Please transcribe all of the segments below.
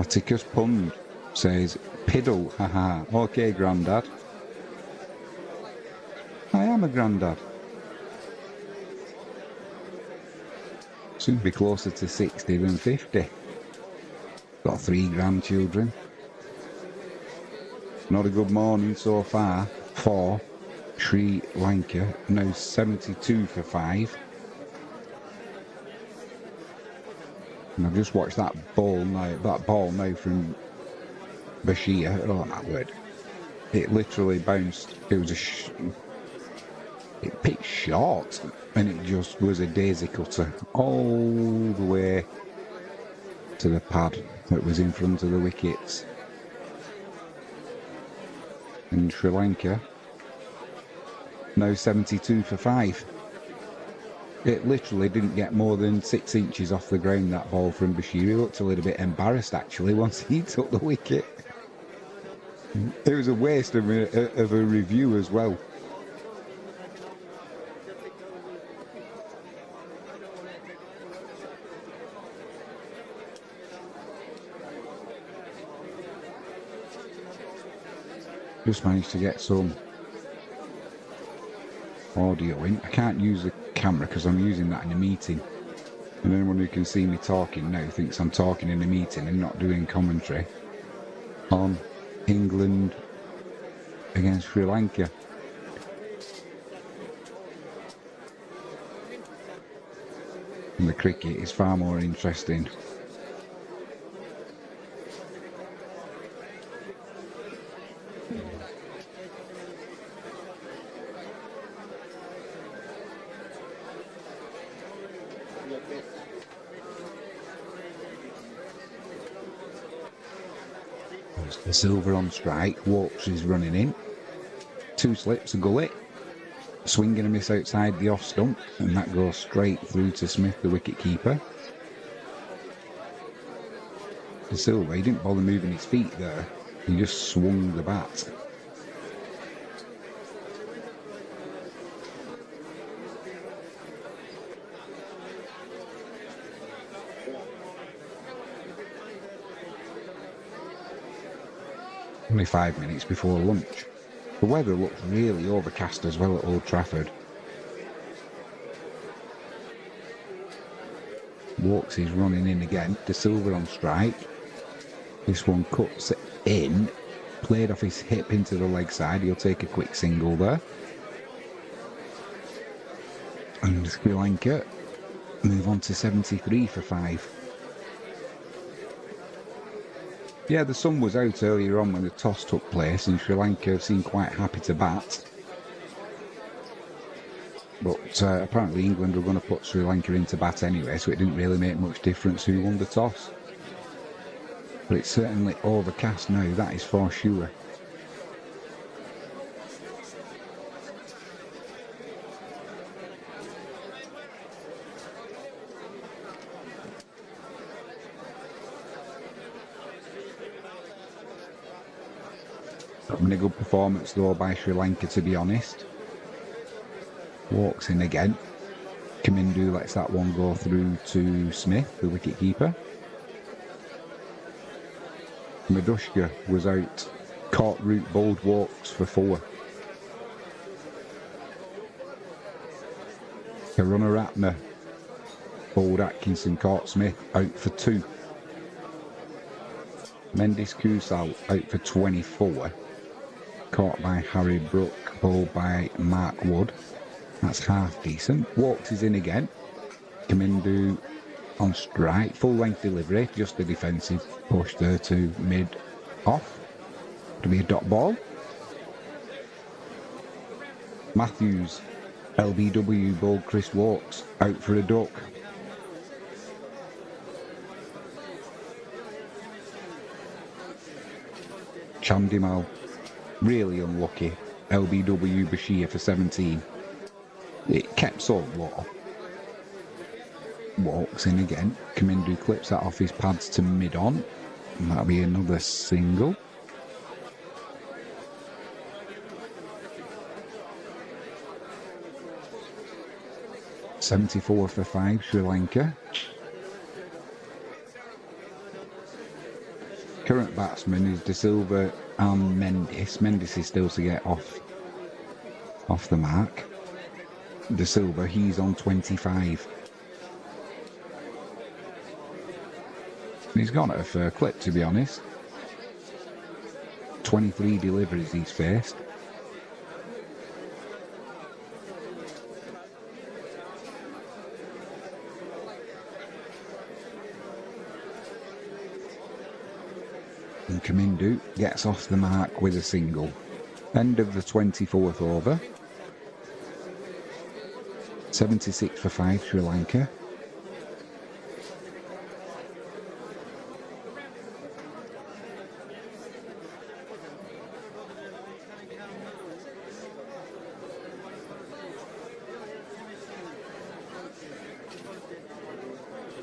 Atticus Pund says, Piddle, haha. Okay, Grandad. I am a Grandad. Soon be closer to 60 than 50. Got 3 grandchildren. Not a good morning so far for Sri Lanka. Now 72 for 5. And I've just watched that ball now from Bashir. Oh my word. It literally bounced. It was it pitched short and it just was a daisy cutter all the way to the pad that was in front of the wickets. And Sri Lanka now 72 for 5. It literally didn't get more than 6 inches off the ground, that ball from Bashir. He looked a little bit embarrassed actually once he took the wicket. It was a waste of a review as well. Just managed to get some audio in. I can't use the camera because I'm using that in a meeting. And anyone who can see me talking now thinks I'm talking in a meeting and not doing commentary on England against Sri Lanka. And the cricket is far more interesting. The silver on strike. Walks is running in. 2 slips, a gully. Swing and a miss outside the off stump, and that goes straight through to Smith, the wicket keeper. The silver, he didn't bother moving his feet there. He just swung the bat. Only 5 minutes before lunch. The weather looks really overcast as well at Old Trafford. Walks is running in again. De Silva on strike. This one cuts in. Played off his hip into the leg side. He'll take a quick single there. And Sri Lanka move on to 73 for 5. Yeah, the sun was out earlier on when the toss took place, and Sri Lanka seemed quite happy to bat. But apparently England were going to put Sri Lanka into bat anyway, so it didn't really make much difference who won the toss. But it's certainly overcast now, that is for sure. A good performance though by Sri Lanka, to be honest. Walks in again. Kamindu lets that one go through to Smith, the wicketkeeper. Madushka was out. Caught root, bowled Walks for 4. Karunaratne bowled Atkinson, caught Smith, out for 2. Mendis Kusal out for 24. Caught by Harry Brook, bowled by Mark Wood. That's half decent. Walks is in again. Kamindu on strike. Full length delivery. Just a defensive push there to mid off. To be a dot ball. Matthews. LBW bowled Chris Walks. Out for a duck. Chandimal. Really unlucky. LBW Bashir for 17. It kept so low. Walks in again. Kamindu clips that off his pads to mid-on. And that'll be another single. .74 for 5, Sri Lanka. current batsman is De Silva and Mendes. Mendes is still to get off the mark. De Silva, he's on 25. He's gone at a fair clip, to be honest. 23 deliveries he's faced. And Kamindu gets off the mark with a single. End of the 24th over. 76 for 5, Sri Lanka.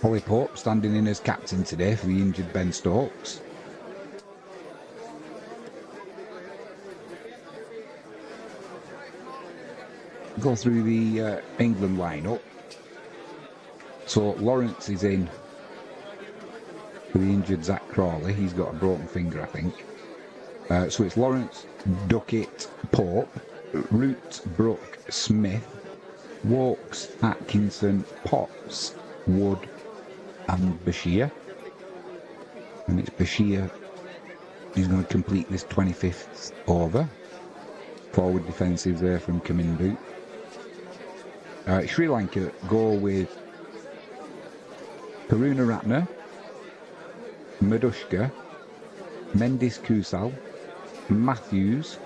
Ollie Pope standing in as captain today for the injured Ben Stokes. Go through the England lineup. So Lawrence is in for the injured Zach Crawley. He's got a broken finger, I think. So it's Lawrence, Duckett, Pope, Root, Brook, Smith, Walks, Atkinson, Potts, Wood and Bashir. And it's Bashir who's going to complete this 25th over. Forward defensive there from Kamindu. Sri Lanka go with Karunaratne, Madushka, Mendis Kusal, Matthews,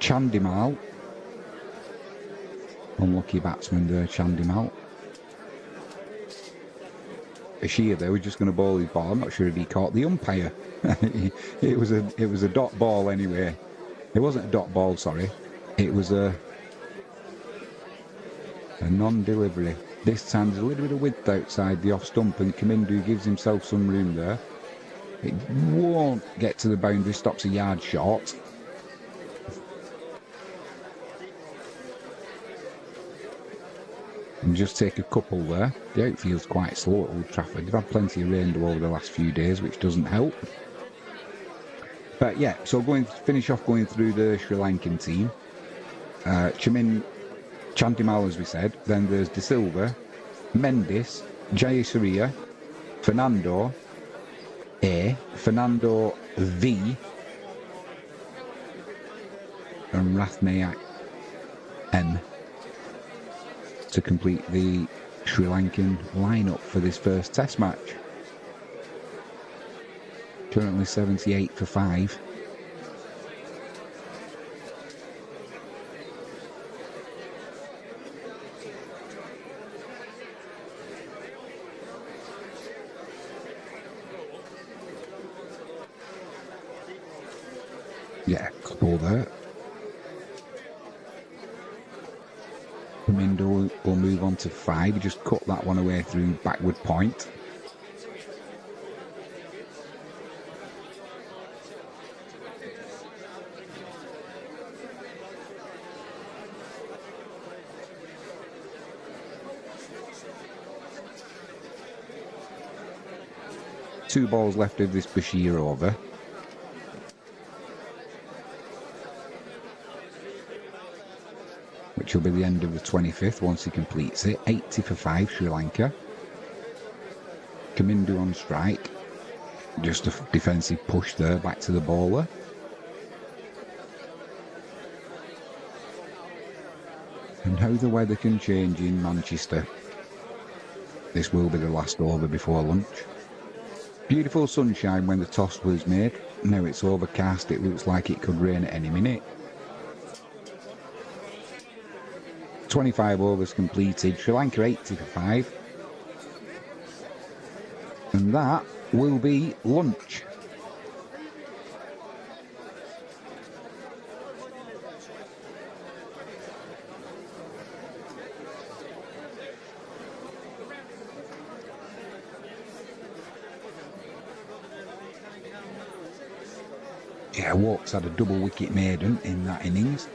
Chandimal. Unlucky batsman there, Chandimal. Bashir there was just going to bowl his ball. I'm not sure if he caught the umpire. it was a dot ball anyway. It wasn't a dot ball, sorry. It was a non-delivery. This time there's a little bit of width outside the off stump and Kamindu gives himself some room there. It won't get to the boundary, stops a yard short. And just take a couple there. The outfield's quite slow at Old Trafford. They've had plenty of rain over the last few days, which doesn't help. But yeah, so finish off going through the Sri Lankan team. Chandimal, as we said. Then there's De Silva, Mendes, Jayasuriya, Fernando A, Fernando V, and Rathnayak N to complete the Sri Lankan lineup for this first Test match. Currently 78 for 5. Yeah, couple there. Kamindu will move on to 5. He just cut that one away through backward point. Two balls left of this Bashir over. Which will be the end of the 25th once he completes it. 80 for 5, Sri Lanka. Kamindu on strike. Just a defensive push there, back to the bowler. And how the weather can change in Manchester. This will be the last over before lunch. Beautiful sunshine when the toss was made. Now it's overcast, it looks like it could rain at any minute. 25 overs completed, Sri Lanka 80 for 5. And that will be lunch. Yeah, Walks had a double wicket maiden in that innings.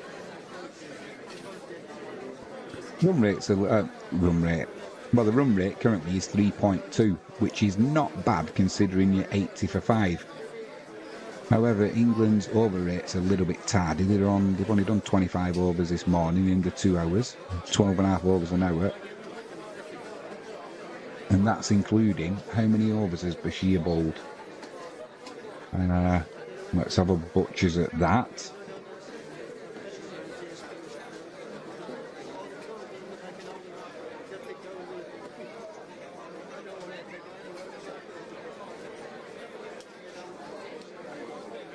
Well, the run rate currently is 3.2, which is not bad considering you're 80 for 5. However, England's over rate's a little bit tardy. They've only done 25 overs this morning in the 2 hours, 12.5 overs an hour. And that's including how many overs has Bashir bowled. Let's have a butchers at that.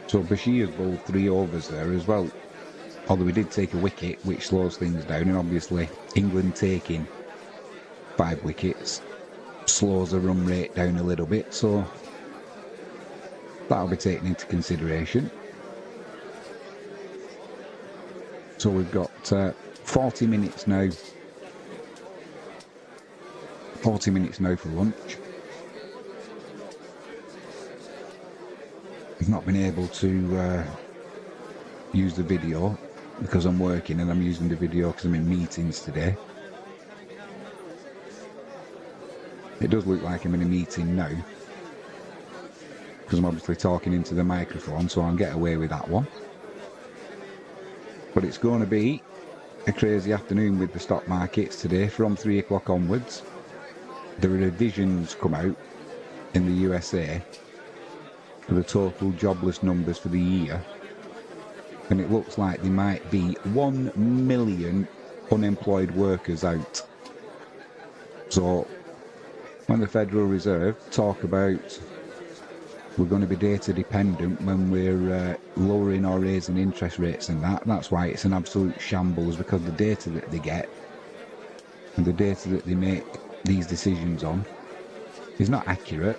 So Bashir's bowled 3 overs there as well. Although we did take a wicket, which slows things down, and obviously England taking 5 wickets slows the run rate down a little bit, so that'll be taken into consideration. So we've got 40 minutes now. 40 minutes now for lunch. I've not been able to use the video because I'm working, and I'm using the video because I'm in meetings today. It does look like I'm in a meeting now because I'm obviously talking into the microphone, so I'll get away with that one. But it's going to be a crazy afternoon with the stock markets today from 3 o'clock onwards. There are revisions come out in the USA for the total jobless numbers for the year, and it looks like there might be 1 million unemployed workers out. So when the Federal Reserve talk about we're going to be data dependent when we're lowering or raising interest rates and that's why it's an absolute shambles, because the data that they get and the data that they make these decisions on is not accurate.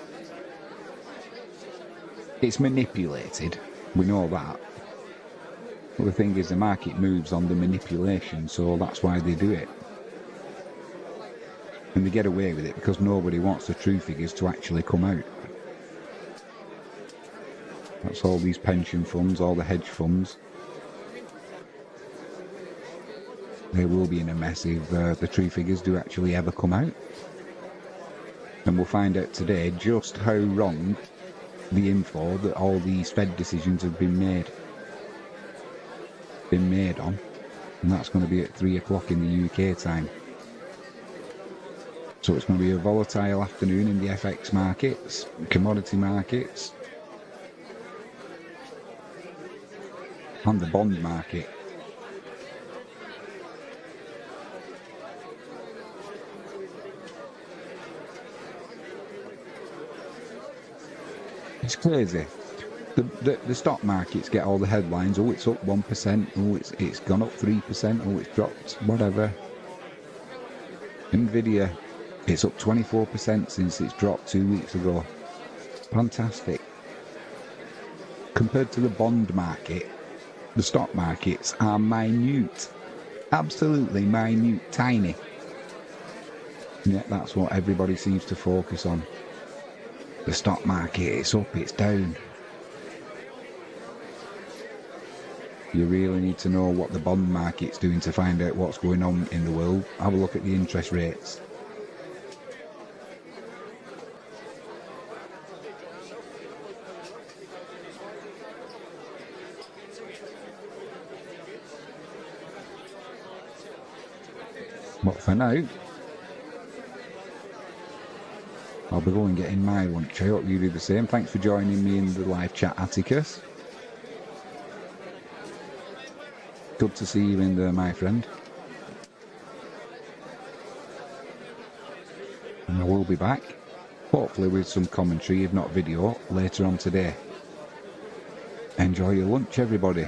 It's manipulated, we know that. But the thing is, the market moves on the manipulation, so that's why they do it. And they get away with it because nobody wants the true figures to actually come out. That's all these pension funds, all the hedge funds. They will be in a mess if the true figures do actually ever come out. And we'll find out today just how wrong the info that all these Fed decisions have been made on. And that's going to be at 3 o'clock in the UK time. So it's going to be a volatile afternoon in the FX markets, commodity markets, and the bond market. It's crazy. The stock markets get all the headlines. Oh, it's up 1%. Oh, it's gone up 3%. Oh, it's dropped whatever. Nvidia, it's up 24% since it's dropped 2 weeks ago. Fantastic. Compared to the bond market, the stock markets are minute. Absolutely minute, tiny. And yet that's what everybody seems to focus on. The stock market, it's up, it's down. You really need to know what the bond market's doing to find out what's going on in the world. Have a look at the interest rates. But for now, I'll be going getting my lunch. I hope you do the same. Thanks for joining me in the live chat, Atticus. Good to see you in there, my friend. And I will be back, hopefully with some commentary, if not video, later on today. Enjoy your lunch, everybody.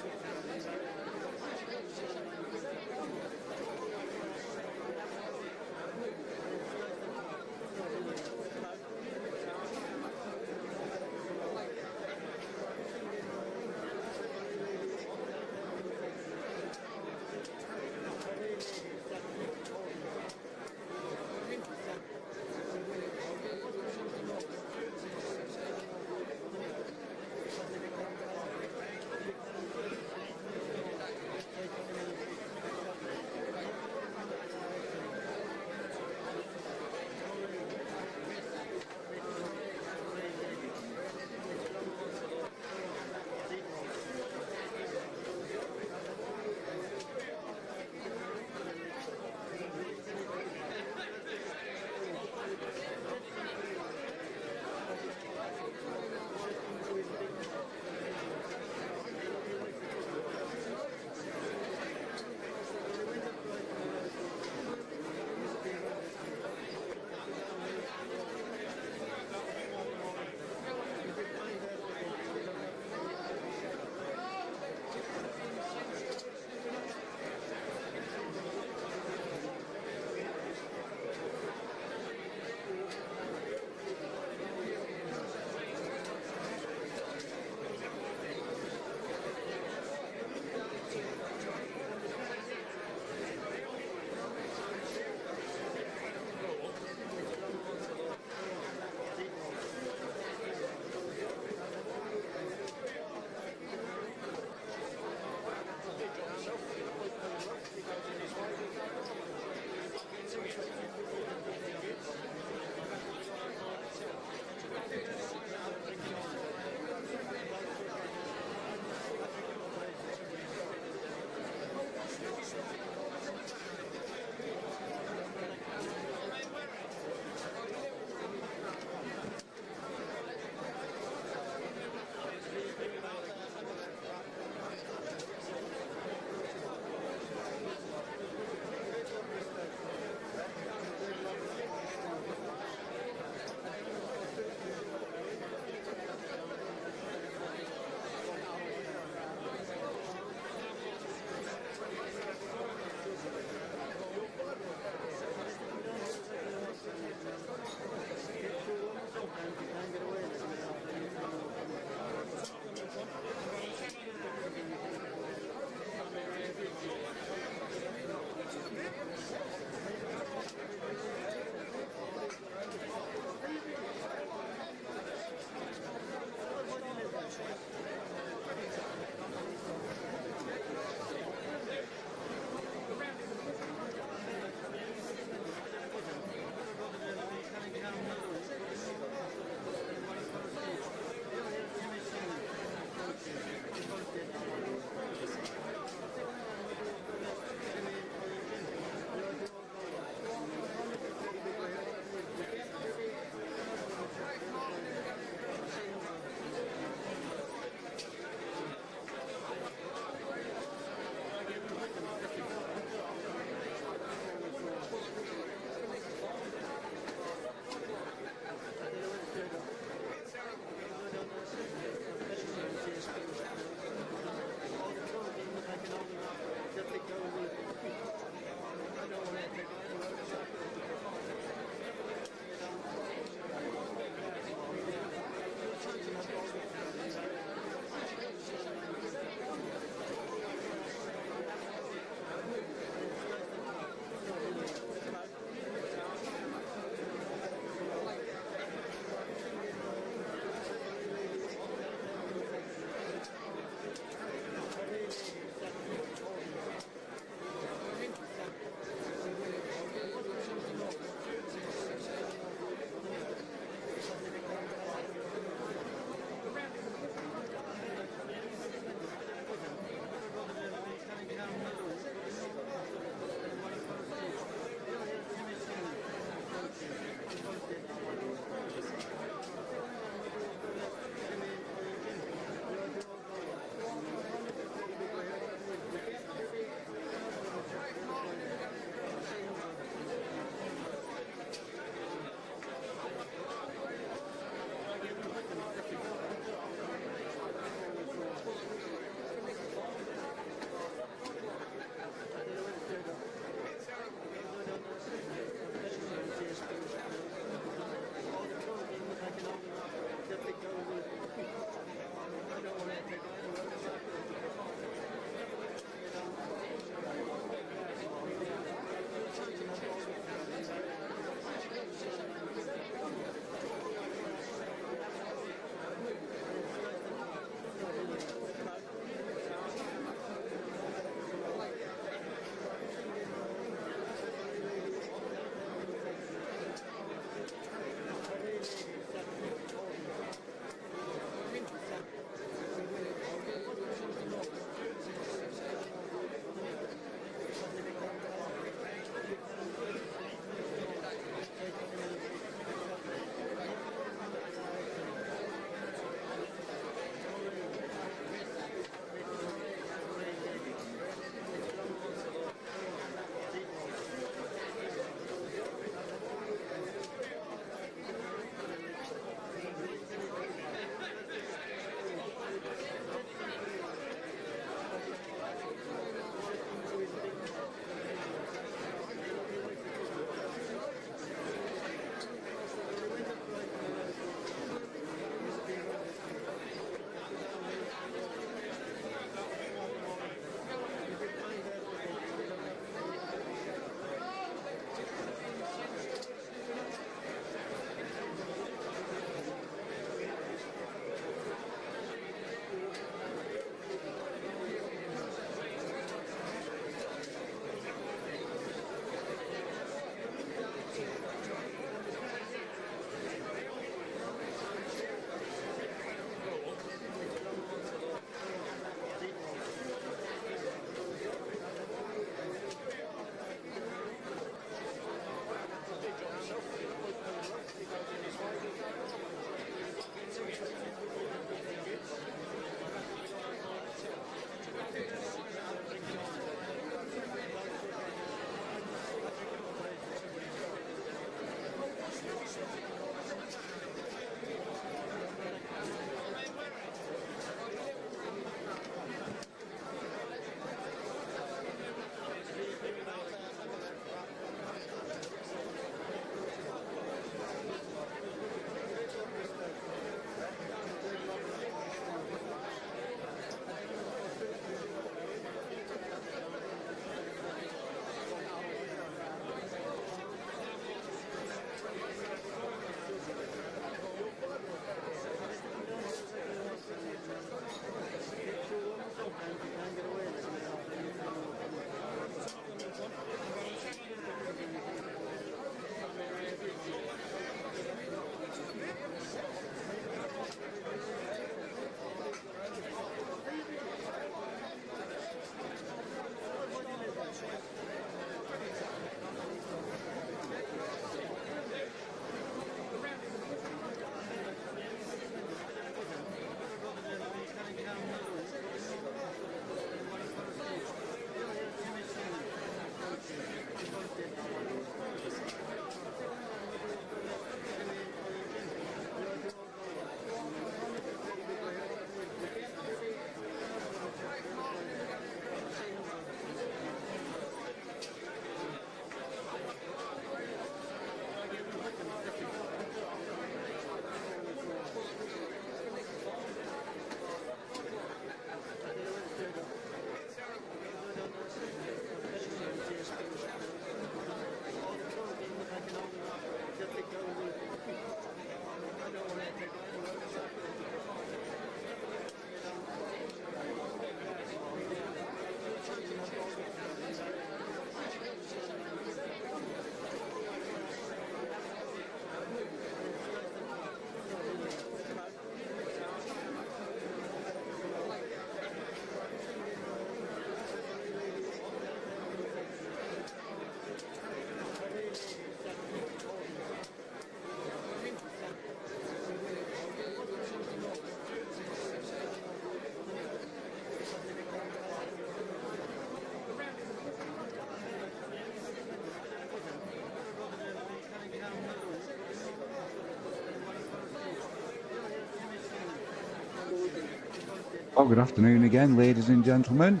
Oh, good afternoon again, ladies and gentlemen.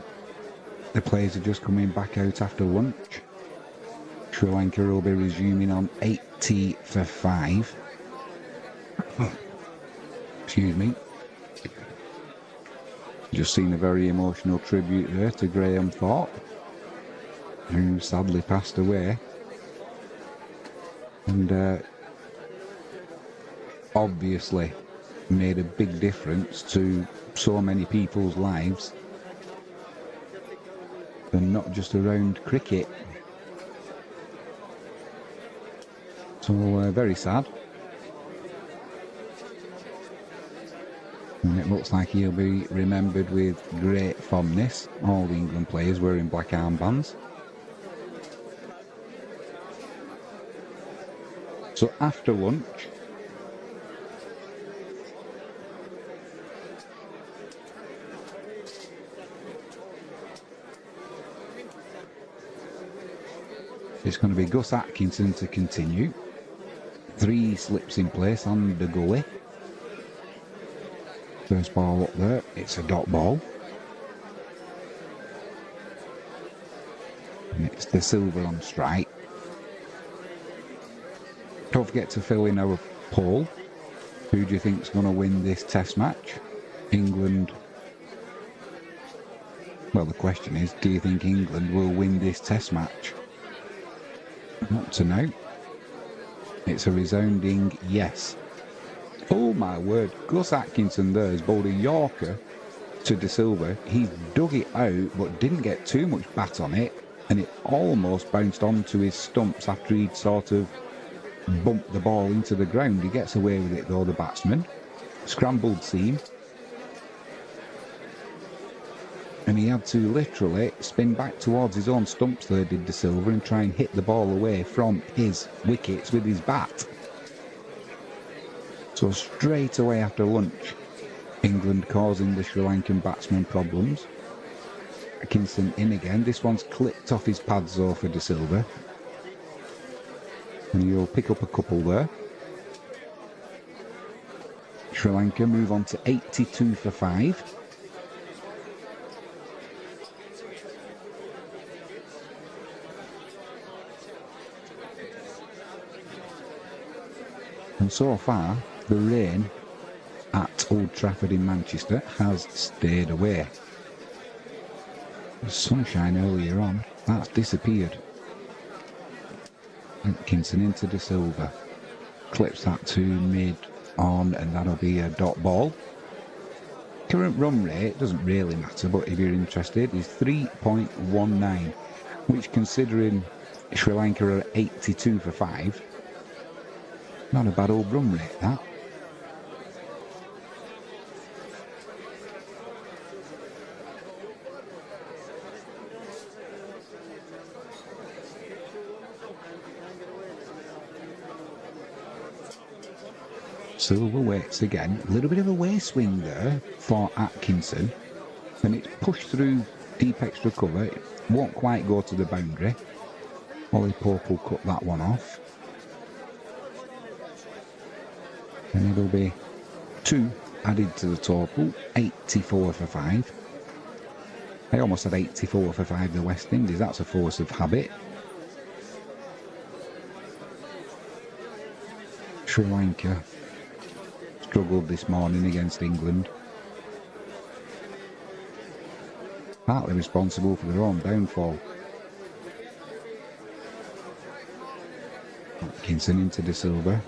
The players are just coming back out after lunch. Sri Lanka will be resuming on 80 for 5. Excuse me. Just seen a very emotional tribute there to Graham Thorpe, who sadly passed away. And obviously made a big difference to so many people's lives, and not just around cricket. So very sad. And it looks like he'll be remembered with great fondness. All the England players wearing black armbands. So after lunch, it's going to be Gus Atkinson to continue. 3 slips in place on the gully. First ball up there, it's a dot ball. And it's the silver on strike. Don't forget to fill in our poll. Who do you think's going to win this test match? England. Well, the question is, do you think England will win this test match? Not to know. It's a resounding yes. Oh my word, Gus Atkinson there has bowled a Yorker to De Silva. He's dug it out but didn't get too much bat on it, and it almost bounced onto his stumps after he'd sort of bumped the ball into the ground. He gets away with it though, the batsman. Scrambled seam. And he had to literally spin back towards his own stumps there, did De Silva, and try and hit the ball away from his wickets with his bat. So straight away after lunch, England causing the Sri Lankan batsmen problems. Atkinson in again. This one's clipped off his pads though for De Silva. And he'll pick up a couple there. Sri Lanka move on to 82 for 5. And so far, the rain at Old Trafford in Manchester has stayed away. The sunshine earlier on, that's disappeared. Atkinson into De Silva. Clips that to mid on, and that'll be a dot ball. Current run rate doesn't really matter, but if you're interested, is 3.19, which, considering Sri Lanka are 82 for 5, not a bad old run rate, that. Silva waits again. A little bit of a way swing there for Atkinson. And it's pushed through deep extra cover. It won't quite go to the boundary. Ollie Pope will cut that one off. And it'll be 2 added to the total. 84 for 5. I almost said 84 for 5 the West Indies. That's a force of habit. Sri Lanka struggled this morning against England. Partly responsible for their own downfall. Atkinson into De Silva.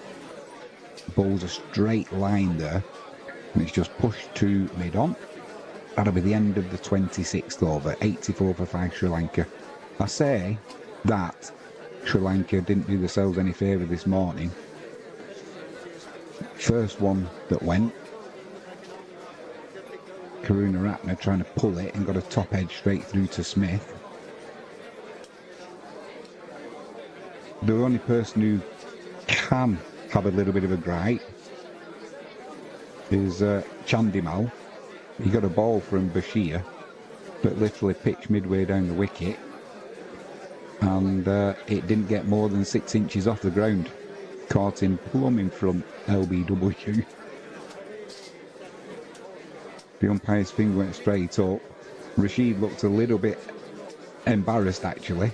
Bowls a straight line there, and it's just pushed to mid-on. That'll be the end of the 26th over. 84 for 5 Sri Lanka. I say that Sri Lanka didn't do themselves any favour this morning. First one that went, Karunaratne trying to pull it and got a top edge straight through to Smith. The only person who can have a little bit of a gripe is Chandimal. He got a ball from Bashir that literally pitched midway down the wicket, and it didn't get more than 6 inches off the ground. Caught him plumb in front, LBW. The umpire's finger went straight up. Rashid looked a little bit embarrassed, actually.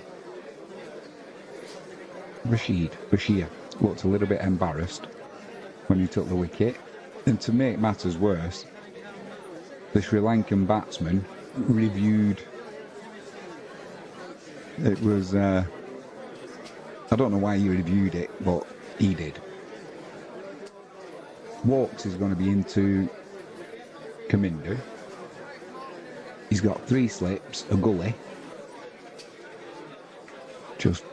Bashir looked a little bit embarrassed when he took the wicket. And to make matters worse, the Sri Lankan batsman reviewed. It was, I don't know why he reviewed it, but he did. Walks is going to be into Kamindu. He's got 3 slips, a gully. Just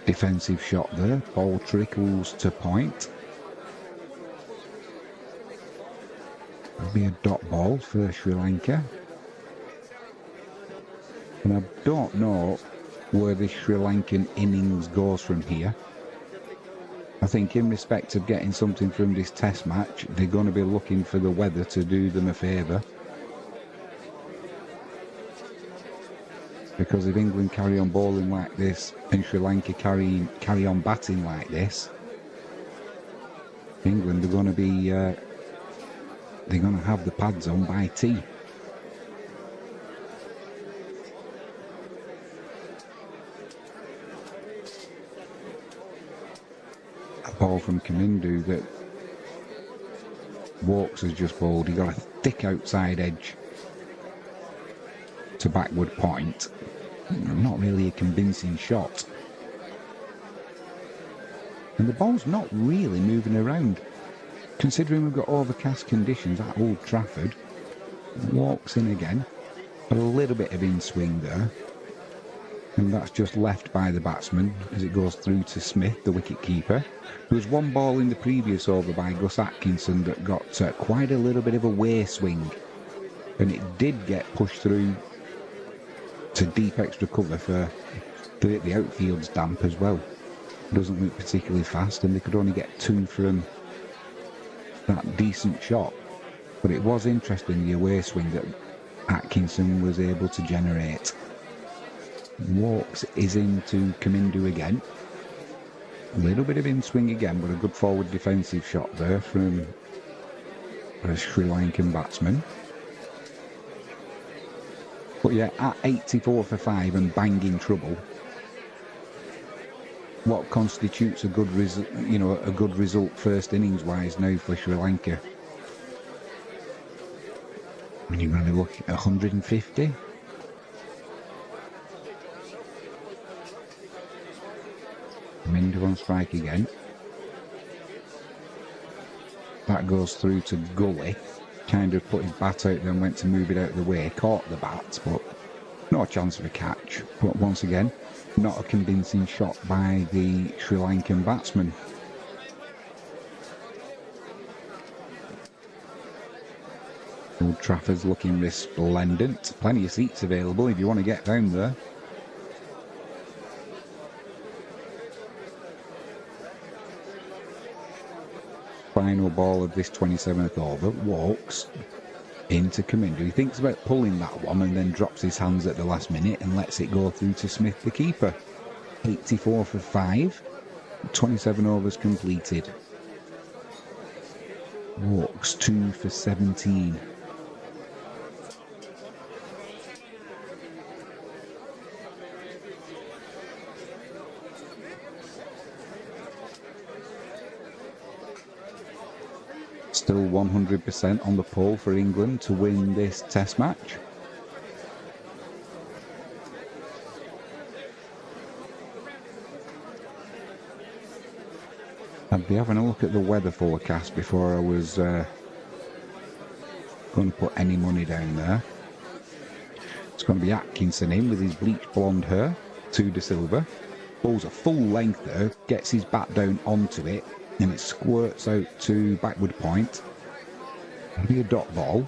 defensive shot there. Ball trickles to point. It'll be a dot ball for Sri Lanka. And I don't know where the Sri Lankan innings goes from here. I think in respect of getting something from this test match, they're going to be looking for the weather to do them a favour. Because if England carry on bowling like this and Sri Lanka carry on batting like this, England are going to be they're going to have the pads on by tea. A ball from Kamindu that Walks has just bowled. He got a thick outside edge to backward point. Not really a convincing shot. And the ball's not really moving around. Considering we've got overcast conditions at Old Trafford. Walks in again. A little bit of in-swing there. And that's just left by the batsman as it goes through to Smith, the wicket-keeper. There was one ball in the previous over by Gus Atkinson that got quite a little bit of a way swing. And it did get pushed through to deep extra cover for the outfield's damp as well. Doesn't look particularly fast, and they could only get 2 from that decent shot. But it was interesting, the away swing that Atkinson was able to generate. Walks is into Kamindu again. A little bit of in-swing again, but a good forward defensive shot there from a Sri Lankan batsman. But yeah, at 84 for 5 and banging trouble, what constitutes a good result, a good result first innings wise now for Sri Lanka? I mean, you're going to look at 150. Kamindu on strike again. That goes through to Gully. Kind of put his bat out, then went to move it out of the way. Caught the bat, but no chance of a catch. But once again, not a convincing shot by the Sri Lankan batsman. Old Trafford's looking resplendent. Plenty of seats available if you want to get down there. Final ball of this 27th over. Walks into Kamindu. He thinks about pulling that one and then drops his hands at the last minute and lets it go through to Smith, the keeper. 84 for 5. 27 overs completed. Walks 2 for 17. Still 100% on the pole for England to win this test match. I'd be having a look at the weather forecast before I was going to put any money down there. It's going to be Atkinson in with his bleached blonde hair, 2 De Silva. Bowls a full length there, gets his bat down onto it, and it squirts out to backward point. It'll be a dot ball.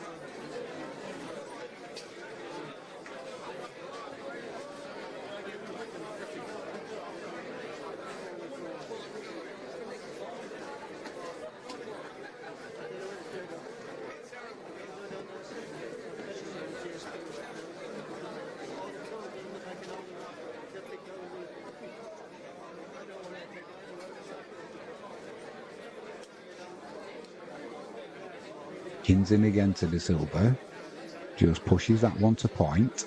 In again to De Silva. Just pushes that one to point.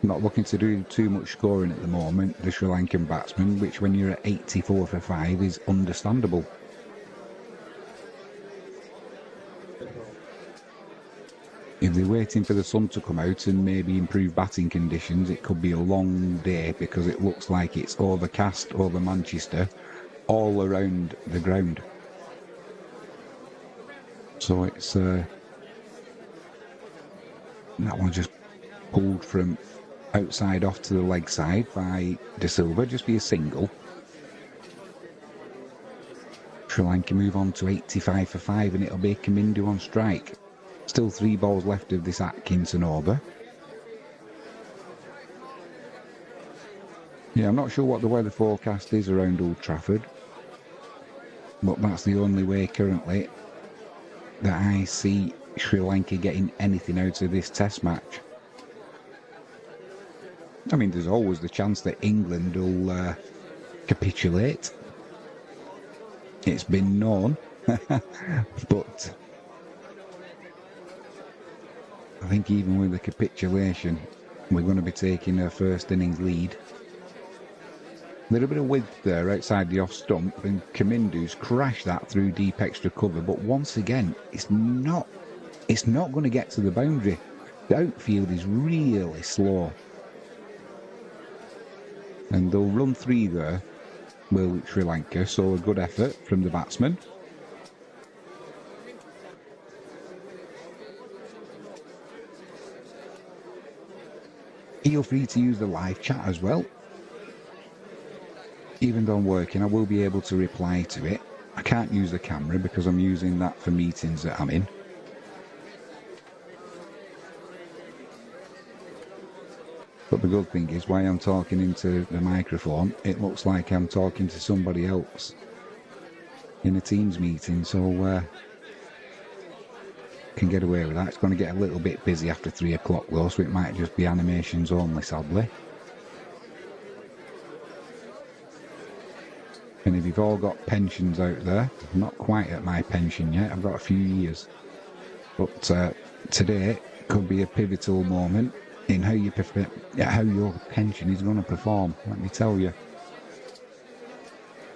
Not looking to do too much scoring at the moment, the Sri Lankan batsman, which when you're at 84 for 5 is understandable. If they're waiting for the sun to come out and maybe improve batting conditions, it could be a long day because it looks like it's overcast over Manchester all around the ground. So it's that one just pulled from outside off to the leg side by De Silva, just be a single. Sri Lanka move on to 85 for 5 and it'll be Kamindu on strike. Still 3 balls left of this Atkinson over. Yeah, I'm not sure what the weather forecast is around Old Trafford, but that's the only way currently that I see Sri Lanka getting anything out of this test match. I mean, there's always the chance that England will capitulate. It's been known, but I think even with the capitulation, we're going to be taking our first innings lead. A little bit of width there outside the off stump, and Kamindu's crashed that through deep extra cover, but once again, it's not going to get to the boundary. The outfield is really slow. And they'll run 3 there, will Sri Lanka, so a good effort from the batsman. Feel free to use the live chat as well. Even though I'm working, I will be able to reply to it. I can't use the camera because I'm using that for meetings that I'm in. But the good thing is, while I'm talking into the microphone, it looks like I'm talking to somebody else in a Teams meeting, so can get away with that. It's going to get a little bit busy after 3 o'clock though, so it might just be animations only, sadly. And if you've all got pensions out there, I'm not quite at my pension yet, I've got a few years. But today could be a pivotal moment in how your pension is going to perform, let me tell you.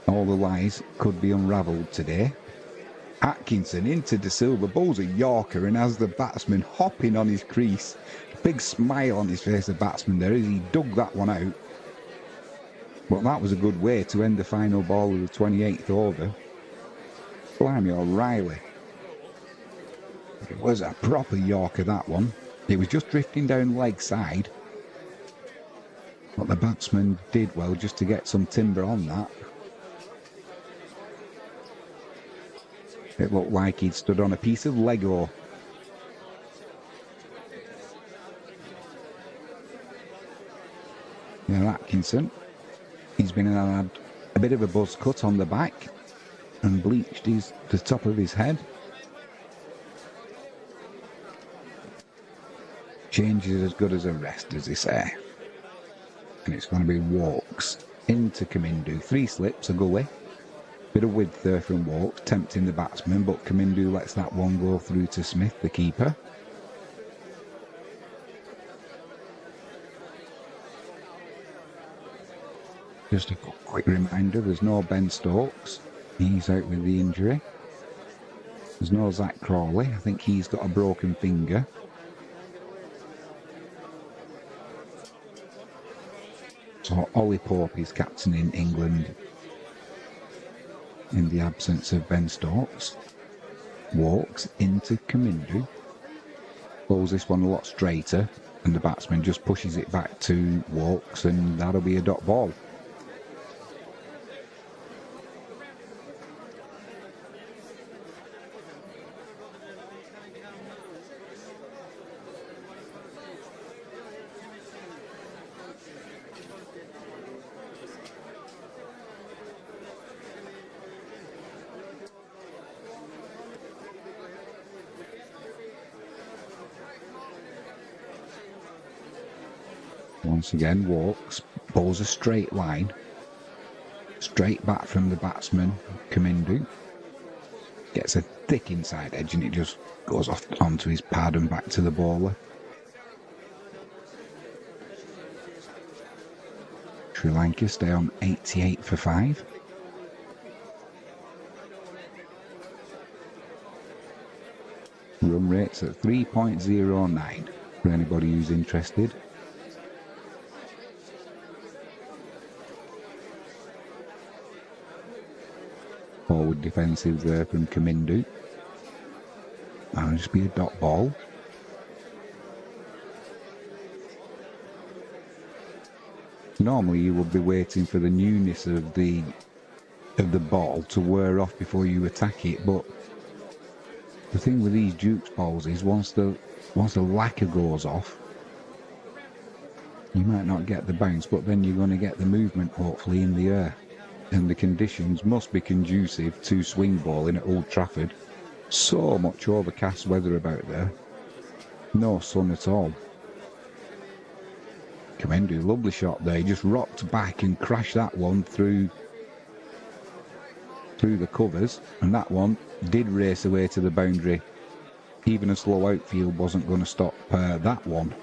All the lies could be unravelled today. Atkinson into De Silva, bowls a Yorker and has the batsman hopping on his crease. Big smile on his face, the batsman there, as he dug that one out. Well, that was a good way to end the final ball of the 28th over. Blimey O'Reilly. It was a proper Yorker, that one. It was just drifting down leg side. But the batsman did well just to get some timber on that. It looked like he'd stood on a piece of Lego. Now Atkinson, he's been had a bit of a buzz cut on the back and bleached the top of his head. Change is as good as a rest, as they say. And it's going to be walks into Kamindu. 3 slips, a gully. Bit of width there from walks, tempting the batsman, but Kamindu lets that one go through to Smith, the keeper. Just a quick reminder, there's no Ben Stokes. He's out with the injury. There's no Zach Crawley. I think he's got a broken finger. So Ollie Pope is captaining England in the absence of Ben Stokes. Walks into Kamindu. Bowls this one a lot straighter, and the batsman just pushes it back to Walks, and that'll be a dot ball. Once again, Walks, bowls a straight line, straight back from the batsman, Kamindu. Gets a thick inside edge and it just goes off onto his pad and back to the bowler. Sri Lanka stay on 88 for 5. Run rates at 3.09 for anybody who's interested. Forward defensive there from Kamindu. That'll just be a dot ball. Normally you would be waiting for the newness of the ball to wear off before you attack it, but the thing with these Dukes balls is once the lacquer goes off, you might not get the bounce, but then you're going to get the movement hopefully in the air. And the conditions must be conducive to swing bowling at Old Trafford. So much overcast weather about there. No sun at all. Kamindu, lovely shot there. He just rocked back and crashed that one through the covers. And that one did race away to the boundary. Even a slow outfield wasn't going to stop that one.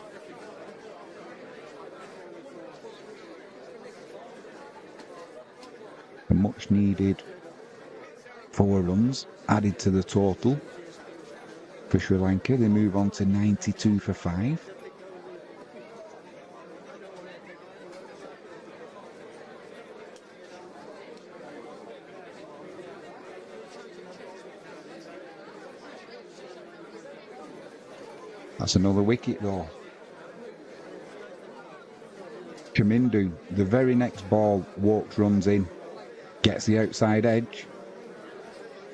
A much needed 4 runs added to the total for Sri Lanka. They move on to 92 for 5. That's another wicket though. Kamindu, the very next ball, walks, runs in, gets the outside edge,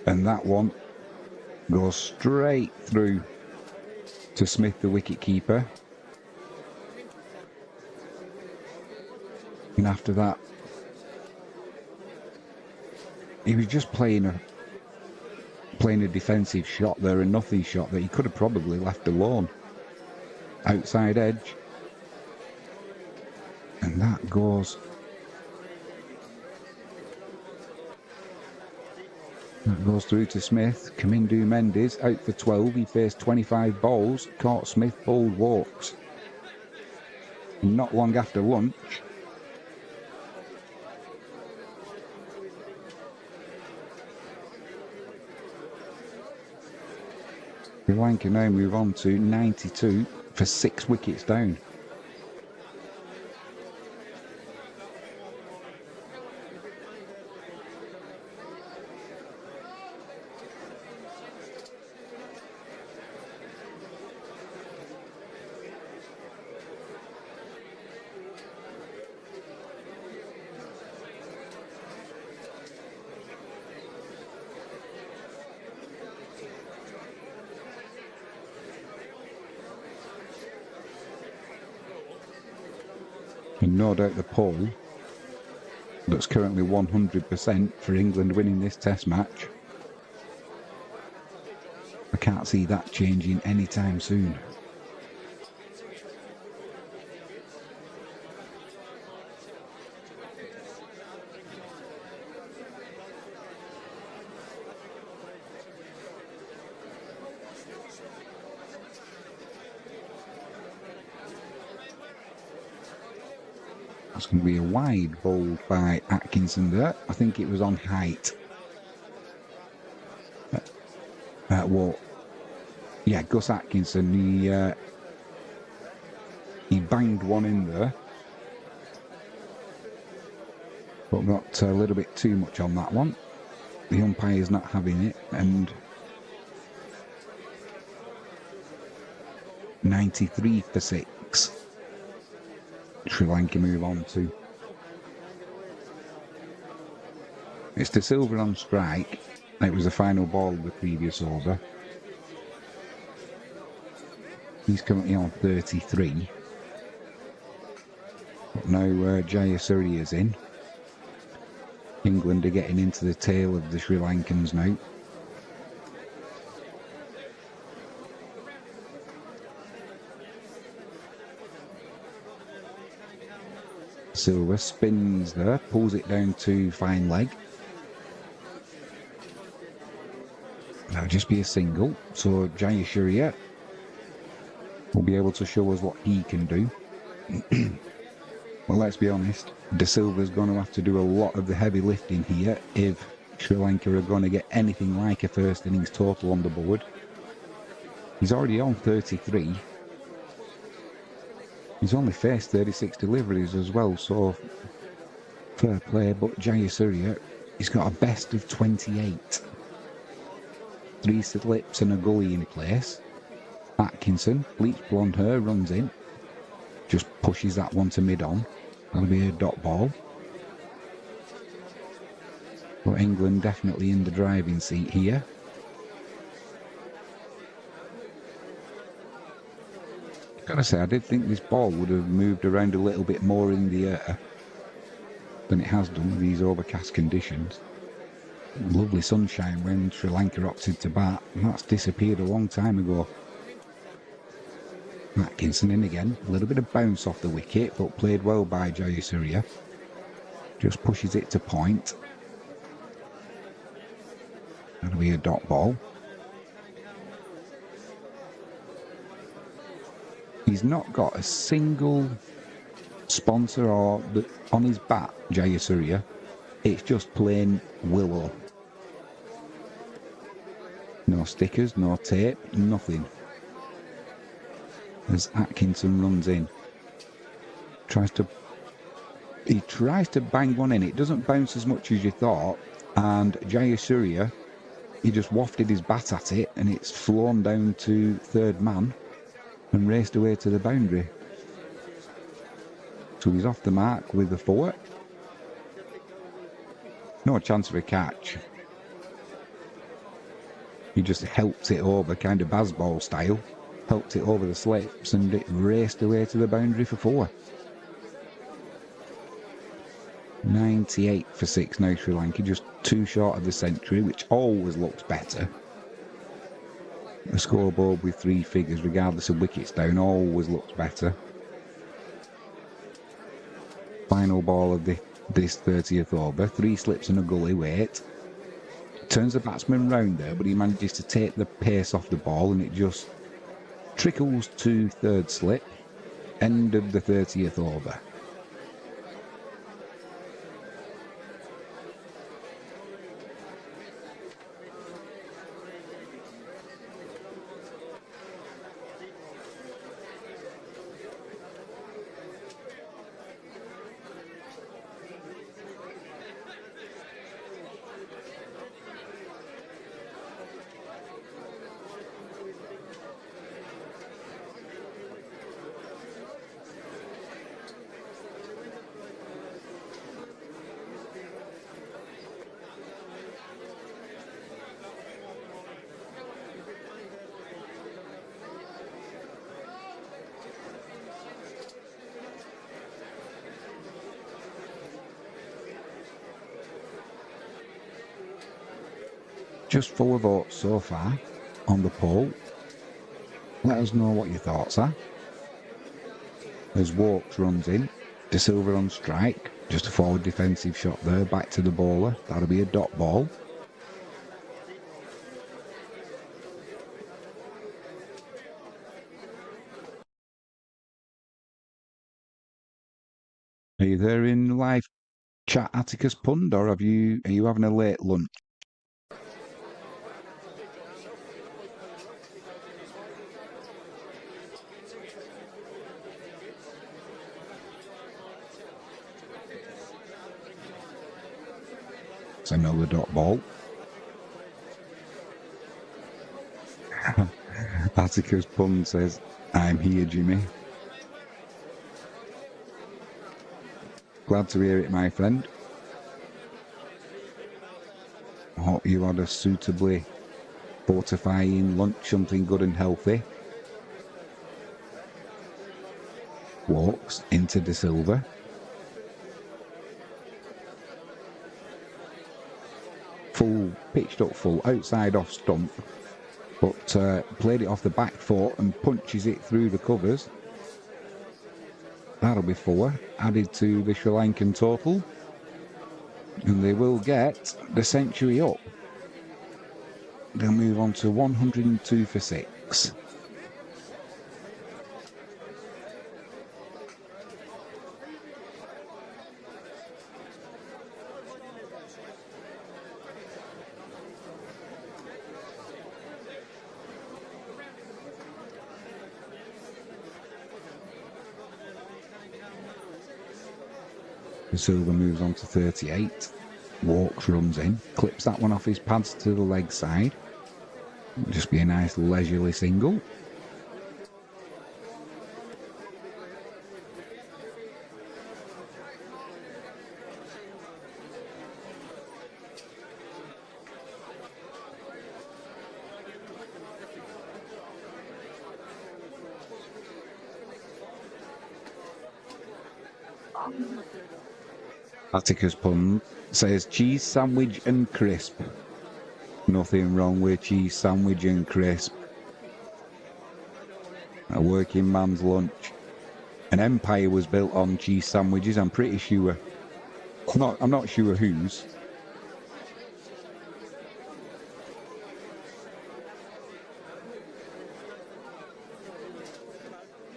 and that one goes straight through to Smith, the wicket-keeper. And after that, he was just playing a defensive shot there, a nothing shot that he could have probably left alone. Outside edge. And that goes... That goes through to Smith. Kamindu Mendes out for 12. He faced 25 balls. Caught Smith, bowled walks. And not long after lunch, Sri Lanka now move on to 92 for 6 wickets down. And no doubt the poll that's currently 100% for England winning this test match. I can't see that changing anytime soon. That's going to be a wide bowled by Atkinson there. I think it was on height. Gus Atkinson, he banged one in there. But got a little bit too much on that one. The umpire's not having it, and 93 for 6. Sri Lanka move on to. It's De Silva on strike. It was the final ball of the previous over. He's currently on 33. But now Jayasuriya is in. England are getting into the tail of the Sri Lankans now. Silva spins there, pulls it down to fine leg. That'll just be a single. So Jayasuriya will be able to show us what he can do. Well, let's be honest. De Silva's going to have to do a lot of the heavy lifting here if Sri Lanka are going to get anything like a first innings total on the board. He's already on 33. He's only faced 36 deliveries as well, so fair play. But Jayasuriya, he's got a best of 28. 3 slips and a gully in place. Atkinson, bleached blonde hair, runs in. Just pushes that one to mid-on. That'll be a dot ball. But England definitely in the driving seat here. Gotta say, I did think this ball would have moved around a little bit more in the air than it has done with these overcast conditions. Lovely sunshine when Sri Lanka opted to bat, and that's disappeared a long time ago. Atkinson in again, a little bit of bounce off the wicket, but played well by Jayasuriya. Just pushes it to point. That'll be a dot ball. He's not got a single sponsor or on his bat, Jayasuriya. It's just plain willow. No stickers, no tape, nothing. As Atkinson runs in. He tries to bang one in. It doesn't bounce as much as you thought. And Jayasuriya, he just wafted his bat at it and it's flown down to third man and raced away to the boundary. So he's off the mark with the 4. No chance of a catch. He just helped it over, kind of baseball style. Helped it over the slips and it raced away to the boundary for 4. 98 for 6 now, Sri Lanka, just 2 short of the century, which always looks better. A scoreboard with 3 figures, regardless of wickets down, always looks better. Final ball of this 30th over, 3 slips and a gully, wait. Turns the batsman round there, but he manages to take the pace off the ball and it just trickles to third slip. End of the 30th over. Just 4 votes so far on the poll. Let us know what your thoughts are. As Walks runs in, De Silva on strike. Just a forward defensive shot there, back to the bowler. That'll be a dot ball. Are you there in live chat, Atticus Pund, or are you having a late lunch? It's another dot ball. Atticus Pund says, I'm here, Jimmy. Glad to hear it, my friend. I hope you had a suitably fortifying lunch, something good and healthy. Walks into De Silva. Full, pitched up full, outside off stump, but played it off the back foot and punches it through the covers. That'll be 4, added to the Sri Lankan total, and they will get the century up. They'll move on to 102 for 6. Silva moves on to 38. Walks, runs in, clips that one off his pads to the leg side. Just be a nice leisurely single. Atticus Pun says cheese sandwich and crisp. Nothing wrong with cheese sandwich and crisp. A working man's lunch. An empire was built on cheese sandwiches, I'm pretty sure. I'm not sure whose.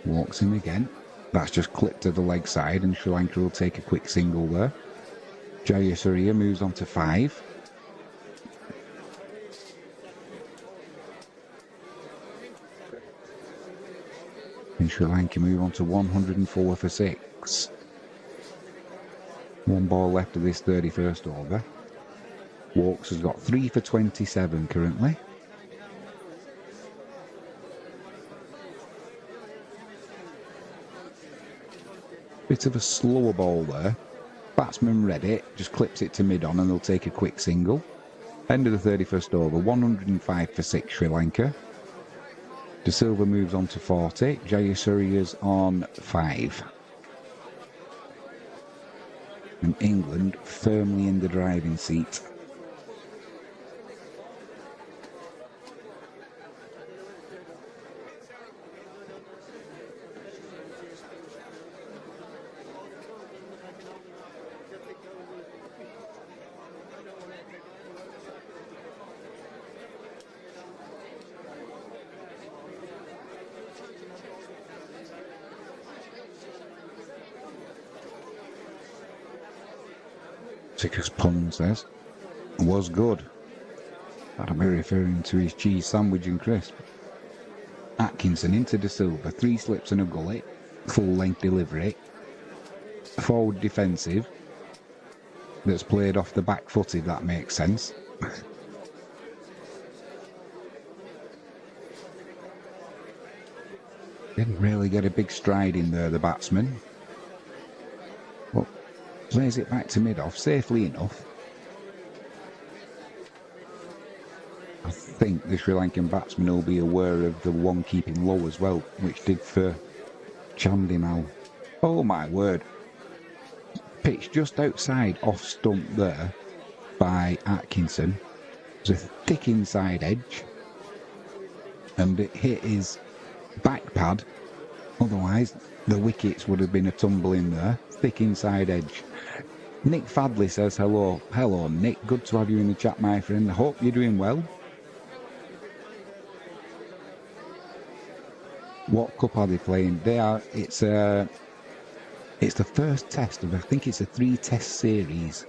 Walks in again. That's just clipped to the leg side, and Sri Lanka will take a quick single there. Jayasuriya moves on to 5. And Sri Lanka move on to 104 for 6. One ball left of this 31st over. Walks has got 3 for 27 currently. Bit of a slower ball there. Batsman read it, just clips it to mid-on and they'll take a quick single. End of the 31st over, 105 for 6 Sri Lanka. De Silva moves on to 40, Jayasuriya's on 5. And England firmly in the driving seat. Atticus Pun says, was good. That'll be referring to his cheese sandwich and crisp. Atkinson into De Silva, 3 slips and a gullet, full length delivery. Forward defensive, that's played off the back foot, if that makes sense. Didn't really get a big stride in there, the batsman. But plays it back to mid-off safely enough. I think the Sri Lankan batsman will be aware of the one keeping low as well, which did for Chandimal. Oh my word. Pitch just outside off stump there by Atkinson. There's a thick inside edge. And it hit his back pad. Otherwise, the wickets would have been a tumble in there. Thick inside edge. Nick Fadley says hello. Hello, Nick. Good to have you in the chat, my friend. I hope you're doing well. What cup are they playing? It's the first test of, I think it's a 3-test series.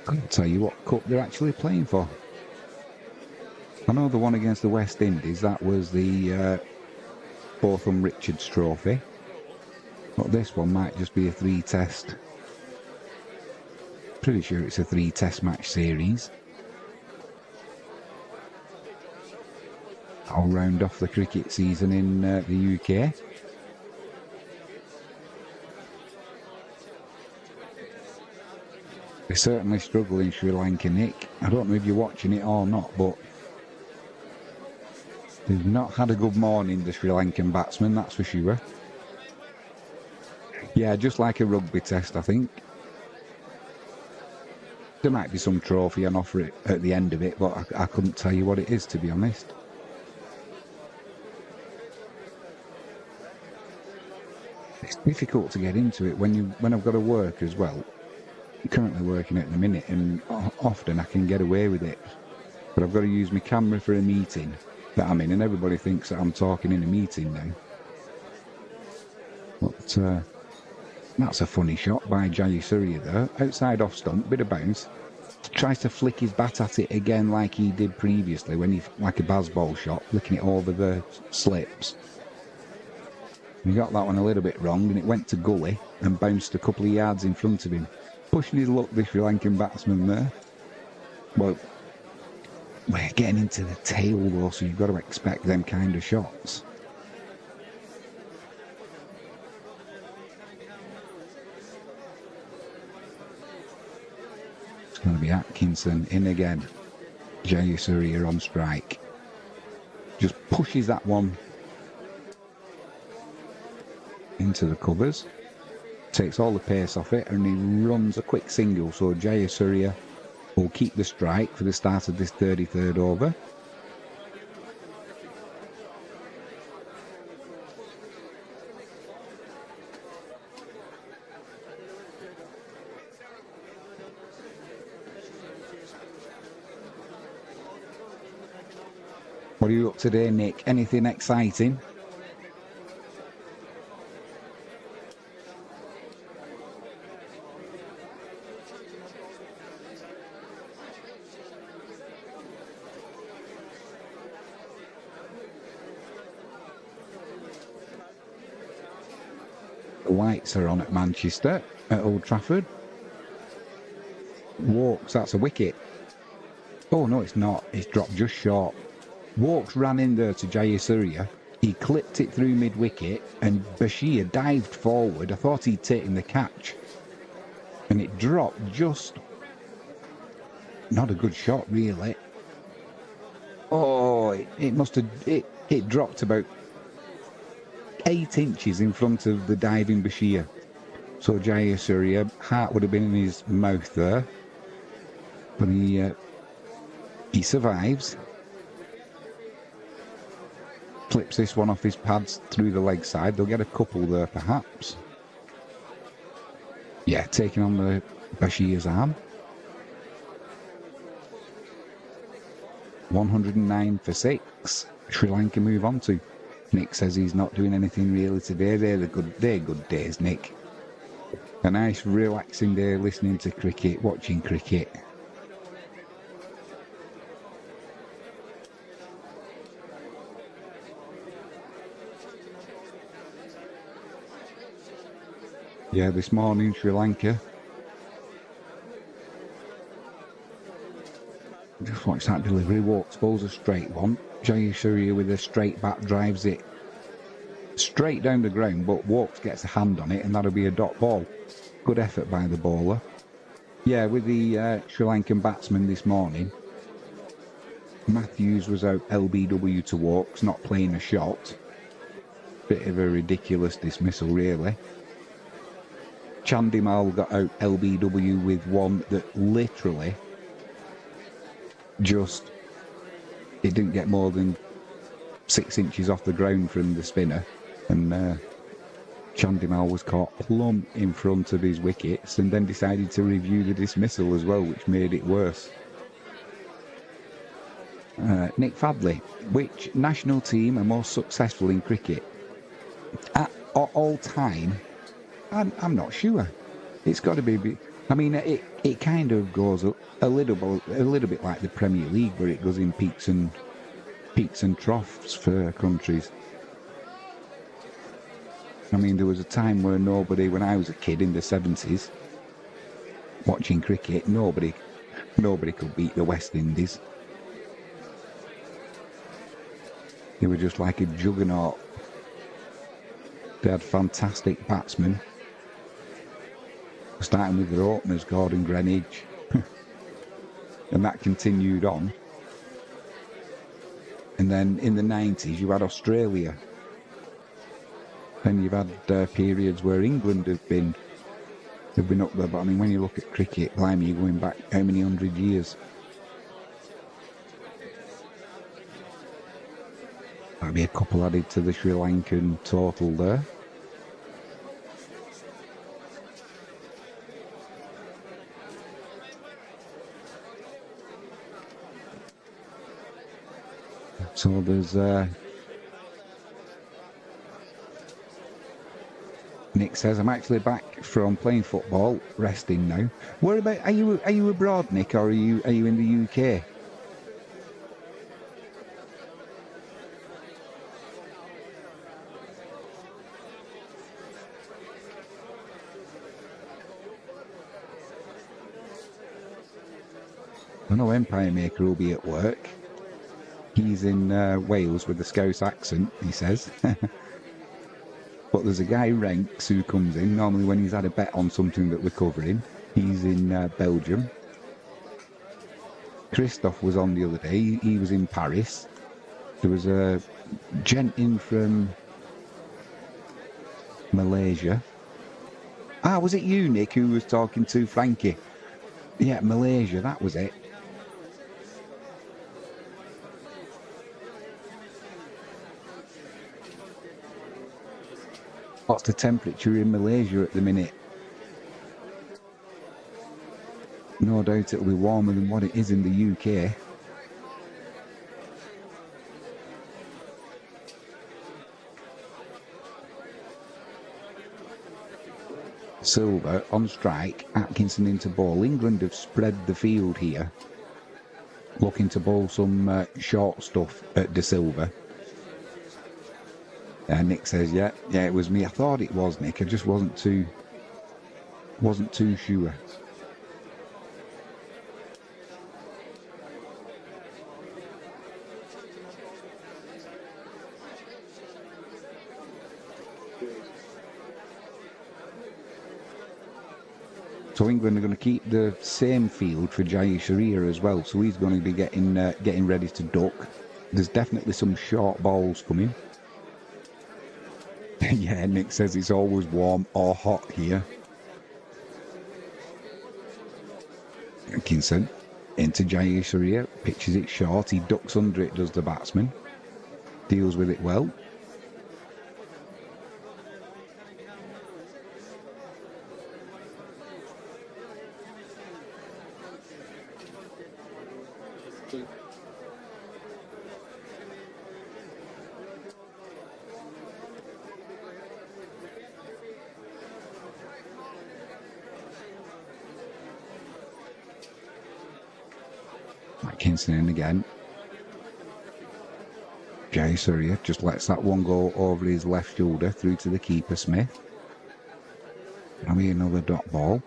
I can't tell you what cup they're actually playing for. I know the one against the West Indies, that was the Botham Richards Trophy. But this one might just be a 3-test. Pretty sure it's a 3-test match series. I'll round off the cricket season in the UK. They certainly struggle in Sri Lanka, Nick. I don't know if you're watching it or not, but they've not had a good morning, the Sri Lankan batsmen, that's for sure. Yeah, just like a rugby test, I think. There might be some trophy on offer at the end of it, but I couldn't tell you what it is, to be honest. It's difficult to get into it when I've got to work as well. currently working at the minute, and often I can get away with it. But I've got to use my camera for a meeting that I'm in, and everybody thinks that I'm talking in a meeting now. But that's a funny shot by Jayasuriya there. Outside off stump, bit of bounce. Tries to flick his bat at it again like he did previously when he, like a baseball shot, flicking it over the slips. He got that one a little bit wrong, and it went to gully and bounced a couple of yards in front of him. Pushing his luck, the Sri Lankan batsman there. Well, we're getting into the tail though, so you've got to expect them kind of shots. It's going to be Atkinson in again. Jayasuriya on strike. Just pushes that one into the covers. Takes all the pace off it, and he runs a quick single, so Jayasuriya will keep the strike for the start of this 33rd over. What are you up to today, Nick? Anything exciting? The lights are on at Manchester, at Old Trafford. Walks, that's a wicket. Oh, no, it's not. It's dropped just short. Walks ran in there to Jayasuriya. He clipped it through mid-wicket, and Bashir dived forward. I thought he'd taken the catch. And it dropped just... Not a good shot, really. Oh, it must have... It dropped about 8 inches in front of the diving Bashir. So Jayasuriya, heart would have been in his mouth there. But he survives. Flips this one off his pads through the leg side. They'll get a couple there, perhaps. Yeah, taking on the Bashir's arm. 109 for 6. Sri Lanka move on to. Nick says he's not doing anything really today. They're good days, Nick. A nice relaxing day listening to cricket, watching cricket. Yeah, this morning, Sri Lanka. Just watch that delivery. Walks bowls a straight one. Jayasuriya with a straight bat drives it straight down the ground, but Walks gets a hand on it, and that'll be a dot ball. Good effort by the bowler. Yeah, with the Sri Lankan batsman this morning, Matthews was out LBW to Walks, not playing a shot. Bit of a ridiculous dismissal, really. Chandimal got out LBW with one that literally just, it didn't get more than 6 inches off the ground from the spinner, and Chandimal was caught plumb in front of his wickets and then decided to review the dismissal as well, which made it worse. Nick Fadley, which national team are most successful in cricket? At all time, I'm not sure. It's got to be. I mean, it kind of goes a little bit like the Premier League, where it goes in peaks and troughs for countries. I mean, there was a time where nobody, when I was a kid in the 70s, watching cricket, nobody could beat the West Indies. They were just like a juggernaut. They had fantastic batsmen. Starting with their openers, Gordon Greenidge. And that continued on. And then in the 90s, you had Australia. Then you've had periods where England have been up there. But I mean, when you look at cricket, blimey, you're going back how many 100 years? That'd be a couple added to the Sri Lankan total there. So there's Nick says, I'm actually back from playing football, resting now. Where about are you abroad, Nick, or are you in the UK? I know Empire Maker will be at work. He's in Wales with a Scouse accent, he says. But there's a guy, Renks, who comes in, normally when he's had a bet on something that we're covering. He's in Belgium. Christoph was on the other day. He was in Paris. There was a gent in from Malaysia. Ah, was it you, Nick, who was talking to Frankie? Yeah, Malaysia, that was it. What's the temperature in Malaysia at the minute? No doubt it'll be warmer than what it is in the UK. Silver on strike, Atkinson into ball. England have spread the field here, looking to bowl some short stuff at De Silva. Nick says, yeah, it was me. I thought it was Nick. I just wasn't too sure. So England are going to keep the same field for Jai Sharia as well. So he's going to be getting ready to duck. There's definitely some short balls coming. Yeah, Nick says it's always warm or hot here. Atkinson into Jai Sharia, pitches it short. He ducks under it, does the batsman. Deals with it well. Atkinson in again. Jai Surya just lets that one go over his left shoulder through to the keeper, Smith. Now we another dot ball.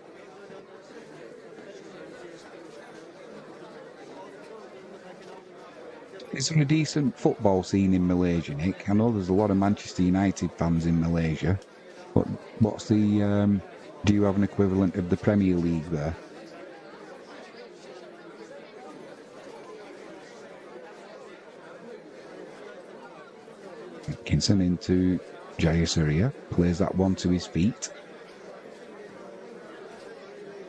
Is there a decent football scene in Malaysia, Nick? I know there's a lot of Manchester United fans in Malaysia, but what's the... do you have an equivalent of the Premier League there? Atkinson into Jayasuriya, plays that one to his feet.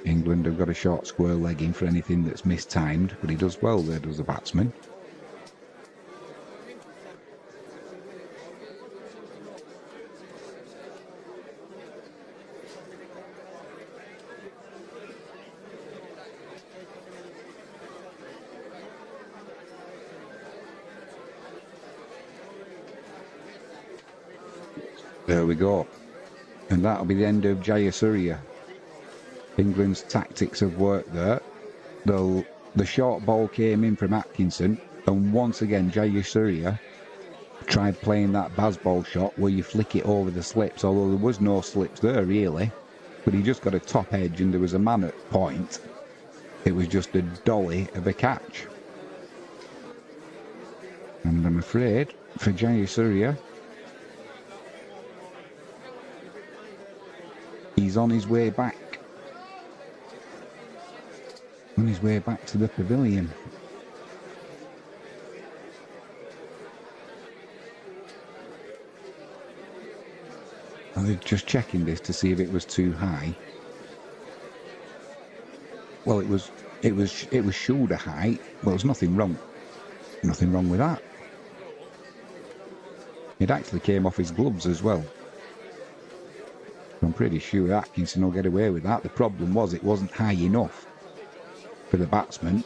England have got a short square leg in for anything that's mistimed, but he does well there, does the batsman. There we go. And that'll be the end of Jayasuriya. England's tactics have worked there. The short ball came in from Atkinson, and once again Jayasuriya tried playing that baseball shot where you flick it over the slips, although there was no slips there really. But he just got a top edge and there was a man at point. It was just a dolly of a catch. And I'm afraid for Jayasuriya, he's on his way back. On his way back to the pavilion. I was just checking this to see if it was too high. Well, it was shoulder height. Well, there's nothing wrong. Nothing wrong with that. It actually came off his gloves as well. I'm pretty sure Atkinson will get away with that. The problem was it wasn't high enough for the batsman.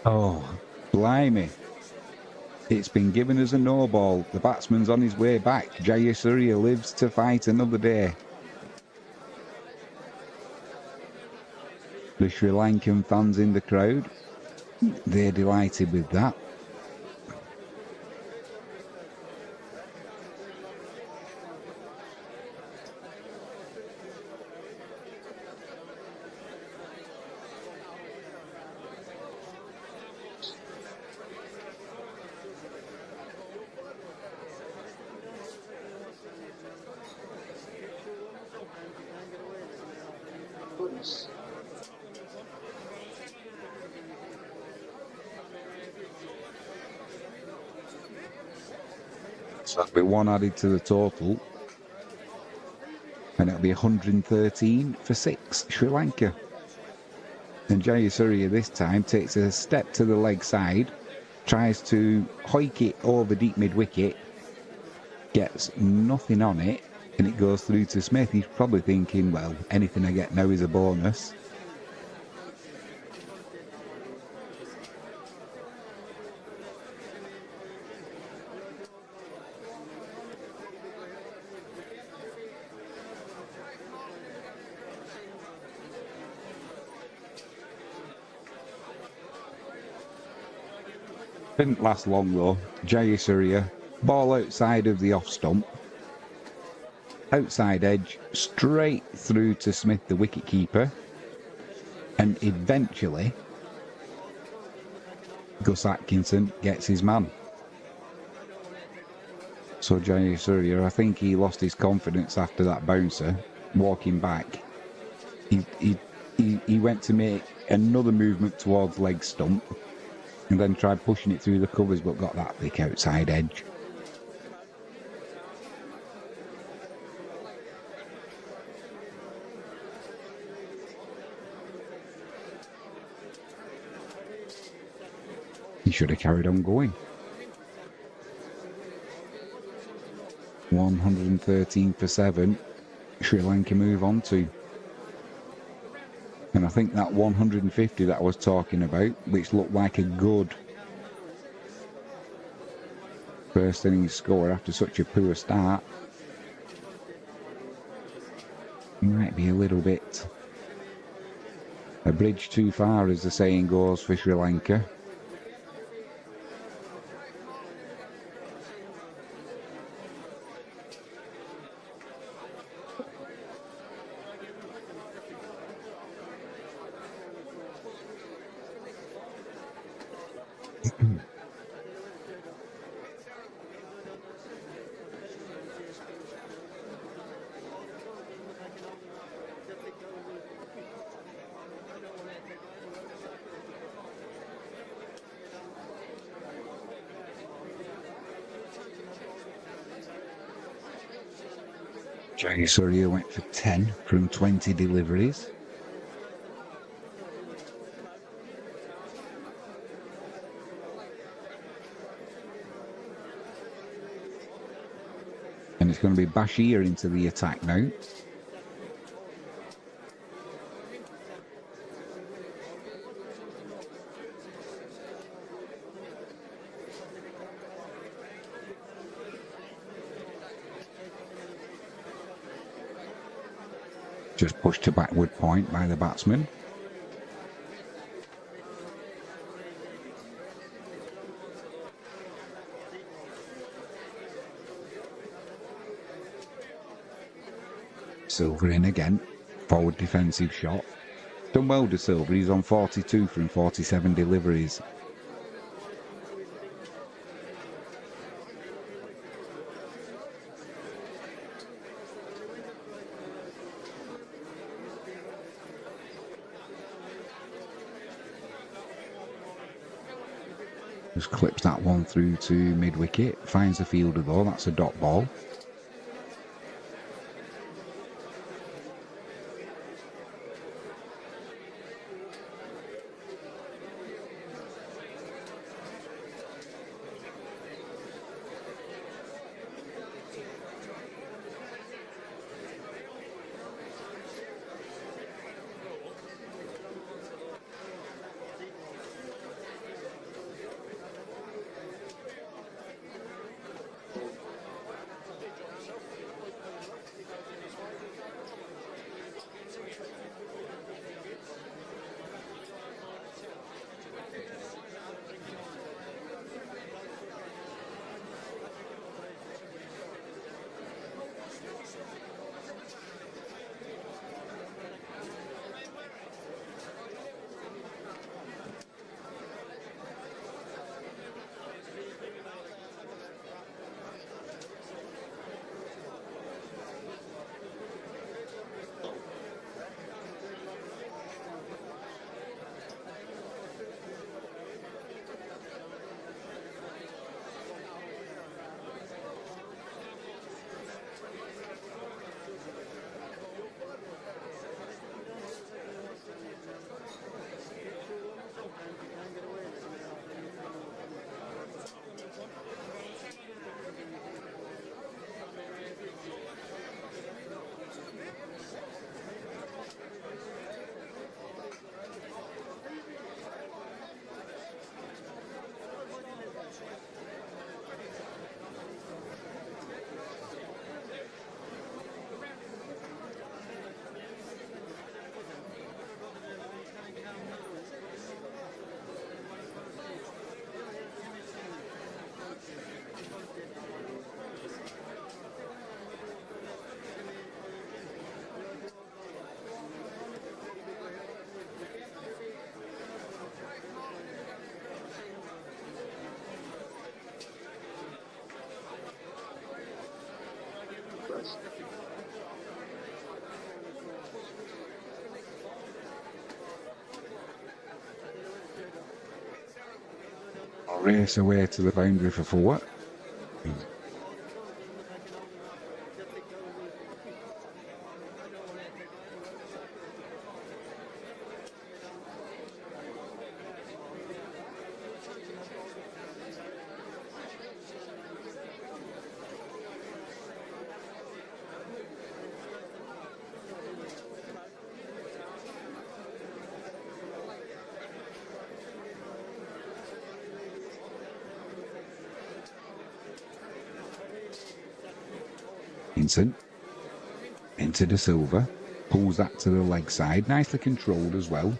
Oh, blimey. It's been given as a no ball. The batsman's on his way back. Jayasuriya lives to fight another day. The Sri Lankan fans in the crowd, they're delighted with that. So that'll be one added to the total. And it'll be 113 for 6, Sri Lanka. And Jayasuriya this time takes a step to the leg side, tries to hoik it over deep mid-wicket, gets nothing on it, and it goes through to Smith. He's probably thinking, well, anything I get now is a bonus. Didn't last long though. Jayasuriya, ball outside of the off stump, outside edge, straight through to Smith, the wicketkeeper, and eventually Gus Atkinson gets his man. So Jayasuriya, I think he lost his confidence after that bouncer, walking back. He went to make another movement towards leg stump, and then tried pushing it through the covers, but got that thick outside edge. He should have carried on going. 113 for 7, Sri Lanka move on to. And I think that 150 that I was talking about, which looked like a good first innings score after such a poor start, might be a little bit a bridge too far, as the saying goes, for Sri Lanka. Jayasuriya went for 10 from 20 deliveries. And it's going to be Bashir into the attack now. Just pushed to backward point by the batsman. Silver in again. Forward defensive shot. Done well to Silver. He's on 42 from 47 deliveries. Just clips that one through to mid-wicket. Finds the fielder though. That's a dot ball. Race away to the boundary for 4. Into De Silva, pulls that to the leg side, nicely controlled as well.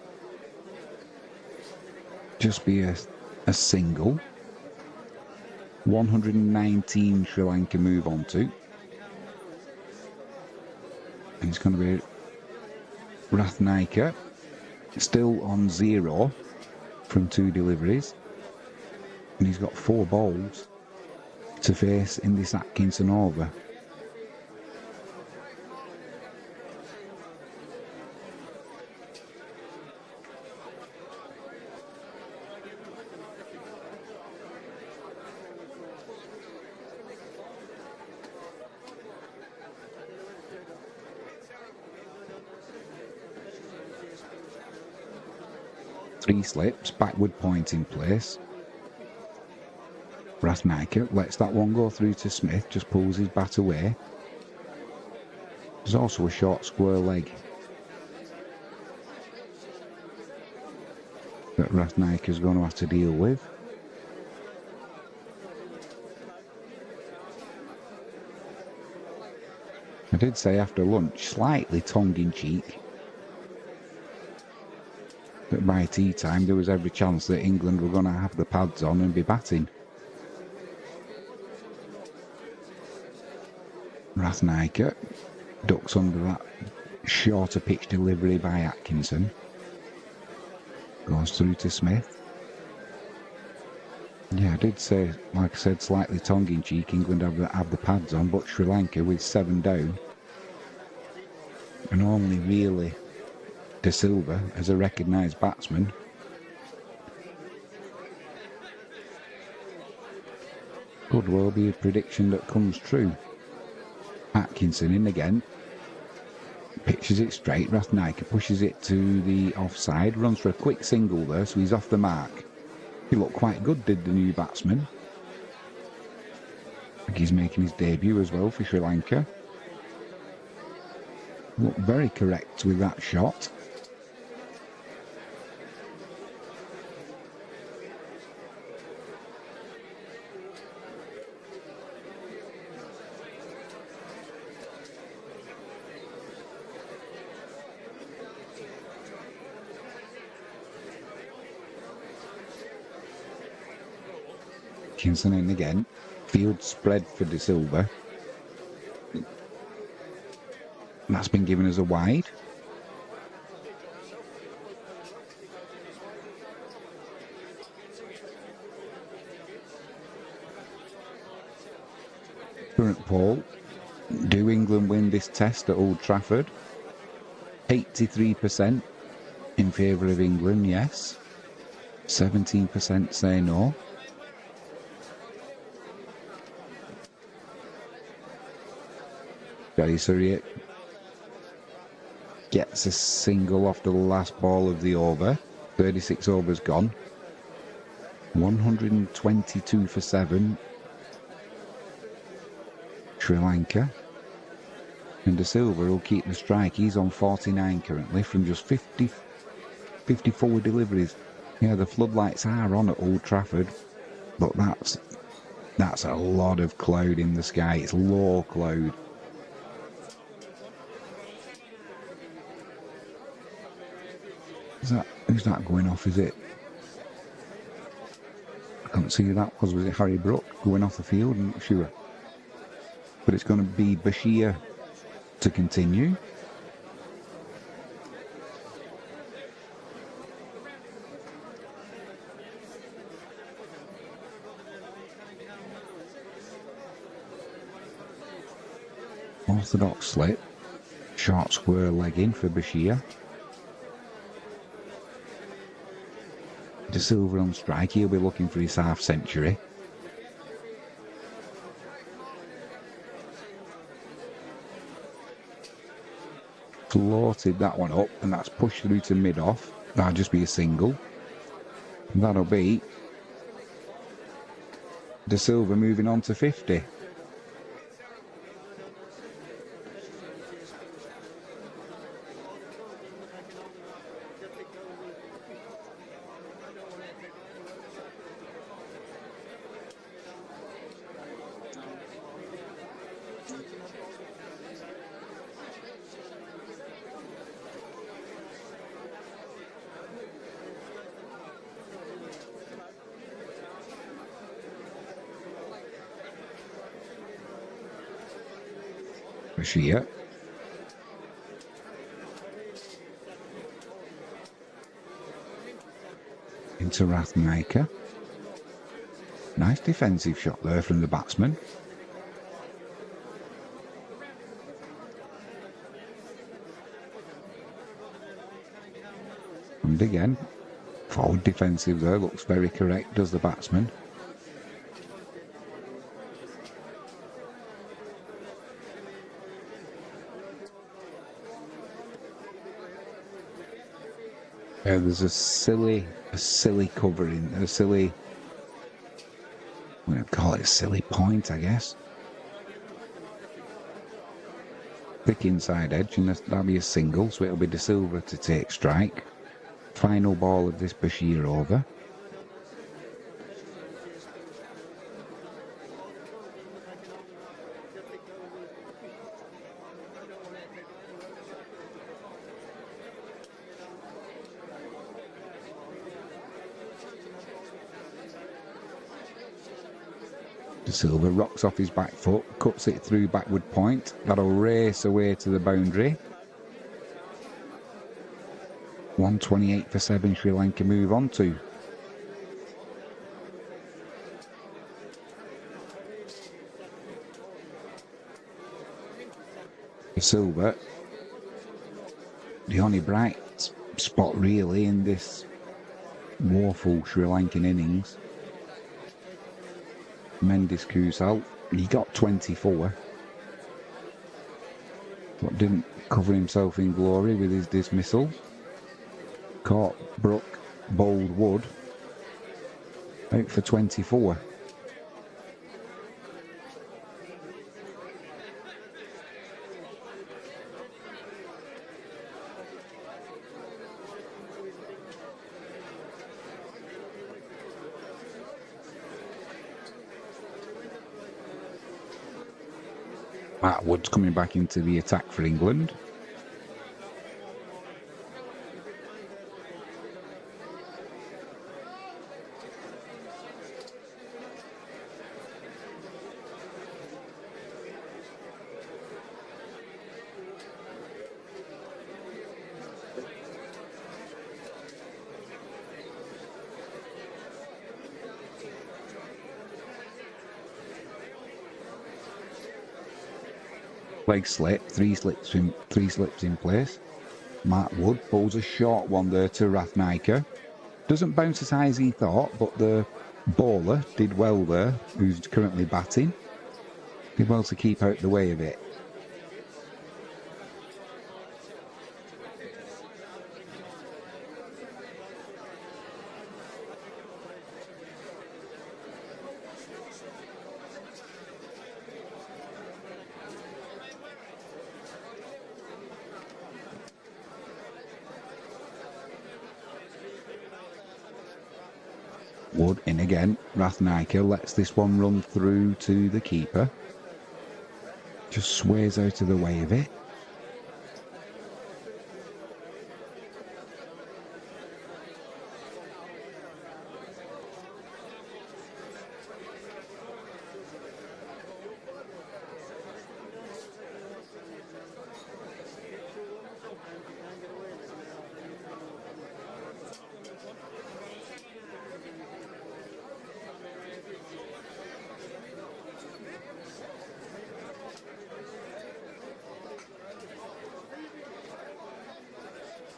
Just be a single. 119 Sri Lanka move on to. And it's going to be Rathnaiker, still on 0 from 2 deliveries. And he's got 4 balls to face in this Atkinson over. Three slips, backward point in place. Rathnaiker lets that one go through to Smith, just pulls his bat away. There's also a short square leg that Rathnaiker's going to have to deal with. I did say after lunch, slightly tongue-in-cheek, that by tea time there was every chance that England were going to have the pads on and be batting. Rathnaiker ducks under that shorter pitch delivery by Atkinson. Goes through to Smith. Yeah, I did say, like I said, slightly tongue-in-cheek, England have the pads on, but Sri Lanka with 7 down. And only really De Silva as a recognised batsman. Could well be a prediction that comes true. Atkinson in again. Pitches it straight. Rathnaiker pushes it to the offside. Runs for a quick single there, so he's off the mark. He looked quite good, did the new batsman. I think he's making his debut as well for Sri Lanka. Looked very correct with that shot. Atkinson in again. Field spread for De Silva. That's been given as a wide. Current poll. Do England win this test at Old Trafford? 83% in favour of England, yes. 17% say no. Surya gets a single off the last ball of the over. 36 overs gone. 122 for 7. Sri Lanka. And De Silva will keep the strike. He's on 49 currently from just 54 deliveries. Yeah, the floodlights are on at Old Trafford, but that's a lot of cloud in the sky. It's low cloud. Who's that going off, is it? I can't see who that was. Was it Harry Brook going off the field? I'm not sure. But it's going to be Bashir to continue. Orthodox slip. Short square leg in for Bashir. De Silva on strike. He'll be looking for his half century. Floated that one up, and that's pushed through to mid-off. That'll just be a single. And that'll be De Silva moving on to 50. Shia. Into Rathmaker. Nice defensive shot there from the batsman. And again, forward defensive there, looks very correct, does the batsman. There's a silly covering, I'm going to call it a silly point, I guess. Thick inside edge, and that'll be a single, so it'll be De Silva to take strike. Final ball of this Bashir over. De Silva rocks off his back foot, cuts it through backward point. That'll race away to the boundary. 128 for 7, Sri Lanka move on to. De Silva, the only bright spot really in this woeful Sri Lankan innings. Mendes Kusal, he got 24, but didn't cover himself in glory with his dismissal. Caught Brook, bowled Wood, out for 24. Matt Wood's coming back into the attack for England. Leg slip, three slips in place. Mark Wood bowls a short one there to Rathmaker. Doesn't bounce as high as he thought, but the bowler did well there, who's currently batting. Did well to keep out the way of it. Wood in again. Rathmaker lets this one run through to the keeper. Just sways out of the way of it.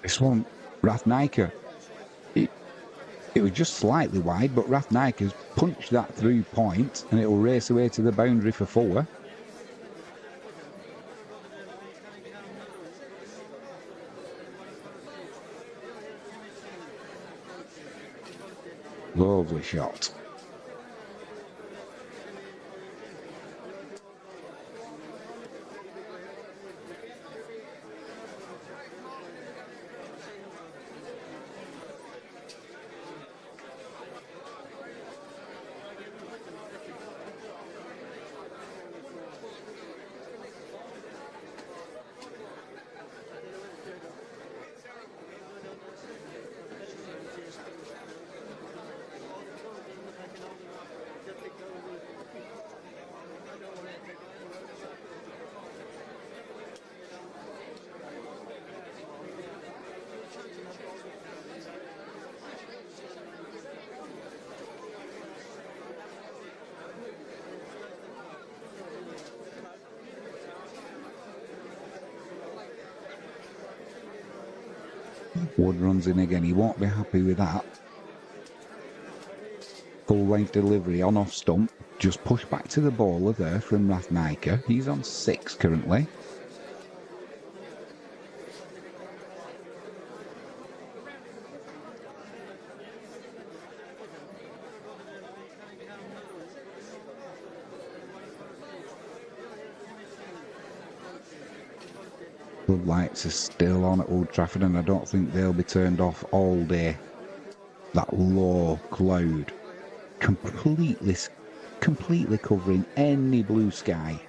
This one, Rathmaker, It was just slightly wide, but Rathnika's punched that through point, and it'll race away to the boundary for 4. Lovely shot. Wood runs in again. He won't be happy with that. Full length delivery on off stump. Just push back to the bowler there from Rathnaika. He's on 6 currently. Floodlights are still on at Old Trafford, and I don't think they'll be turned off all day. That low cloud completely covering any blue sky.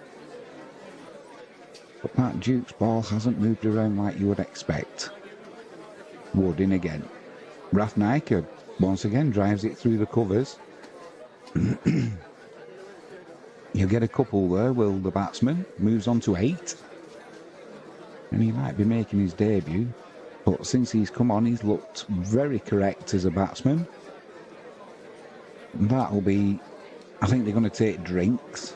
But that Duke's ball hasn't moved around like you would expect. Wood in again. Rathnaika once again drives it through the covers. You'll get a couple there, will the batsman? Moves on to 8. And he might be making his debut. But since he's come on, he's looked very correct as a batsman. That'll be... I think they're going to take drinks.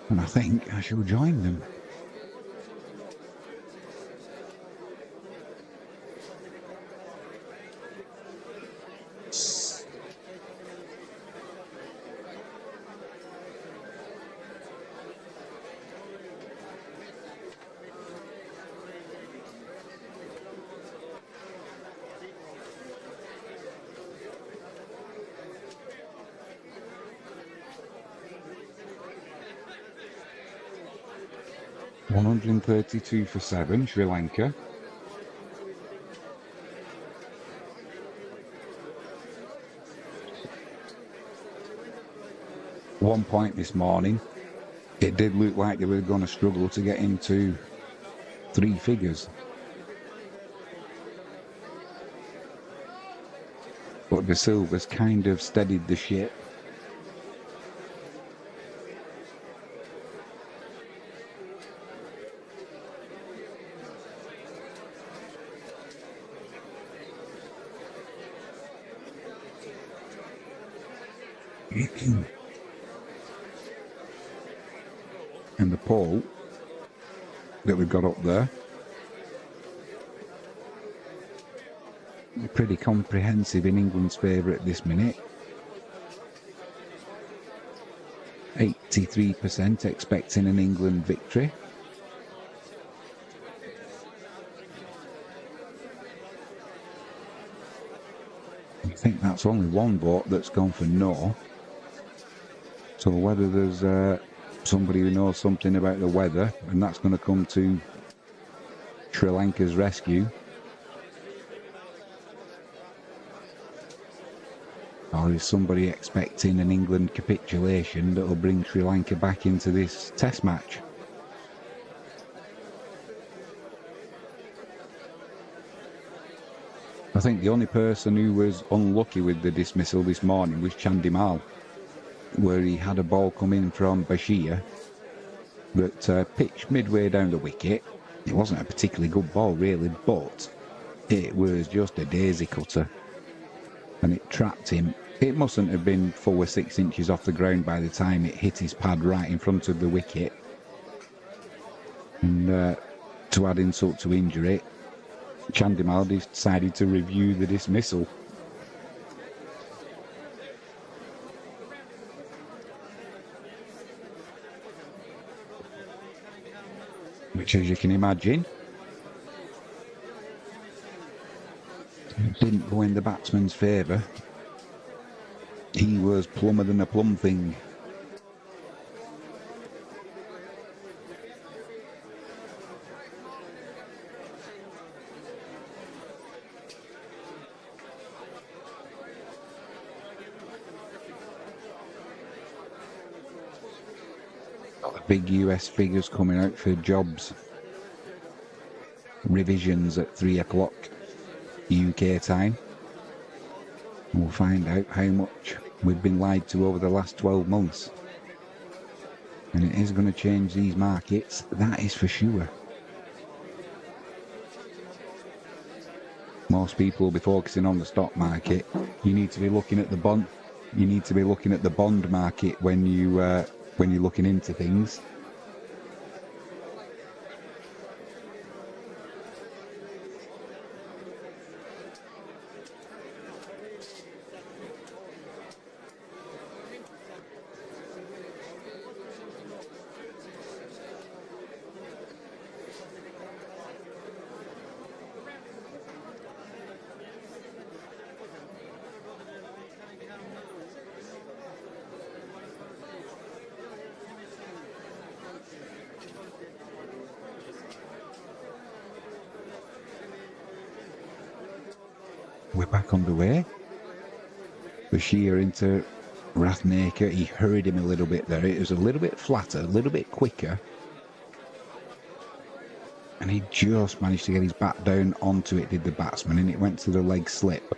And I think I shall join them. $132 for 7, Sri Lanka. One point this morning, it did look like they were going to struggle to get into 3 figures. But De Silva's kind of steadied the ship. And the poll that we've got up there, pretty comprehensive in England's favour at this minute. 83% expecting an England victory. I think that's only one vote that's gone for no. So whether there's somebody who knows something about the weather, and that's going to come to Sri Lanka's rescue, or is somebody expecting an England capitulation that will bring Sri Lanka back into this test match? I think the only person who was unlucky with the dismissal this morning was Chandimal, where he had a ball come in from Bashir that pitched midway down the wicket. It wasn't a particularly good ball, really, but it was just a daisy cutter. And it trapped him. It mustn't have been 4 or 6 inches off the ground by the time it hit his pad right in front of the wicket. And to add insult to injury, Chandimal decided to review the dismissal. Which, as you can imagine, didn't go in the batsman's favour. He was plumber than a plum thing. Got the big US figures coming out for jobs. Revisions at 3 o'clock UK time. We'll find out how much we've been lied to over the last 12 months. And it is going to change these markets, that is for sure. Most people will be focusing on the stock market. You need to be looking at the bond. You need to be looking at the bond market when you're looking into things. We're back underway. Bashir into Rathnakar. He hurried him a little bit there. It was a little bit flatter, a little bit quicker. And he just managed to get his bat down onto it, did the batsman, and it went to the leg slip.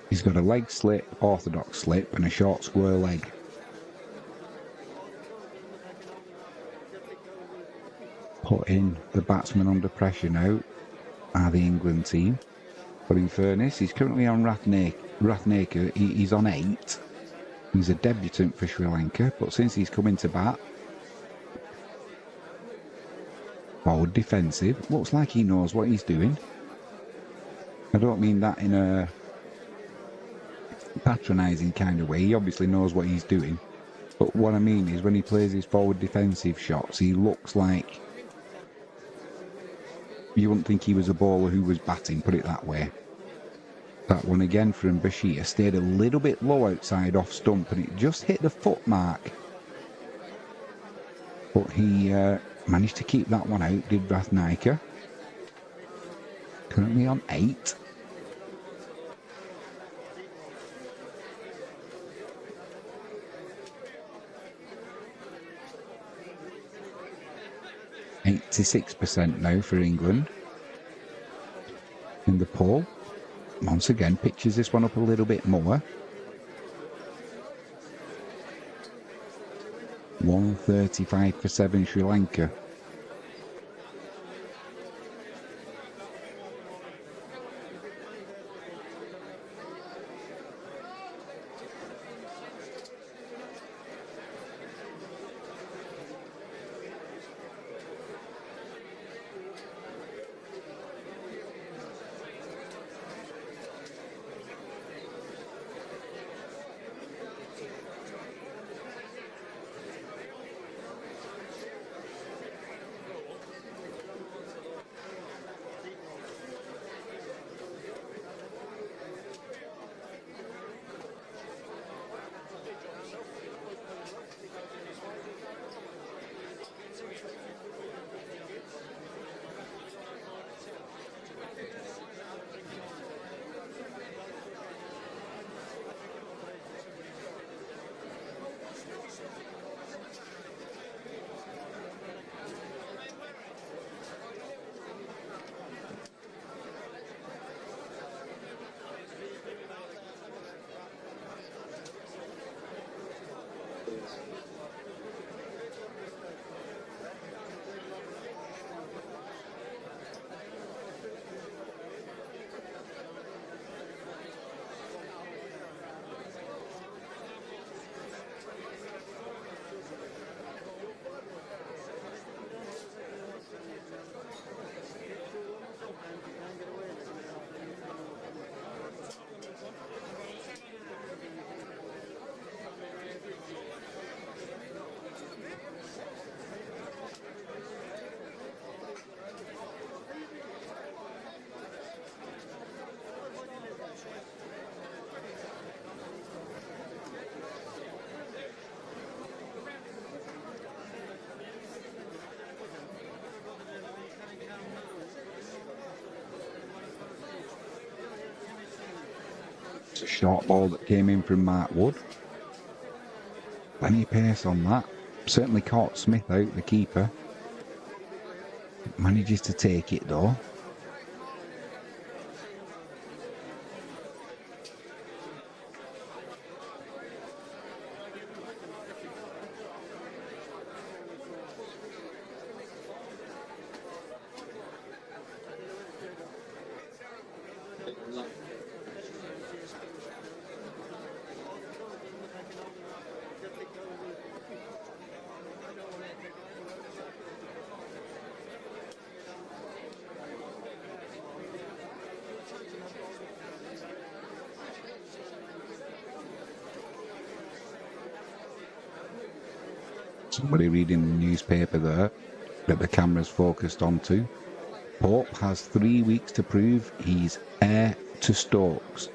He's got a leg slip, orthodox slip, and a short square leg. Putting the batsman under pressure now are the England team. But in fairness, he's currently on Rathnakar. He's on 8. He's a debutant for Sri Lanka, but since he's come into bat, forward defensive, looks like he knows what he's doing. I don't mean that in a patronising kind of way. He obviously knows what he's doing. But what I mean is when he plays his forward defensive shots, he looks like you wouldn't think he was a bowler who was batting, put it that way. That one again from Bashir stayed a little bit low outside off stump and it just hit the foot mark. But he managed to keep that one out, did Rathnakar. Currently on 8. %86 now for England in the poll. Once again, pitches this one up a little bit more. 135 for 7 Sri Lanka. It's a short ball that came in from Mark Wood. Plenty of pace on that. Certainly caught Smith out, the keeper. Manages to take it though. Somebody reading the newspaper there that the camera's focused onto. Pope has 3 weeks to prove he's heir to Stokes.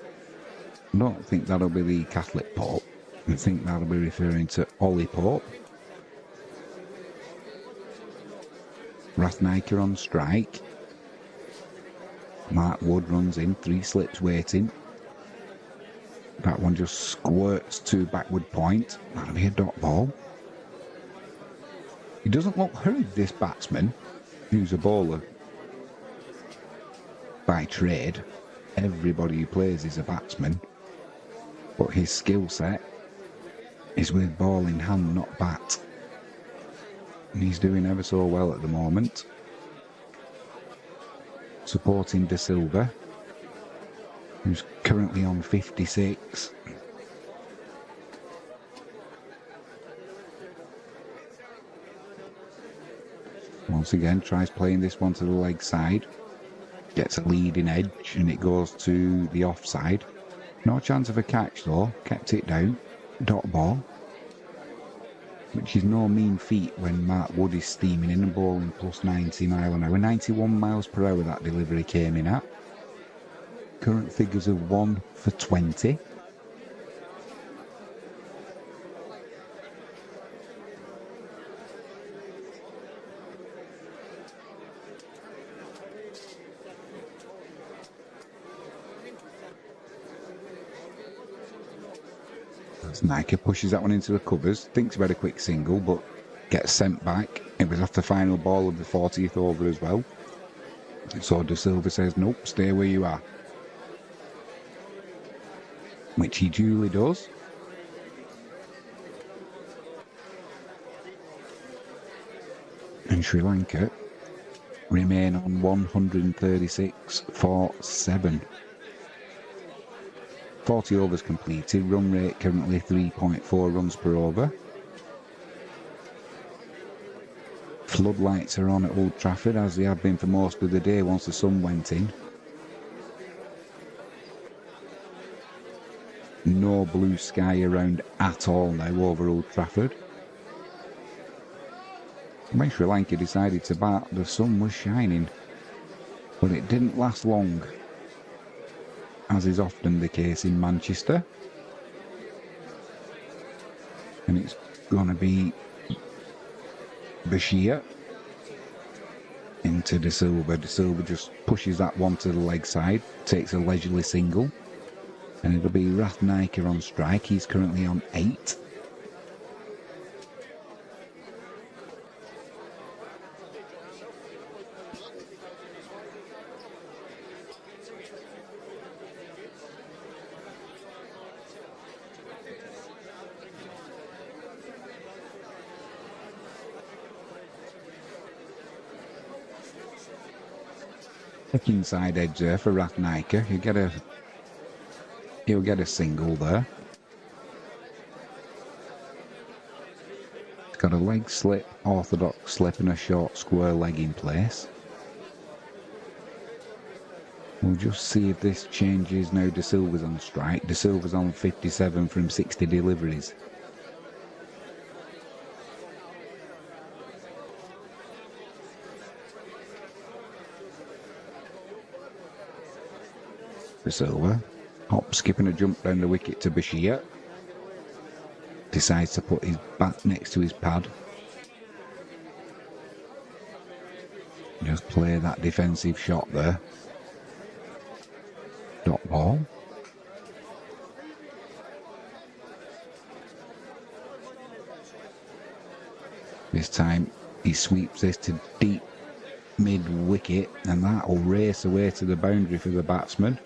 I don't think that'll be the Catholic Pope. I think that'll be referring to Ollie Pope. Rathniker on strike. Mark Wood runs in, 3 slips waiting. That one just squirts to backward point. That'll be a dot ball. He doesn't look hurried, this batsman, who's a bowler by trade. Everybody who plays is a batsman. But his skill set is with ball in hand, not bat. And he's doing ever so well at the moment. Supporting De Silva, who's currently on 56. Once again, tries playing this one to the leg side. Gets a leading edge and it goes to the offside. No chance of a catch though. Kept it down. Dot ball. Which is no mean feat when Mark Wood is steaming in and bowling plus 90 mile an hour. 91 miles per hour that delivery came in at. Current figures of 1 for 20. Nike pushes that one into the covers, thinks about a quick single, but gets sent back. It was off the final ball of the 40th over as well. So De Silva says, nope, stay where you are. Which he duly does. And Sri Lanka remain on 136 for 7. 40 overs completed, run rate currently 3.4 runs per over. Floodlights are on at Old Trafford as they have been for most of the day once the sun went in. No blue sky around at all now over Old Trafford. When Sri Lanka decided to bat, the sun was shining, but it didn't last long, as is often the case in Manchester. And it's going to be Bashir into De Silva. De Silva just pushes that one to the leg side, takes a leisurely single, and it'll be Rathniker on strike. He's currently on 8. Inside edge there for Rathniker. He'll get a single there. He's got a leg slip, orthodox slip, and a short square leg in place. We'll just see if this changes now. De Silva's on strike. De Silva's on 57 from 60 deliveries. De Silva, hop, skip and a jump down the wicket to Bashir. Decides to put his bat next to his pad. Just play that defensive shot there. Dot ball. time he sweeps this to deep mid-wicket, and that will race away to the boundary for the batsman.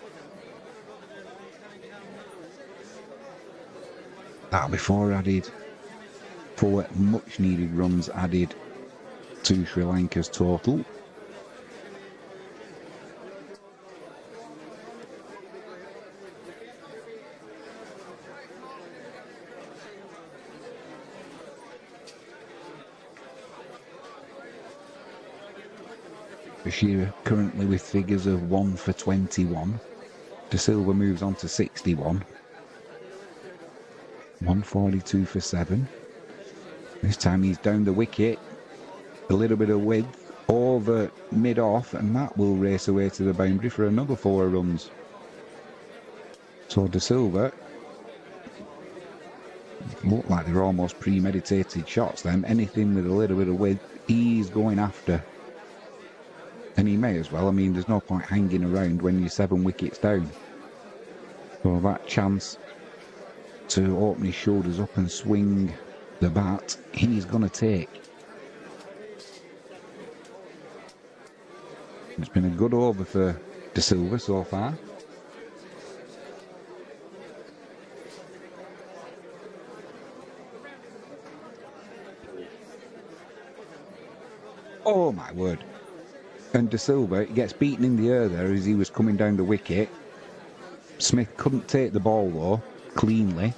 That'll be four much needed runs added to Sri Lanka's total. Bashir currently with figures of 1 for 21. De Silva moves on to 61. 142 for 7. This time he's down the wicket. A little bit of width over mid-off, and that will race away to the boundary for another 4 runs. So De Silva look like they're almost premeditated shots then. Anything with a little bit of width, he's going after. And he may as well. I mean, there's no point hanging around when you're 7 wickets down. So that chance to open his shoulders up and swing the bat, he's going to take. It's been a good over for De Silva so far. Oh my word. And De Silva gets beaten in the air there as he was coming down the wicket. Smith couldn't take the ball though, cleanly.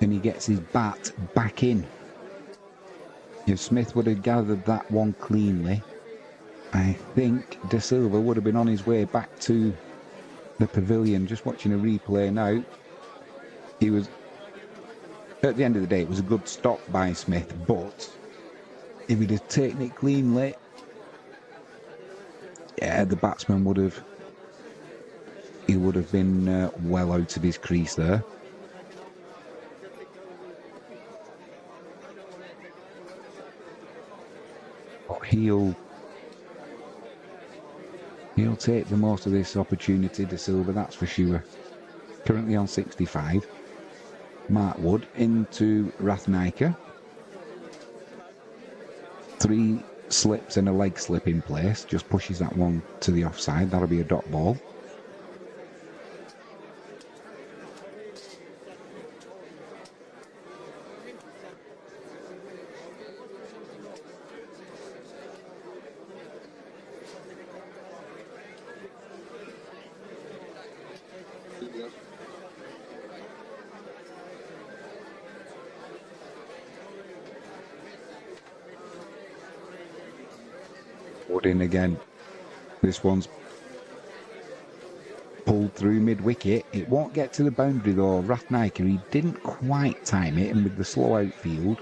And he gets his bat back in. If Smith would have gathered that one cleanly, I think De Silva would have been on his way back to the pavilion. Just watching a replay now. He was, at the end of the day, it was a good stop by Smith, but if he'd have taken it cleanly, yeah, the batsman would have been well out of his crease there. But he'll take the most of this opportunity, De Silva, that's for sure. Currently on 65. Mark Wood into Rathnaiker. 3 slips and a leg slip in place. Just pushes that one to the offside. That'll be a dot ball. Wood in again. This one's pulled through mid-wicket. It won't get to the boundary though. Rathnaiker, he didn't quite time it, and with the slow outfield,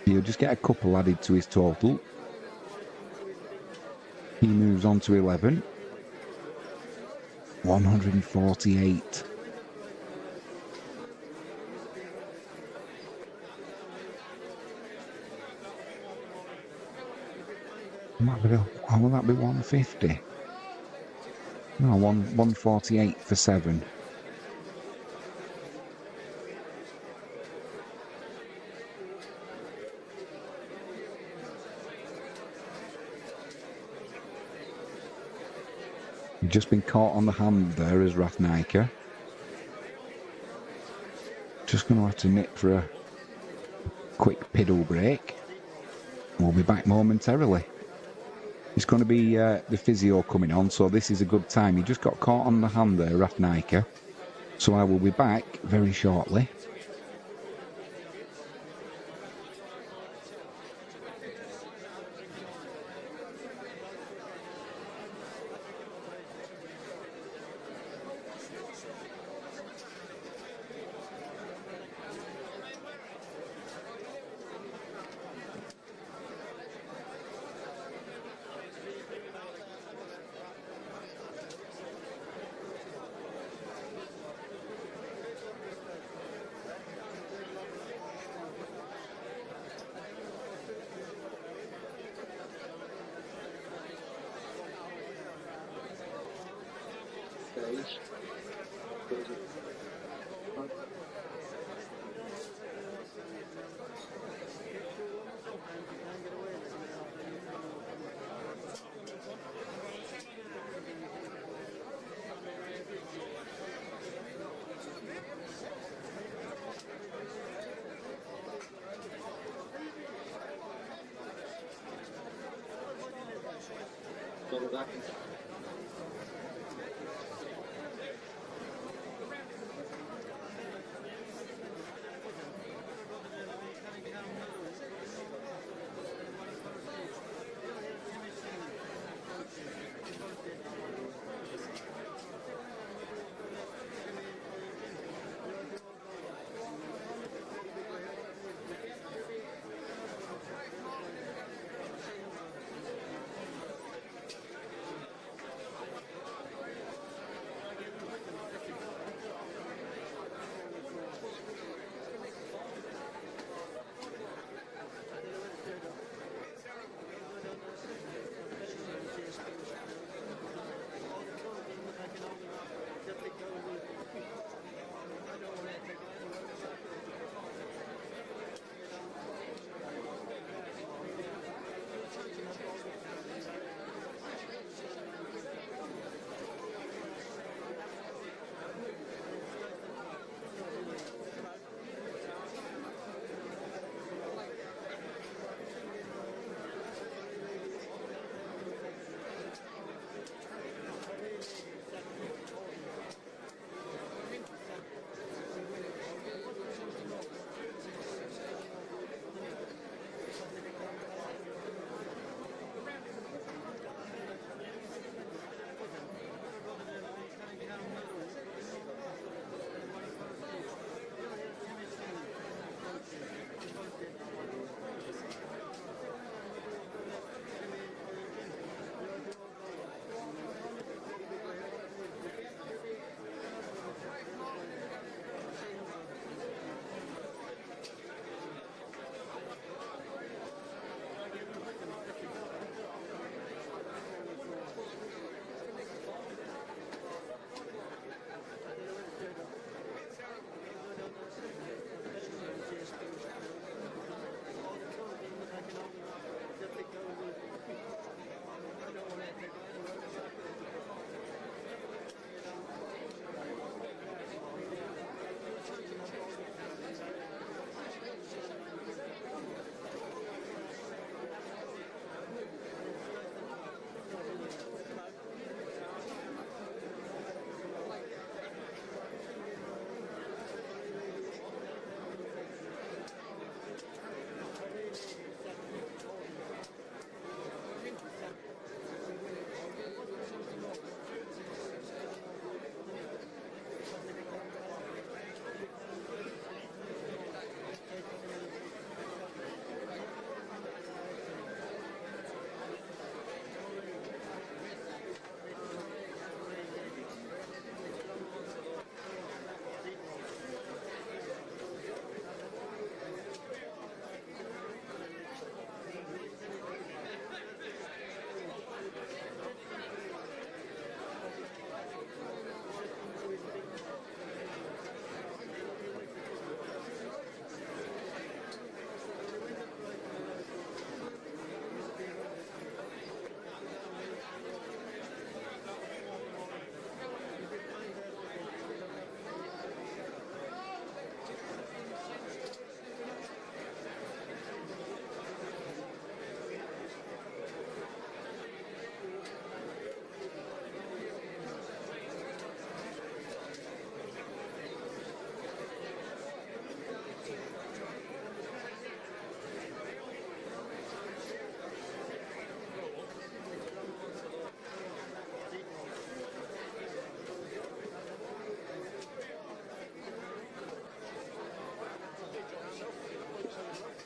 he'll just get a couple added to his total. He moves on to 11. 148. Will that be 150? No, 148 for 7. Just been caught on the hand there as Rathnaiker. Just going to have to nip for a quick piddle break. We'll be back momentarily. It's going to be the physio coming on, so this is a good time. He just got caught on the hand there, Rathnaiker. So I will be back very shortly.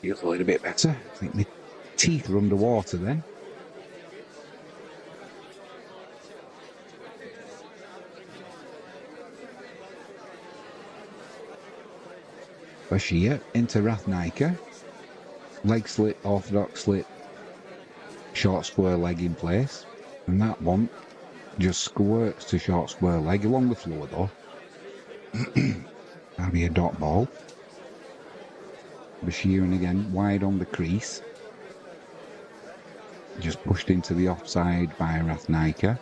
Feels a little bit better. I think my teeth are underwater then. Bashir into Rathnaiker. Leg slip, orthodox slip, short square leg in place. And that one just squirts to short square leg along the floor though. That'll be a dot ball. Bashir again wide on the crease. Just pushed into the offside by Rathnaiker.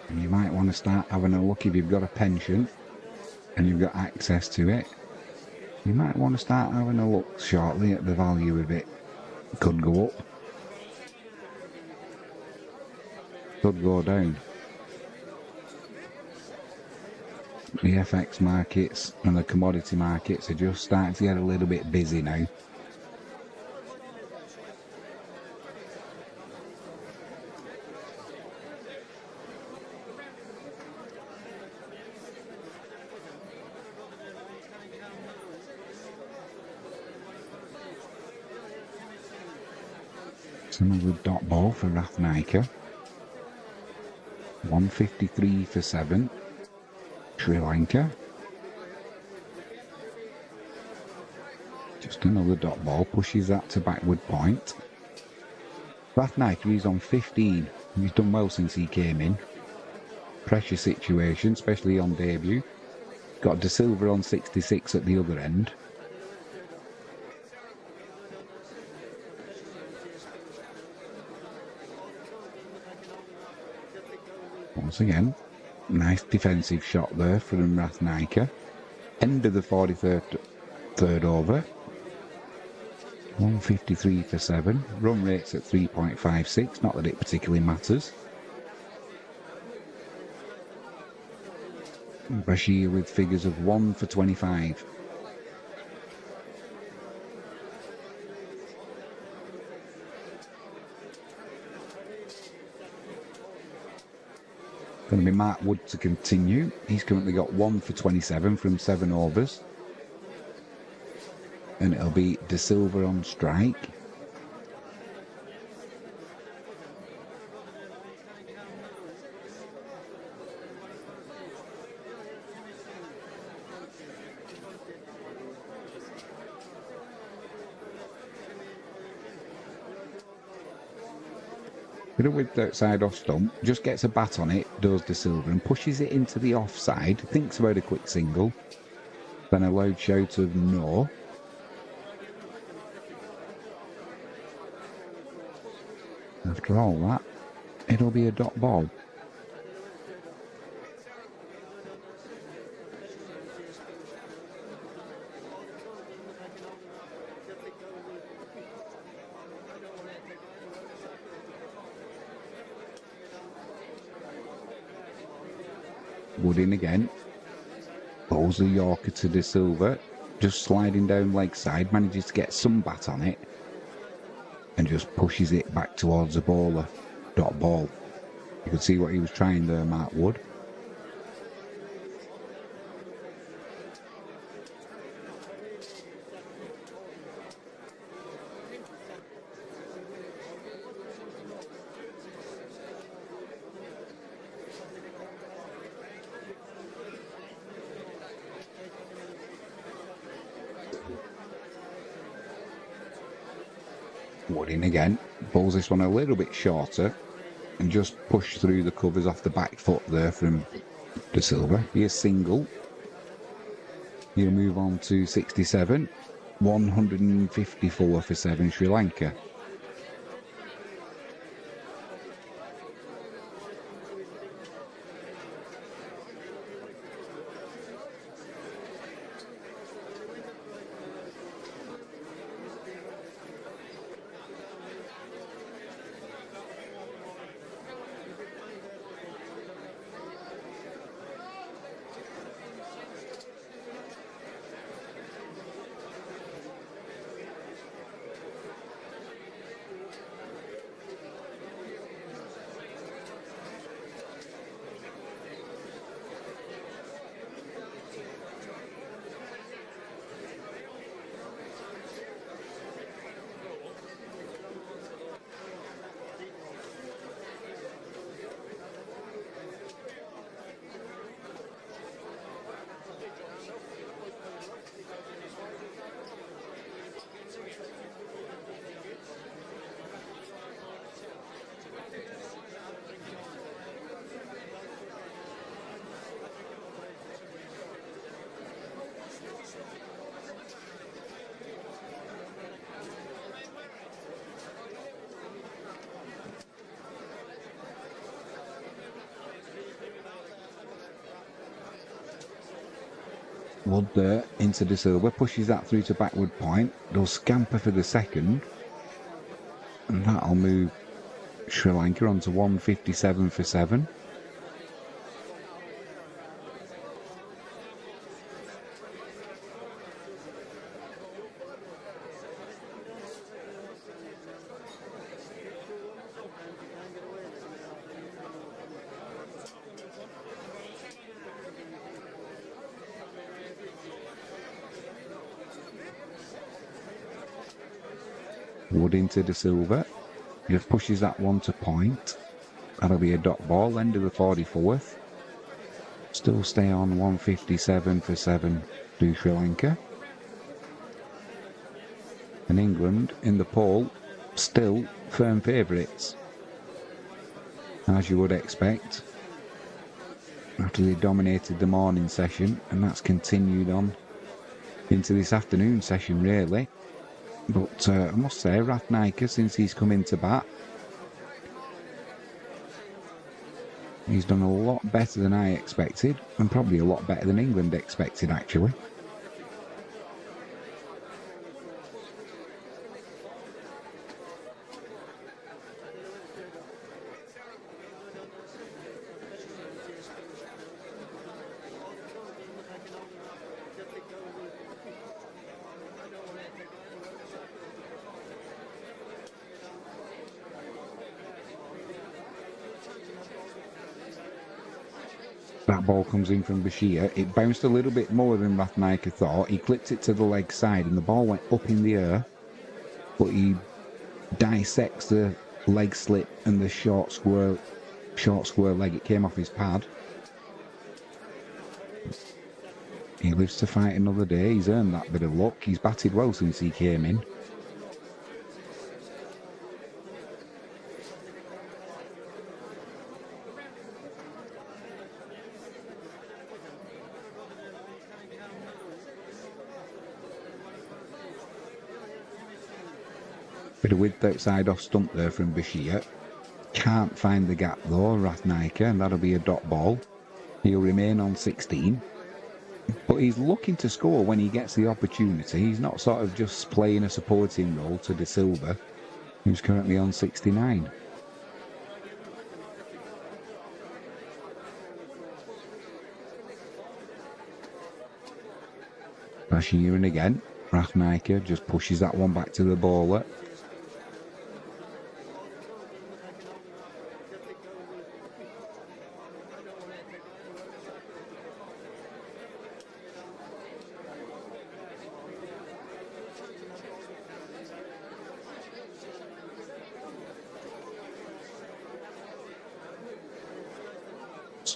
And you might want to start having a look if you've got a pension and you've got access to it. You might want to start having a look shortly at the value of it. Could go up. Could go down. The FX markets and the commodity markets are just starting to get a little bit busy now. Another dot ball for Rathnaiker. 153 for 7. Sri Lanka. Just another dot ball, pushes that to backward point. Rathnaiker is on 15. He's done well since he came in. Pressure situation, especially on debut. Got De Silva on 66 at the other end. Once again, nice defensive shot there from Rathnaiker. End of the 43rd third over. 153 for 7. Run rate's at 3.56, not that it particularly matters. Bashir with figures of 1 for 25. Going to be Mark Wood to continue. He's currently got 1 for 27 from 7 overs. And it'll be De Silva on strike. Bit of width outside off stump, just gets a bat on it, does De Silva, and pushes it into the offside, thinks about a quick single, then a loud shout of no. After all that, it'll be a dot ball. Wood in again. Bowls the Yorker to De Silva. Just sliding down leg side. Manages to get some bat on it. And just pushes it back towards the bowler. Dot ball. You could see what he was trying there, Mark Wood. Wood in again, bowls this one a little bit shorter and just push through the covers off the back foot there from De Silva. Here's single. He'll move on to 67, 154 for 7 Sri Lanka. Wood there into De Silva, pushes that through to backward point. They'll scamper for the second. And that'll move Sri Lanka on to 157 for 7. Wood into De Silva. He just pushes that one to point. That'll be a dot ball, end of the 44th. Still stay on 157 for 7 to Sri Lanka. And England in the poll still firm favourites, as you would expect, after they dominated the morning session, and that's continued on into this afternoon session really. But I must say, Ratnaker, since he's come into bat, he's done a lot better than I expected, and probably a lot better than England expected actually. That ball comes in from Bashir. It bounced a little bit more than Ratnaker thought. He clipped it to the leg side and the ball went up in the air, but he dissects the leg slip and the short square leg. It came off his pad. He lives to fight another day. He's earned that bit of luck. He's batted well since he came in. Bit of width outside off stump there from Bashir. Can't find the gap though, Ratnaker, and that'll be a dot ball. He'll remain on 16. But he's looking to score when he gets the opportunity. He's not sort of just playing a supporting role to De Silva, who's currently on 69. Bashir in again. Ratnaker just pushes that one back to the bowler.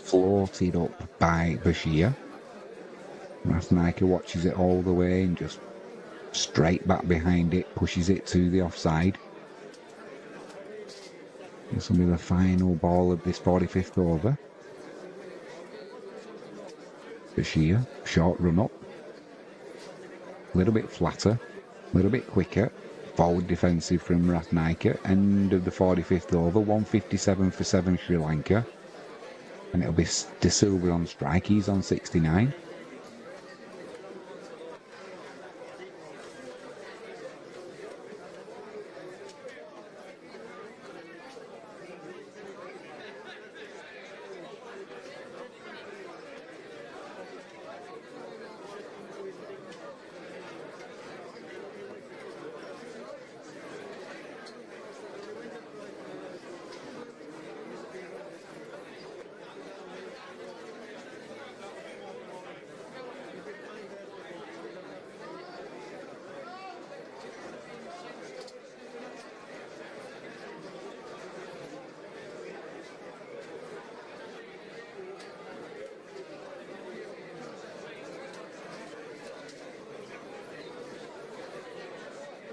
Floated up by Bashir. Ratnaker watches it all the way and just straight back behind it, pushes it to the offside. This will be the final ball of this 45th over. Bashir, short run up. A little bit flatter, a little bit quicker. Forward defensive from Ratnaker. End of the 45th over, 157 for 7 Sri Lanka. And it'll be De Silva on strike. He's on 69.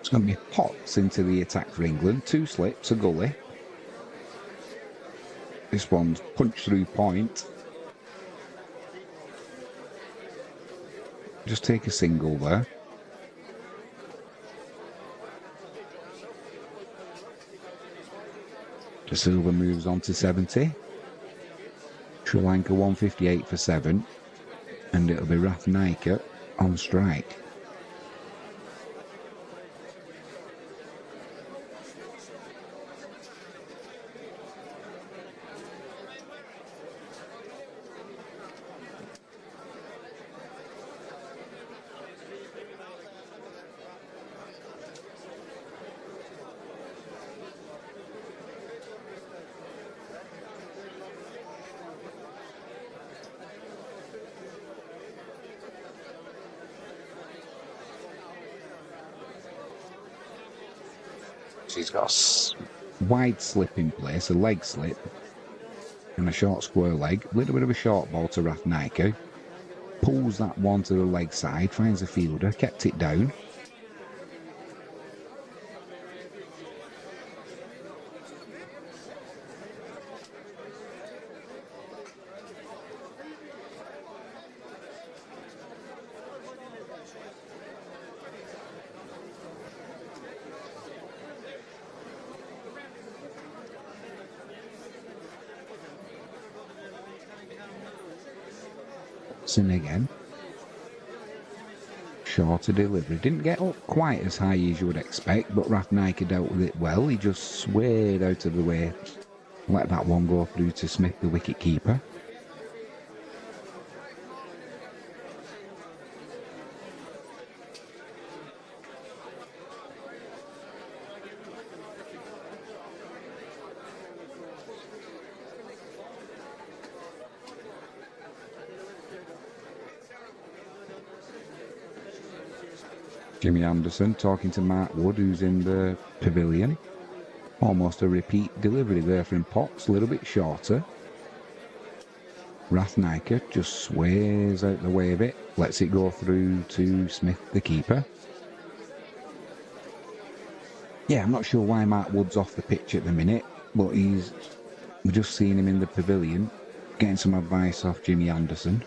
It's going to be Potts into the attack for England. 2 slips, a gully. This one's punched through point. Just take a single there. De Silva moves on to 70. Sri Lanka 158 for 7. and it'll be Rathnaiker on strike. She's got a wide slip in place, a leg slip, and a short square leg. A little bit of a short ball to Rathnaiker. Pulls that one to the leg side, finds a fielder, kept it down. In again. Shorter delivery. Didn't get up quite as high as you would expect, but Rathnaiker dealt with it well. He just swayed out of the way. Let that one go through to Smith, the wicket keeper. Jimmy Anderson talking to Mark Wood, who's in the pavilion. Almost a repeat delivery there from Potts, a little bit shorter. Rathnaiker just sways out the way of it, lets it go through to Smith, the keeper. Yeah, I'm not sure why Mark Wood's off the pitch at the minute, but we've just seen him in the pavilion, getting some advice off Jimmy Anderson.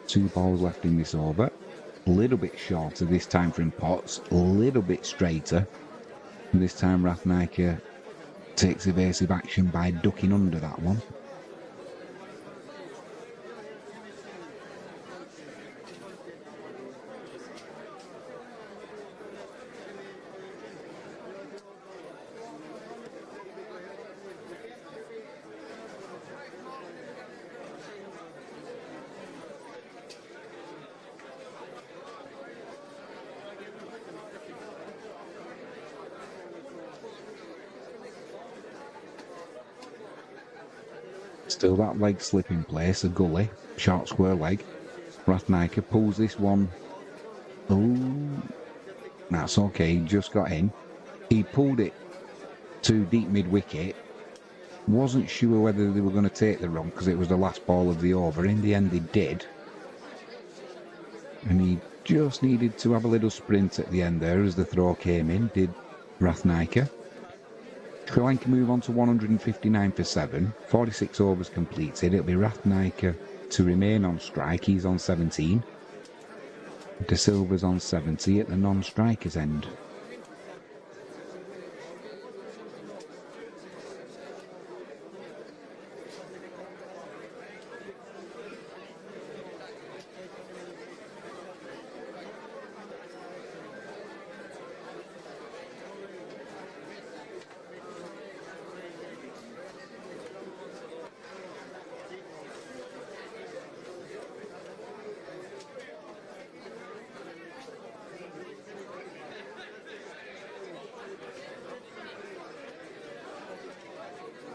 Two balls left in this over. A little bit shorter this time from Potts, a little bit straighter. And this time Rathnaiker takes evasive action by ducking under that one. Still that leg slip in place, a gully, short square leg. Rathnaiker pulls this one. Oh, that's okay, just got in. He pulled it to deep mid-wicket. Wasn't sure whether they were going to take the run because it was the last ball of the over. In the end, they did. And he just needed to have a little sprint at the end there as the throw came in, did Rathnaiker. Sri Lanka move on to 159 for 7, 46 overs completed. It'll be Rathnaiker to remain on strike. He's on 17. De Silva's on 70 at the non-strikers end.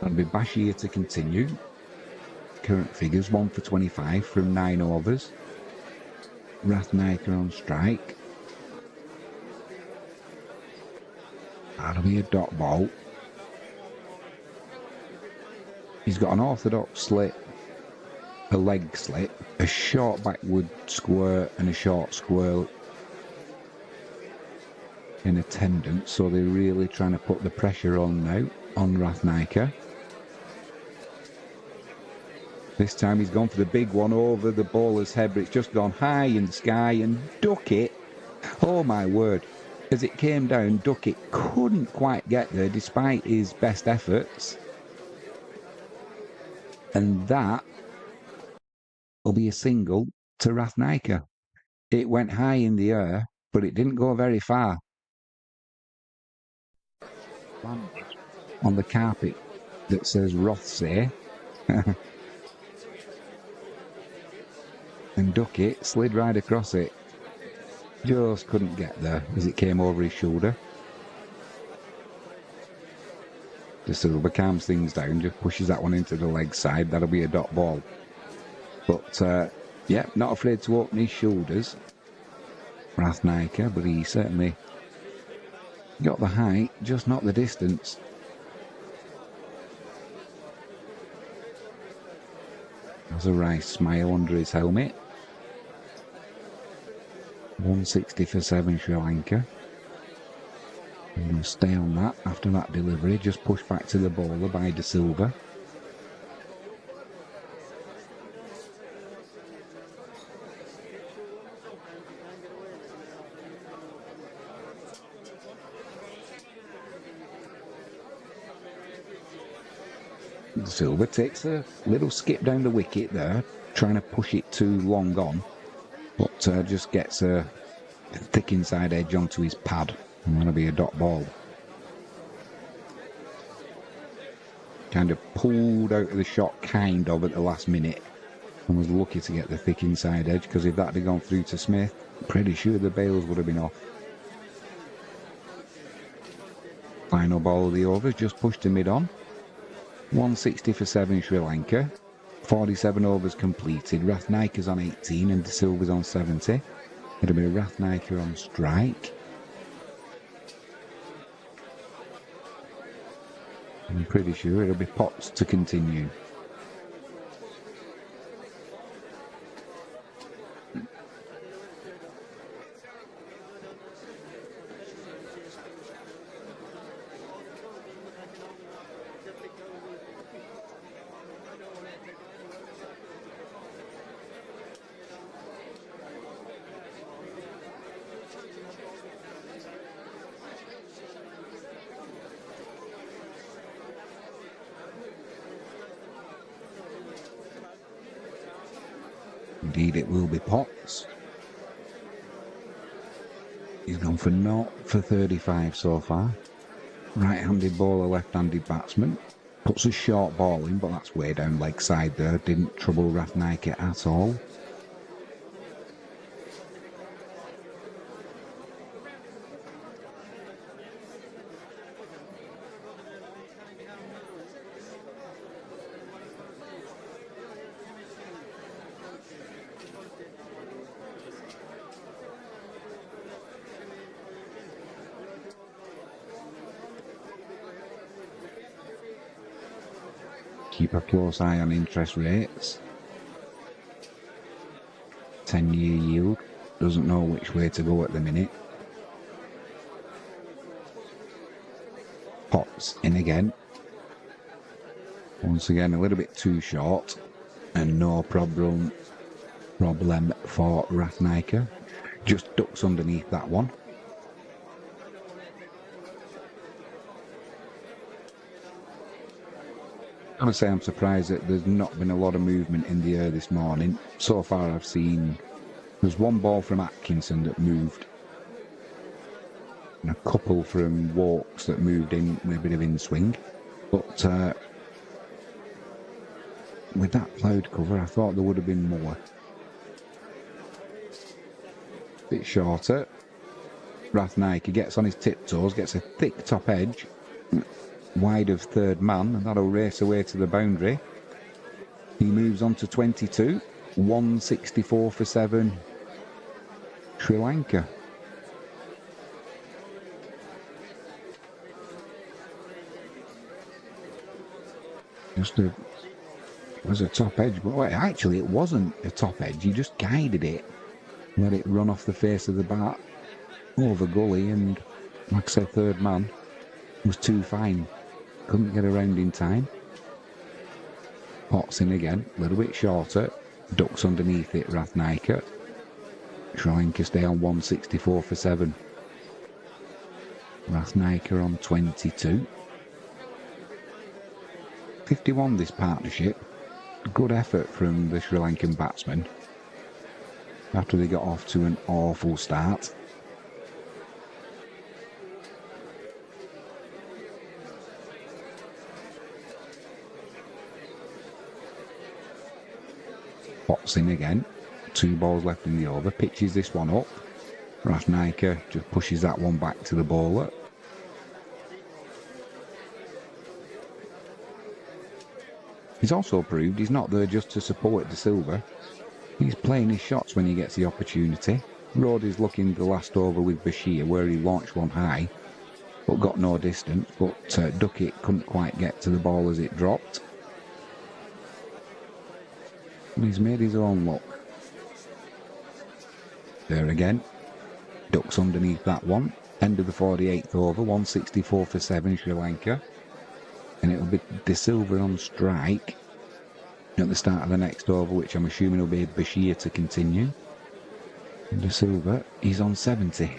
That'll be Bashir to continue. Current figures 1 for 25 from 9 overs. Rathnaiker on strike. That'll be a dot ball. He's got an orthodox slip, a leg slip, a short backward square and a short square in attendance, so they're really trying to put the pressure on now on Rathnaiker. This time he's gone for the big one over the bowler's head, but it's just gone high in the sky and duck it. Oh my word. As it came down, Duckett couldn't quite get there despite his best efforts. And that will be a single to Rathnaiker. It went high in the air, but it didn't go very far. On the carpet that says Rothsay. And Duckett slid right across it. Just couldn't get there as it came over his shoulder. De Silva calms things down, just pushes that one into the leg side. That'll be a dot ball. But, yeah, not afraid to open his shoulders. Rathnaiker, but he certainly got the height, just not the distance. There's a wry smile under his helmet. 160 for 7 Sri Lanka. And we'll stay on that after that delivery. Just push back to the bowler by De Silva. De Silva takes a little skip down the wicket there, trying to push it too long on, but just gets a thick inside edge onto his pad, and that'll be a dot ball. Kind of pulled out of the shot, kind of, at the last minute, and was lucky to get the thick inside edge, because if that had gone through to Smith, pretty sure the bails would have been off. Final ball of the over, just pushed to mid-on. 160 for 7 Sri Lanka. 47 overs completed. Rathnaiker's on 18 and De Silva's on 70. It'll be Rathnaiker on strike. I'm pretty sure it'll be Potts to continue. Indeed, it will be Potts. He's gone for 0 for 35 so far. Right-handed bowler, left-handed batsman. Puts a short ball in, but that's way down leg side there. Didn't trouble Rathnaiker at all. Keep a close eye on interest rates. 10-year yield. Doesn't know which way to go at the minute. Potts in again. Once again, a little bit too short. And no problem for Rathnaiker. Just ducks underneath that one. I'm going to say I'm surprised that there's not been a lot of movement in the air this morning. So far I've seen there's one ball from Atkinson that moved and a couple from Walks that moved in with a bit of in-swing. But with that cloud cover I thought there would have been more. Bit shorter. Rathnaiker gets on his tiptoes, gets a thick top edge. Wide of third man, and that'll race away to the boundary. He moves on to 22. 164 for 7 Sri Lanka. It was a top edge, but actually it wasn't a top edge. He just guided it, let it run off the face of the bat over gully, and like I said, third man was too fine. Couldn't get around in time. Potts in again, a little bit shorter. Ducks underneath it, Rathnaiker. Sri Lanka stay on 164 for 7. Rathnaiker on 22. 51 this partnership. Good effort from the Sri Lankan batsmen after they got off to an awful start. Pots in again. 2 balls left in the over. Pitches this one up. Rathnaiker just pushes that one back to the bowler. He's also proved he's not there just to support De Silva. He's playing his shots when he gets the opportunity. Rody's looking the last over with Bashir where he launched one high but got no distance, but Duckett couldn't quite get to the ball as it dropped. And he's made his own luck. There again. Ducks underneath that one. End of the 48th over, 164 for 7 Sri Lanka. And it'll be De Silva on strike at the start of the next over, which I'm assuming will be Bashir to continue. And De Silva, he's on 70.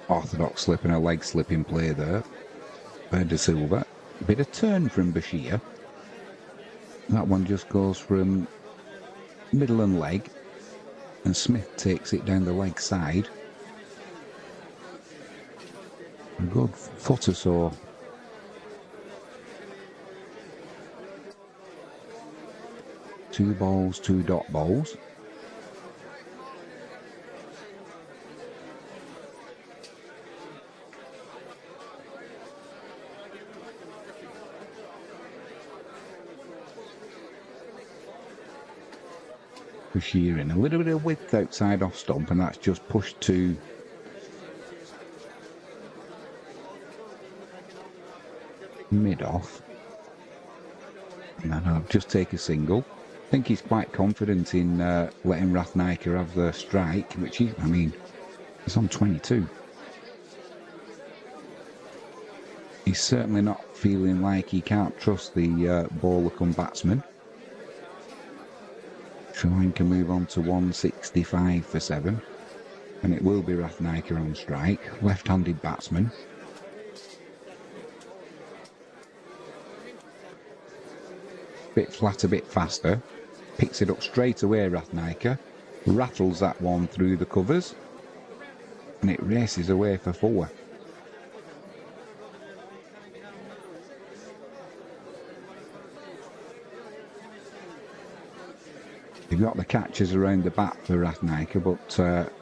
Orthodox slip and a leg slip in play there by De Silva. Bit of turn from Bashir. That one just goes from middle and leg, and Smith takes it down the leg side. A good foot or so. Two balls, 2 dot balls. Bashir in a little bit of width outside off stump, and that's just pushed to mid off. And then I'll just take a single. I think he's quite confident in letting Rathnaiker have the strike, which he, I mean, he's on 22. He's certainly not feeling like he can't trust the bowler come batsman. Sri Lanka move on to 165 for 7, and it will be Rathnaiker on strike, left-handed batsman. Bit flat, a bit faster, picks it up straight away. Rathnaiker rattles that one through the covers, and it races away for 4. They've got the catches around the bat for Rathnaiker, but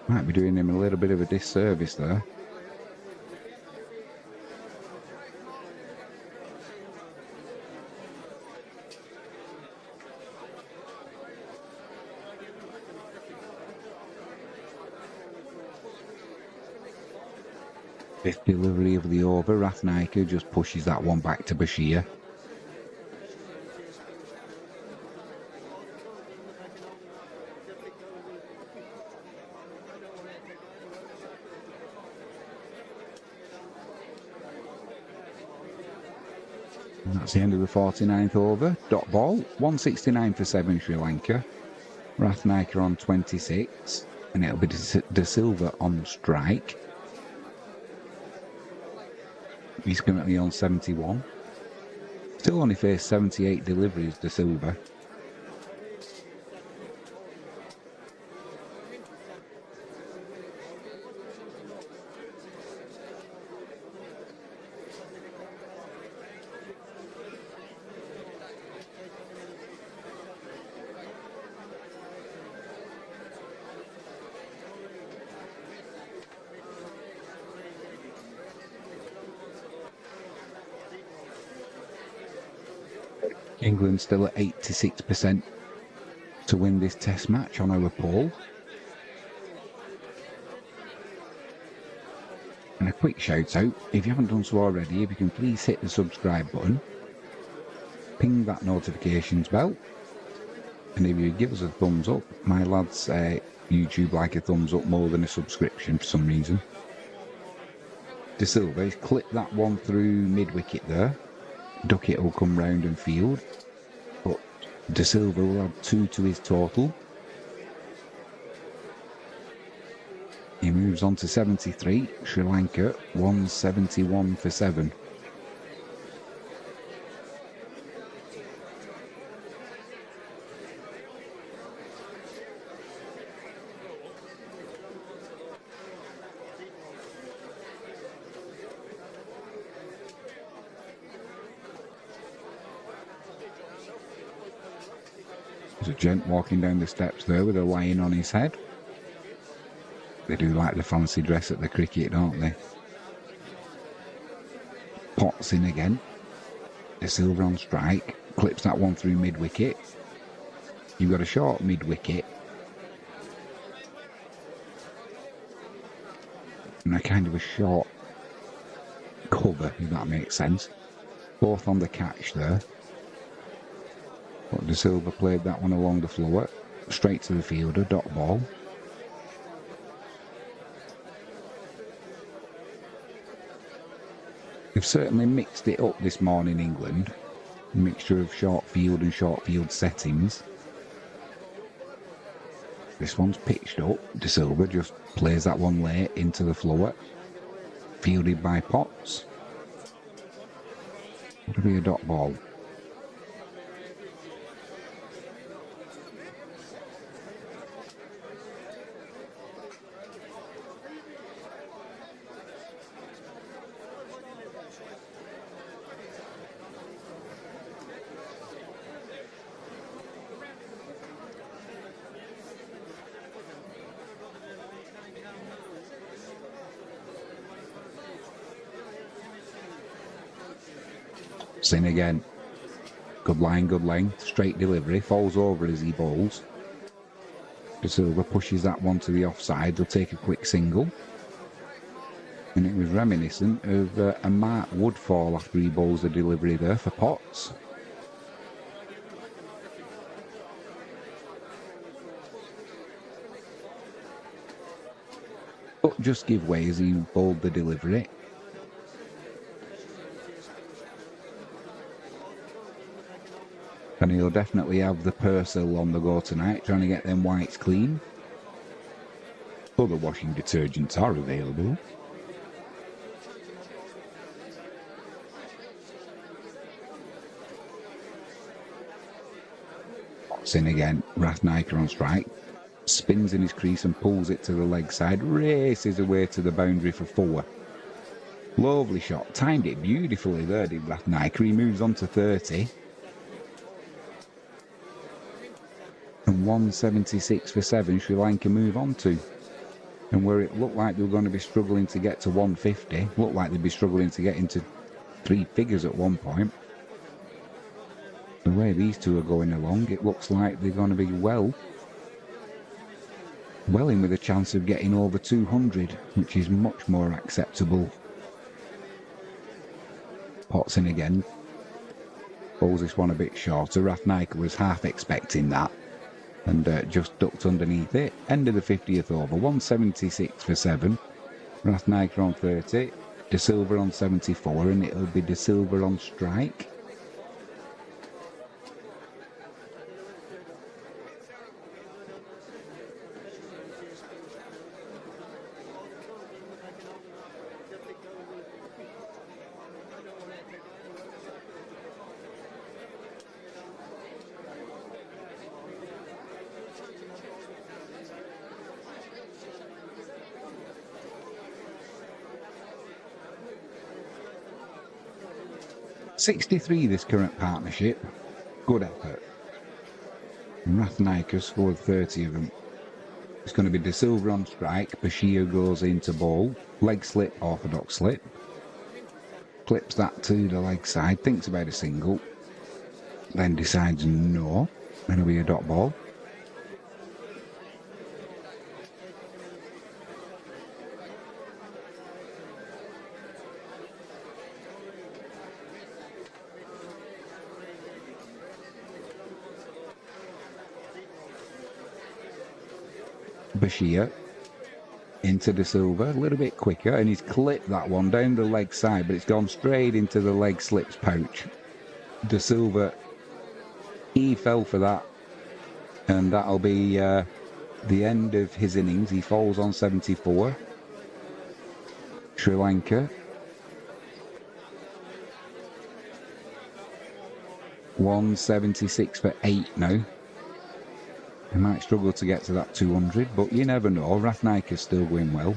might be doing him a little bit of a disservice there. Fifth delivery of the over. Rathnaiker just pushes that one back to Bashir. And that's the end of the 49th over. Dot ball. 169 for 7 Sri Lanka. Rathnaiker on 26. And it'll be De Silva on strike. He's currently on 71. Still only faced 78 deliveries, De Silva. England still at 86% to win this test match on our poll. And a quick shout out, if you haven't done so already, if you can please hit the subscribe button, ping that notifications bell, and if you give us a thumbs up, my lads YouTube like a thumbs up more than a subscription for some reason. De Silva, he's clipped that one through mid-wicket there. Duckett will come round and field, but De Silva will add 2 to his total. He moves on to 73, Sri Lanka 171 for 7. There's a gent walking down the steps there with a lion on his head. They do like the fancy dress at the cricket, don't they? Potts in again. De Silva on strike. Clips that one through mid-wicket. You've got a short mid-wicket. And a kind of a short cover, if that makes sense. Both on the catch there. But De Silva played that one along the floor. Straight to the fielder, dot ball. They've certainly mixed it up this morning, England. A mixture of short field and short field settings. This one's pitched up. De Silva just plays that one late into the floor. Fielded by Potts. It'll be a dot ball. In again. Good line, good length, straight delivery, falls over as he bowls. De Silva pushes that one to the offside, they'll take a quick single. And it was reminiscent of a Mark Wood fall after he bowls a delivery there for Potts. But just give way as he bowled the delivery. And he'll definitely have the Purcell on the go tonight, trying to get them whites clean. Other washing detergents are available. Potts in again, Rathnaiker on strike. Spins in his crease and pulls it to the leg side, races away to the boundary for 4. Lovely shot, timed it beautifully there, did Rathnaiker. He moves on to 30. And 176 for 7, Sri Lanka move on to. And where it looked like they were going to be struggling to get to 150, looked like they'd be struggling to get into 3 figures at one point. The way these two are going along, it looks like they're going to be well in with a chance of getting over 200, which is much more acceptable. Potts in again. Bowls this one a bit shorter. Rathnaiker was half expecting that. And just ducked underneath it. End of the 50th over, 176 for 7. Rathnaiker on 30, De Silva on 74, and it'll be De Silva on strike. .63 this current partnership. Good effort. And Rathnaiker scored 30 of them. It's going to be De Silva on strike. Bashir goes into bowl. Leg slip, orthodox slip. Clips that to the leg side. Thinks about a single. then decides no. It'll be a dot ball. Bashir into De Silva, a little bit quicker, and he's clipped that one down the leg side, but it's gone straight into the leg slips pouch. De Silva, he fell for that, and that'll be the end of his innings. He falls on 74. Sri Lanka 176 for 8 now. He might struggle to get to that 200, but you never know. Rathnaiker's still going well.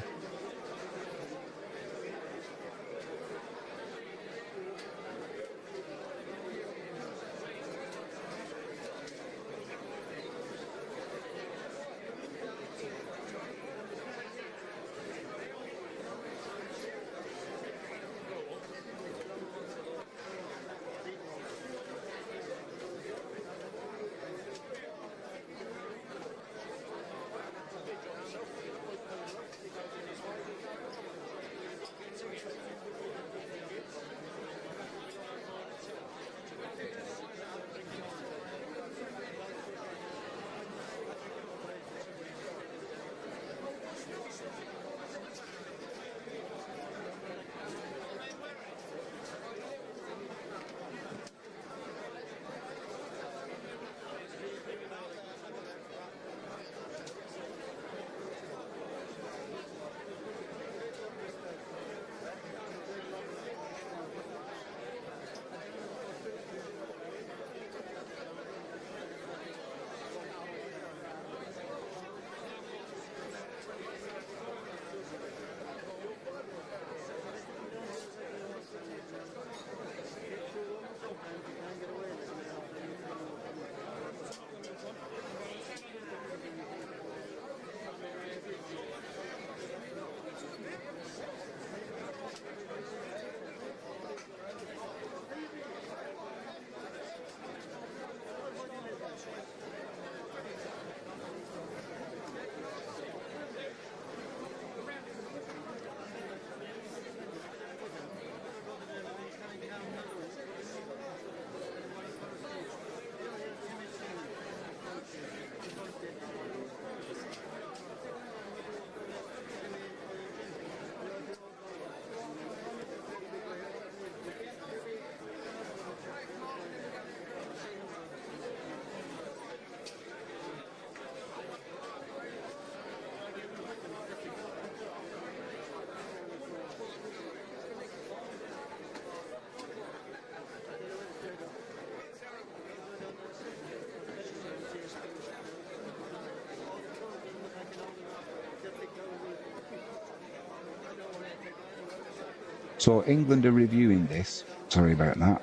So England are reviewing this. Sorry about that.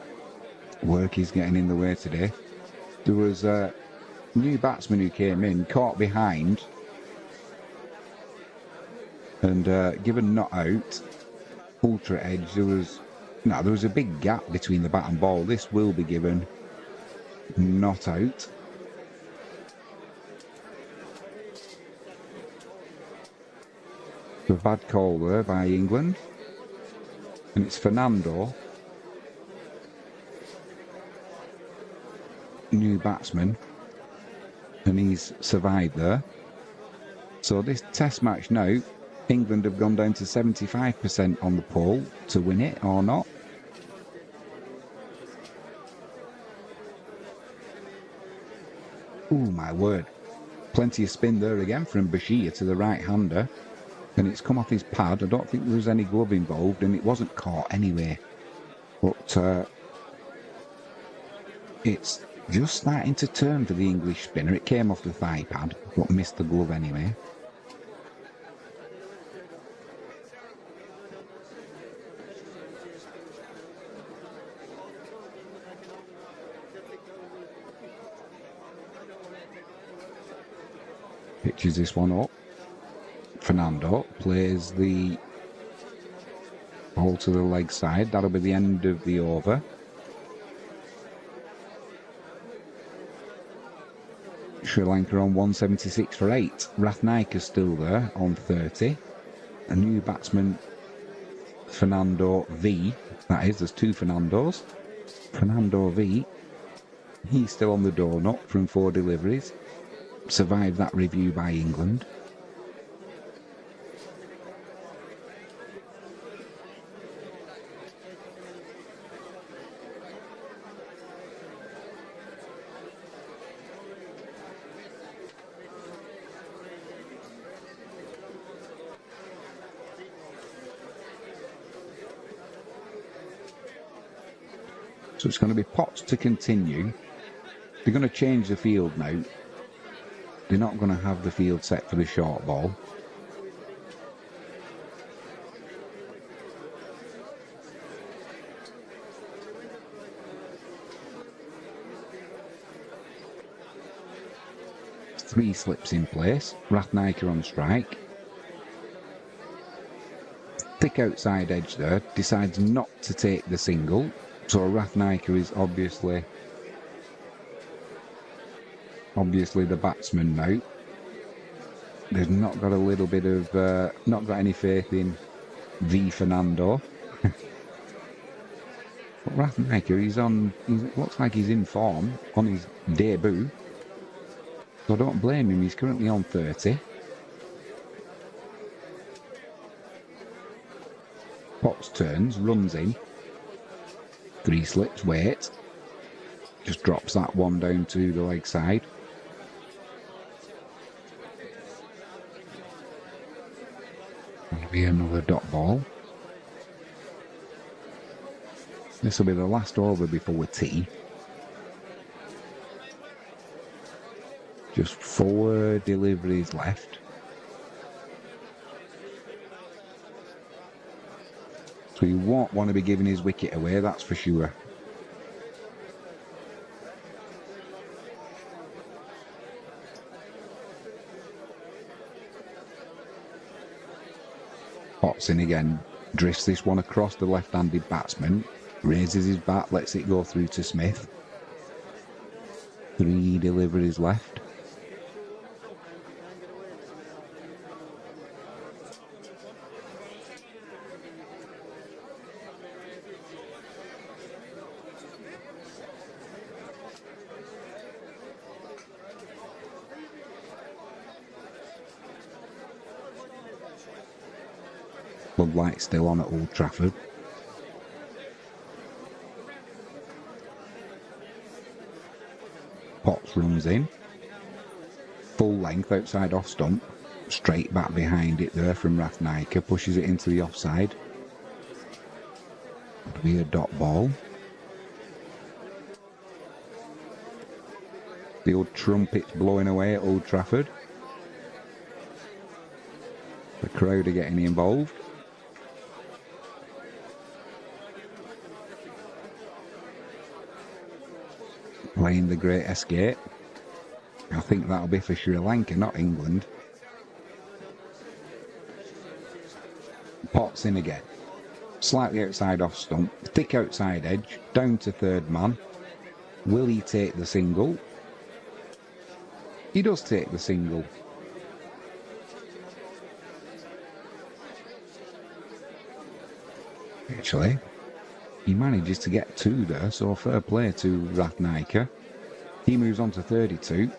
Work is getting in the way today. There was a new batsman who came in, caught behind, and given not out, ultra edge. There was a big gap between the bat and ball. This will be given not out. A bad call there by England. And it's Fernando, new batsman, and he's survived there. So this test match now, England have gone down to 75% on the poll to win it or not. Oh my word. Plenty of spin there again from Bashir to the right-hander. And it's come off his pad. I don't think there was any glove involved, and it wasn't caught anyway. But it's just starting to turn for the English spinner. It came off the thigh pad, but missed the glove anyway. Pitches this one up. Fernando plays the ball to the leg side. That'll be the end of the over. Sri Lanka on 176 for 8. Rathnaiker's still there on 30. A new batsman, Fernando V. That is, there's two Fernandos. Fernando V. He's still on the doorknob from 4 deliveries. Survived that review by England. So it's going to be Potts to continue. They're going to change the field now. They're not going to have the field set for the short ball. Three slips in place. Rathnaiker on strike. Thick outside edge there. Decides not to take the single. So Rathnaiker is obviously the batsman now. They've not got a little bit of, not got any faith in V Fernando. But Rathnaiker, looks like he's in form on his debut. So I don't blame him, he's currently on 30. Potts turns, runs in. 3 slips, wait. Just drops that one down to the leg side. That'll be another dot ball. This will be the last over before tea. Just 4 deliveries left. So he won't want to be giving his wicket away, that's for sure. Potts in again, drifts this one across the left-handed batsman, raises his bat, lets it go through to Smith. 3 deliveries left. Floodlights still on at Old Trafford. Potts runs in. Full length outside off stump. Straight back behind it there from Rathnaiker. Pushes it into the offside. It'll be a dot ball. The old trumpets blowing away at Old Trafford. The crowd are getting involved. Playing the Great Escape. I think that'll be for Sri Lanka, not England. Potts in again. Slightly outside off stump. Thick outside edge. Down to third man. Will he take the single? He does take the single. Actually, he manages to get 2 there, so fair play to Rathnaiker. He moves on to 32.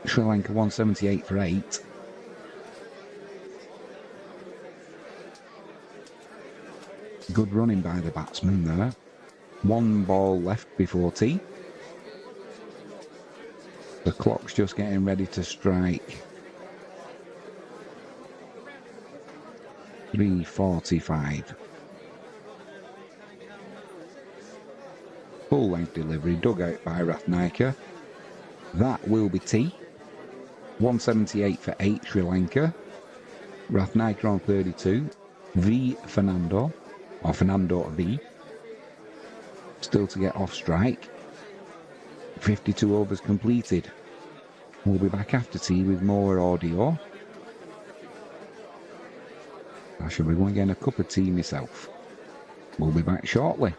Sri Lanka 178 for 8. Good running by the batsman there. 1 ball left before tea. The clock's just getting ready to strike 3:45. Full length delivery dug out by Rathnaiker. That will be tea. 178 for 8 Sri Lanka. Rathnaiker on 32. V Fernando, or Fernando V. Still to get off strike. 52 overs completed. We'll be back after tea with more audio. I shall be going getting a cup of tea myself. We'll be back shortly.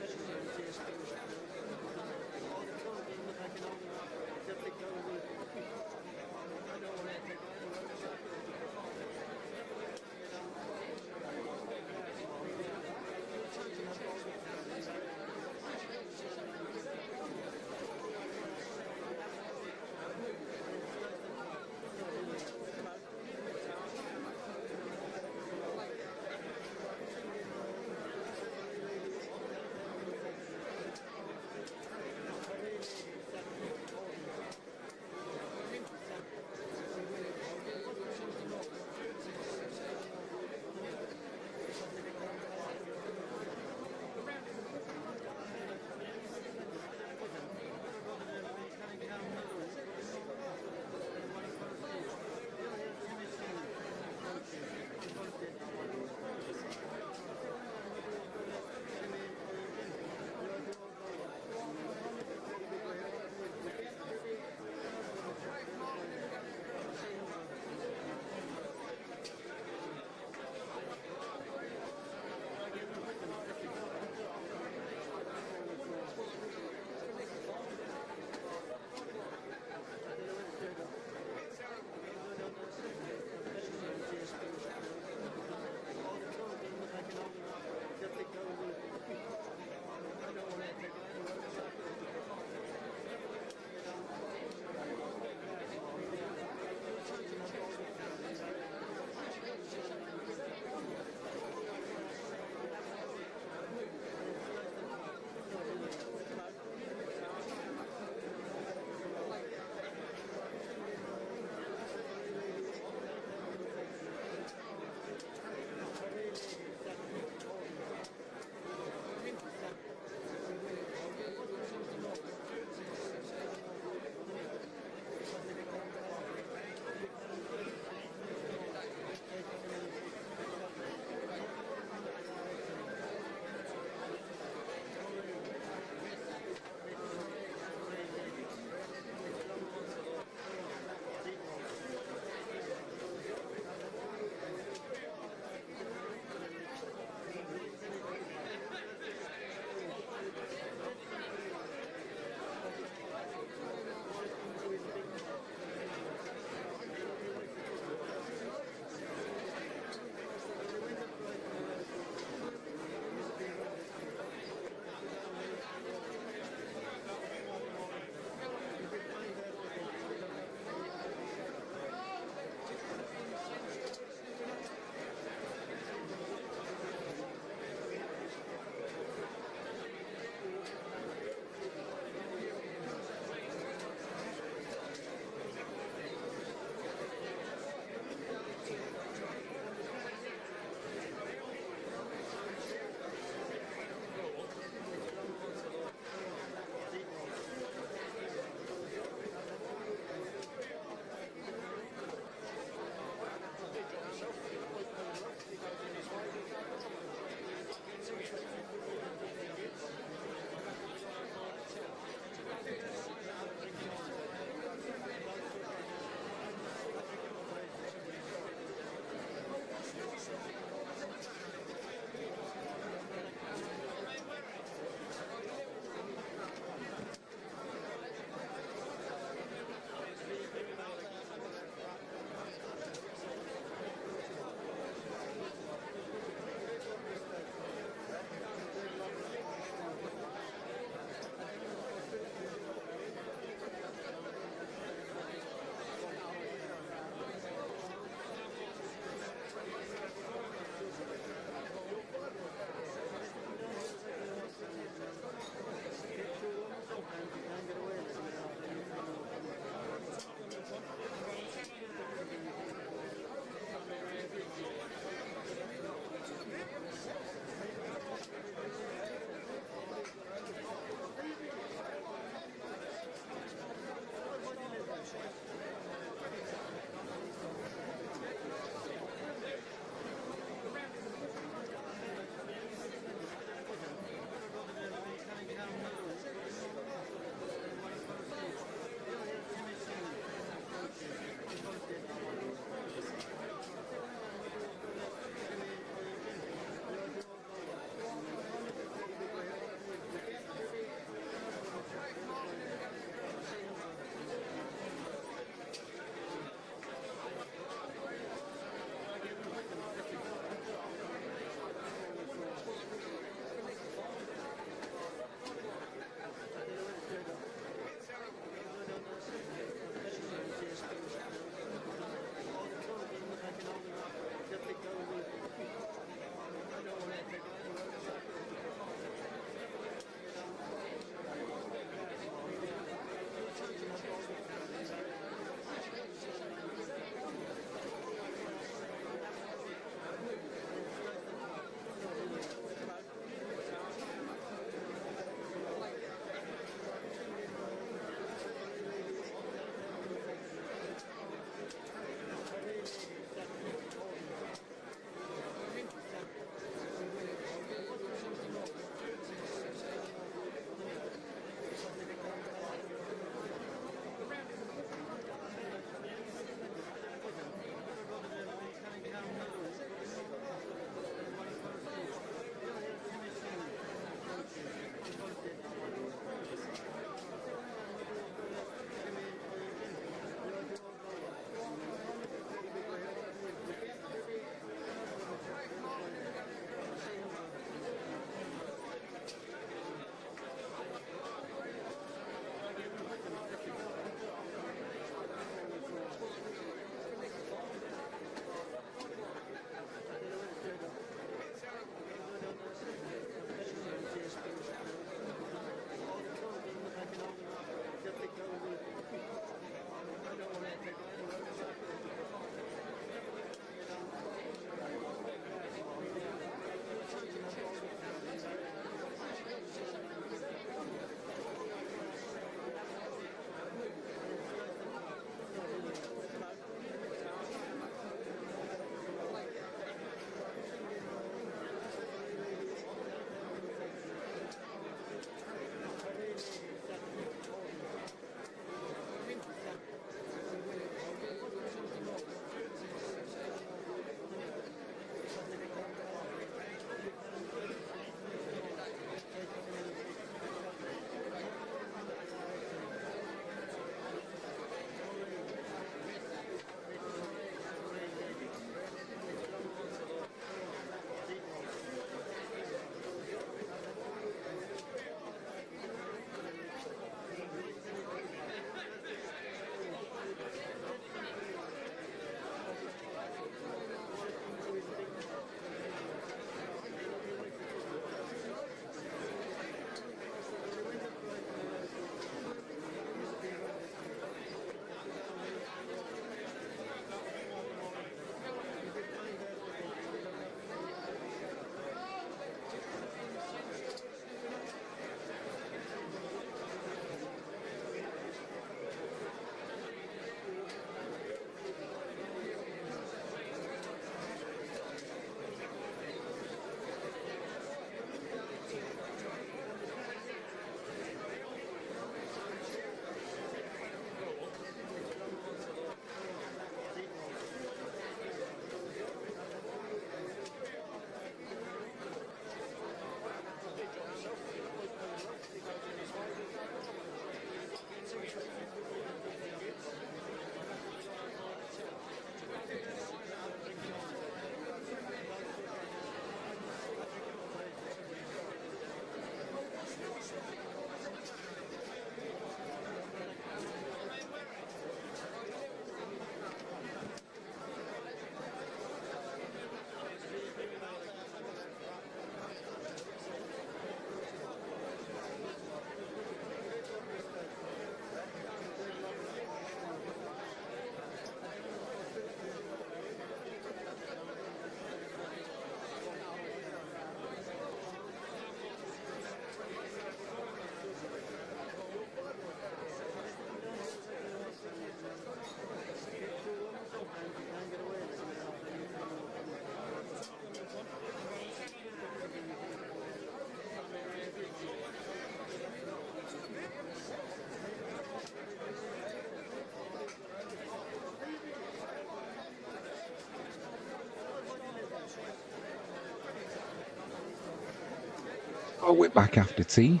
Oh, we're back after tea.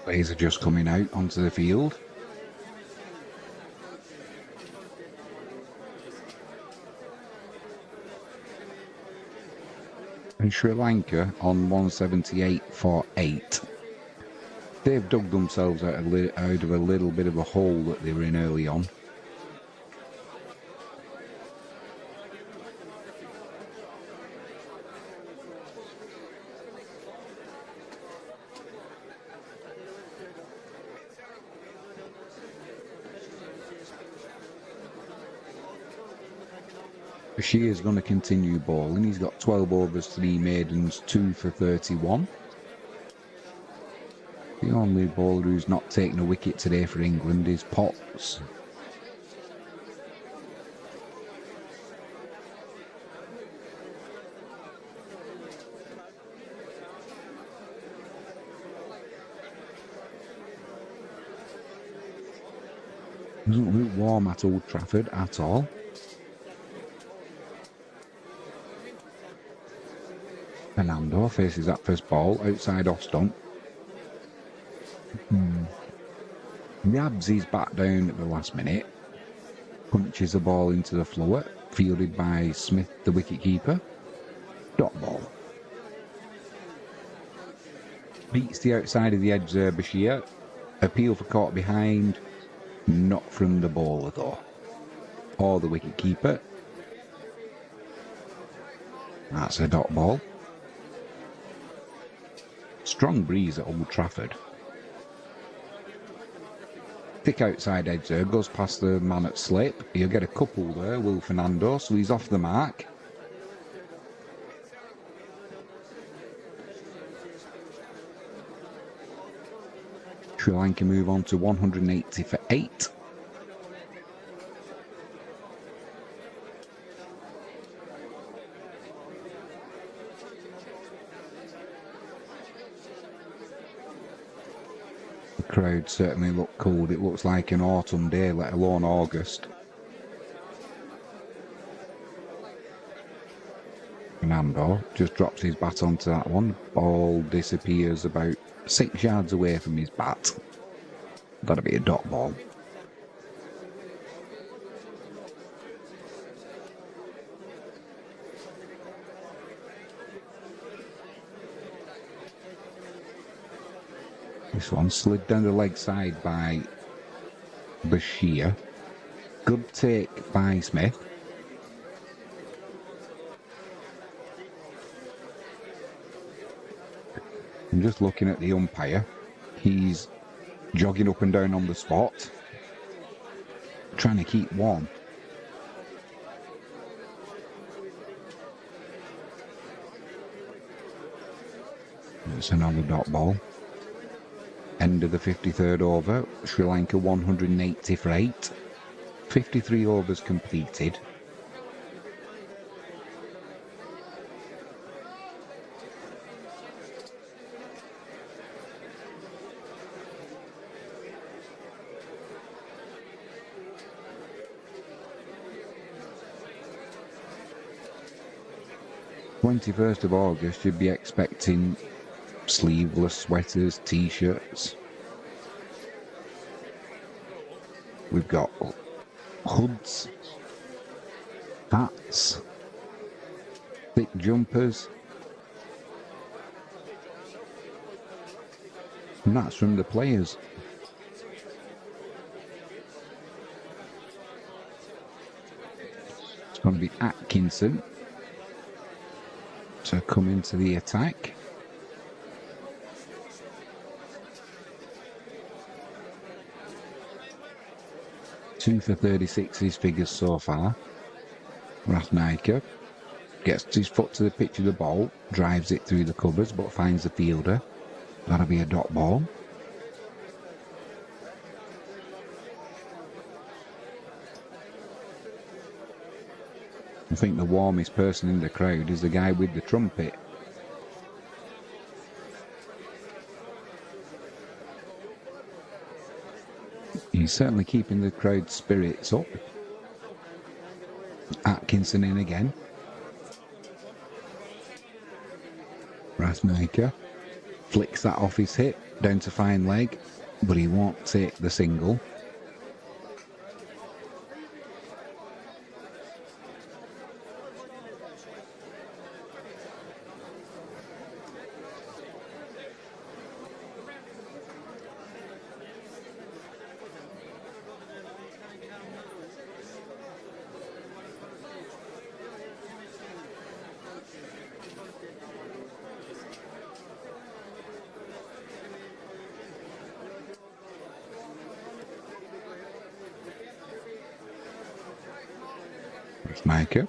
Players are just coming out onto the field. And Sri Lanka on 178 for 8. They've dug themselves out of a little bit of a hole that they were in early on. She is going to continue bowling. He's got 12 overs, 3 maidens, 2 for 31. The only bowler who's not taken a wicket today for England is Potts. Doesn't look warm at Old Trafford at all. Fernando faces that first ball outside off stump. Yabs his bat down at the last minute. Punches the ball into the floor, fielded by Smith, the wicketkeeper. Dot ball. Beats the outside of the edge there, Bashir. Appeal for caught behind. Not from the bowler though. Or the wicketkeeper. That's a dot ball. Strong breeze at Old Trafford. Thick outside edge there, goes past the man at slip. He'll get a couple there, Will Fernando, so he's off the mark. Sri Lanka move on to 180 for 8. The crowd certainly look cold. It looks like an autumn day, let alone August. Fernando just drops his bat onto that one. Ball disappears about 6 yards away from his bat. That'll be a dot ball. This one slid down the leg side by Bashir. Good take by Smith. I'm just looking at the umpire. He's jogging up and down on the spot, trying to keep warm. It's another dot ball. End of the 53rd over. Sri Lanka 180 for 8. 53 overs completed. August 21st, you'd be expecting sleeveless sweaters, t-shirts. We've got hoods, hats, thick jumpers. And that's from the players. It's going to be Atkinson to come into the attack. Two for 36 his figures so far. Rathnaiker gets his foot to the pitch of the ball, drives it through the covers but finds the fielder. That'll be a dot ball. I think the warmest person in the crowd is the guy with the trumpet. He's certainly keeping the crowd's spirits up. Atkinson in again. Rathnaiker flicks that off his hip, down to fine leg, but he won't take the single. Rathnaiker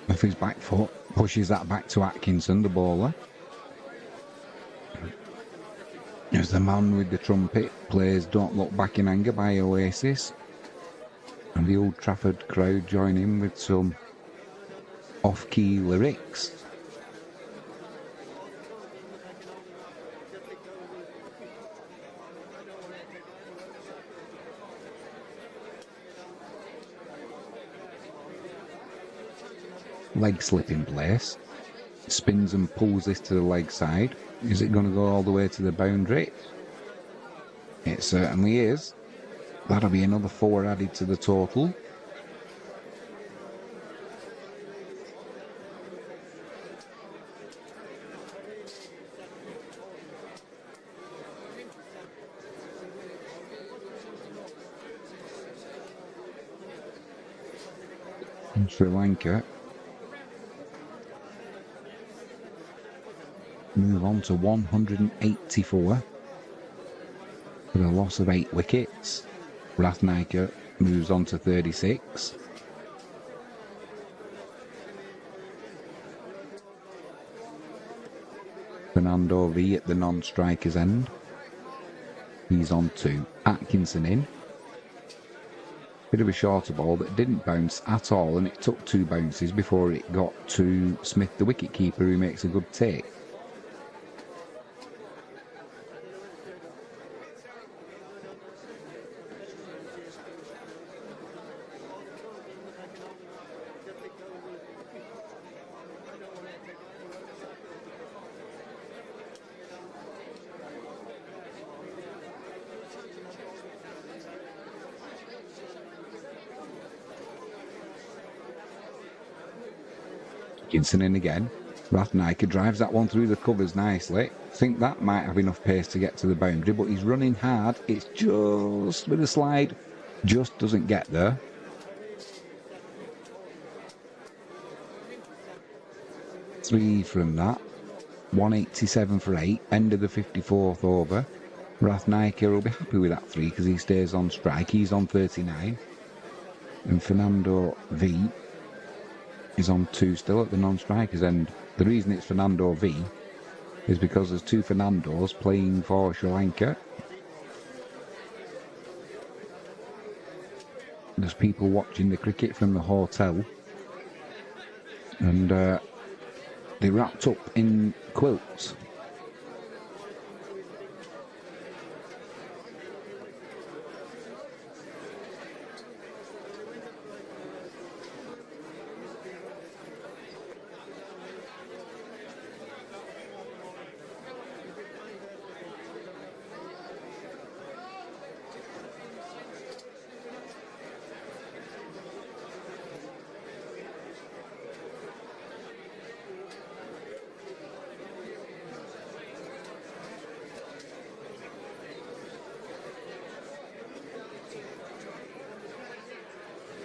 off his back foot, pushes that back to Atkinson, the bowler. As the man with the trumpet plays Don't Look Back in Anger by Oasis, and the Old Trafford crowd join in with some off-key lyrics. Leg slip in place, spins and pulls this to the leg side. Is it going to go all the way to the boundary? It certainly is. That'll be another 4 added to the total. And Sri Lanka move on to 184 with a loss of 8 wickets. Rathnaiker moves on to 36. Fernando V at the non-striker's end. He's on 2. Atkinson in. Bit of a shorter ball that didn't bounce at all, and it took 2 bounces before it got to Smith, the wicket-keeper, who makes a good take. Atkinson in again. Rathnaiker drives that one through the covers nicely. Think that might have enough pace to get to the boundary, but he's running hard. It's just with a slide. Just doesn't get there. Three from that. 187 for 8. End of the 54th over. Rathnaiker will be happy with that 3 because he stays on strike. He's on 39. And Fernando V is on 2 still at the non-strikers end. The reason it's Fernando V is because there's 2 Fernandos playing for Sri Lanka. There's people watching the cricket from the hotel, and they wrapped up in quilts.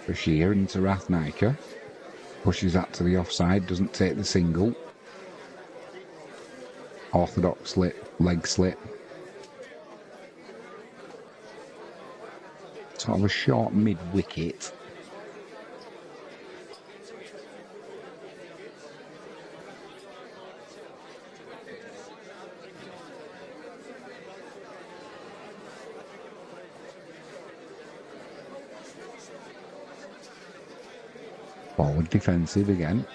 Bashir into Rathnaiker. Pushes that to the offside, doesn't take the single. Orthodox slip, leg slip. Sort of a short mid-wicket. Forward defensive again.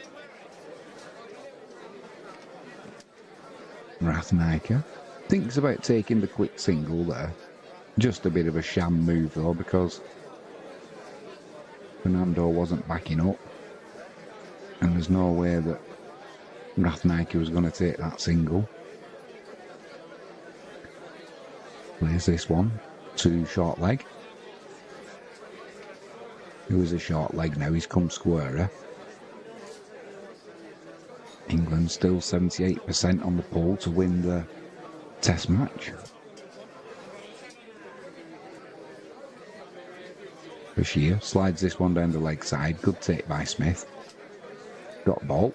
Rathnaiker thinks about taking the quick single there. Just a bit of a sham move though, because Fernando wasn't backing up. And there's no way that Rathnike was going to take that single. Plays this one to short leg. It was a short leg now, he's come squarer. England still 78% on the poll to win the Test match. Bashir slides this one down the leg side. Good take by Smith. Dot ball.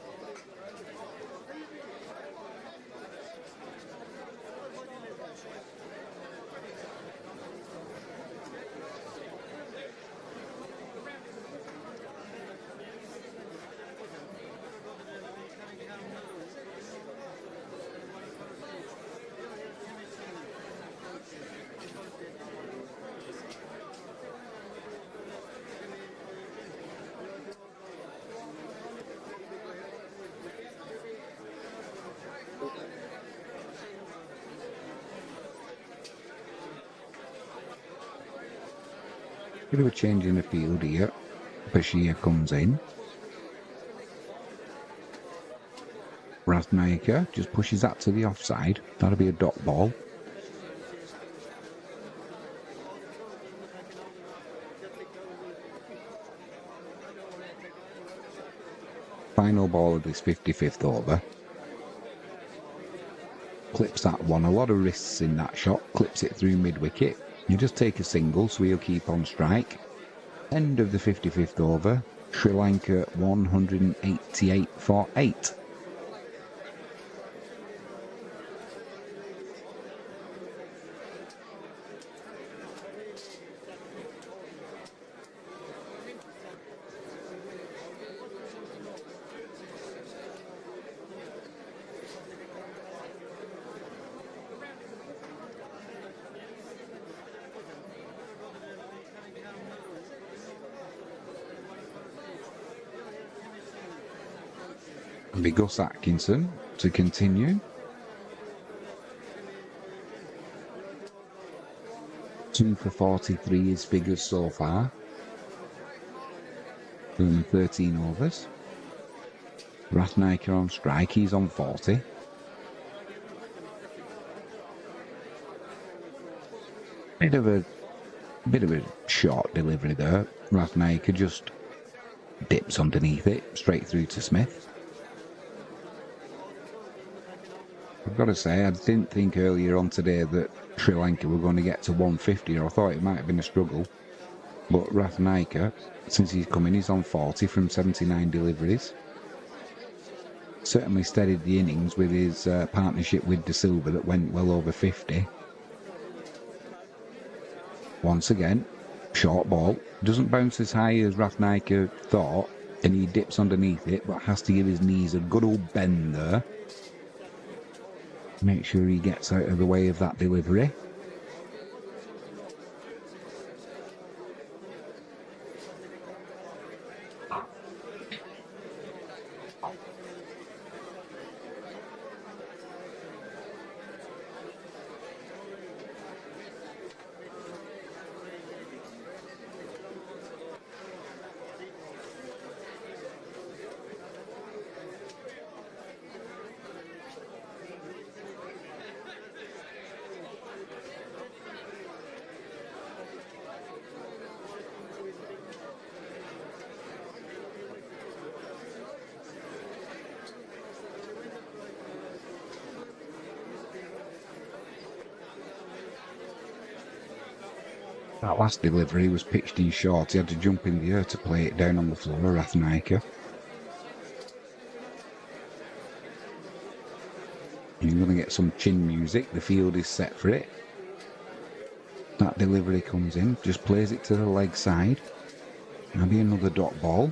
Bit of a change in the field here. Bashir comes in. Rathnike just pushes that to the offside. That'll be a dot ball. Final ball of this 55th over. Clips that one. A lot of risks in that shot. Clips it through mid-wicket. You just take a single, so he'll keep on strike. End of the 55th over. Sri Lanka 188 for 8. And be Gus Atkinson to continue. 2 for 43 his figures so far. Doing 13 overs. Rathnike on strike, he's on 40. Bit of a short delivery there. Rathnike just dips underneath it, straight through to Smith. I've got to say, I didn't think earlier on today that Sri Lanka were going to get to 150, or I thought it might have been a struggle. But Rathnike, since he's come in, he's on 40 from 79 deliveries. Certainly steadied the innings with his partnership with De Silva that went well over 50. Once again, short ball. Doesn't bounce as high as Rathnike thought, and he dips underneath it, but has to give his knees a good old bend there. Make sure he gets out of the way of that delivery. That last delivery was pitched in short. He had to jump in the air to play it down on the floor, Rathnike. You're going to get some chin music. The field is set for it. That delivery comes in, just plays it to the leg side. Maybe another dot ball.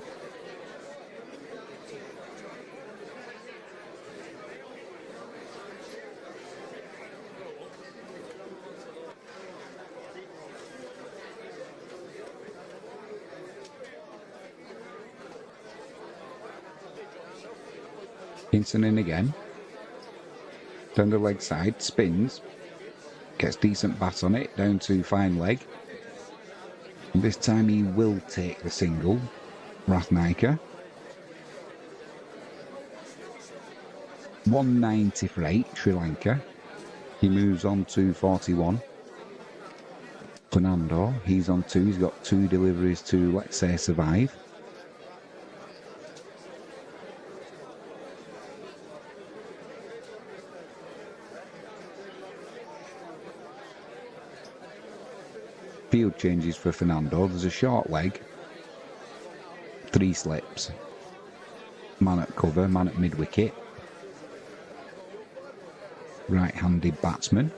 Hinson in again. Down the leg side, spins. Gets decent bat on it, down to fine leg. And this time he will take the single. Rathnike. 190 for 8, Sri Lanka. He moves on to 41. Fernando, he's on 2. He's got 2 deliveries to, let's say, survive. Field changes for Fernando. There's a short leg. 3 slips. Man at cover, man at mid-wicket. Right-handed batsman.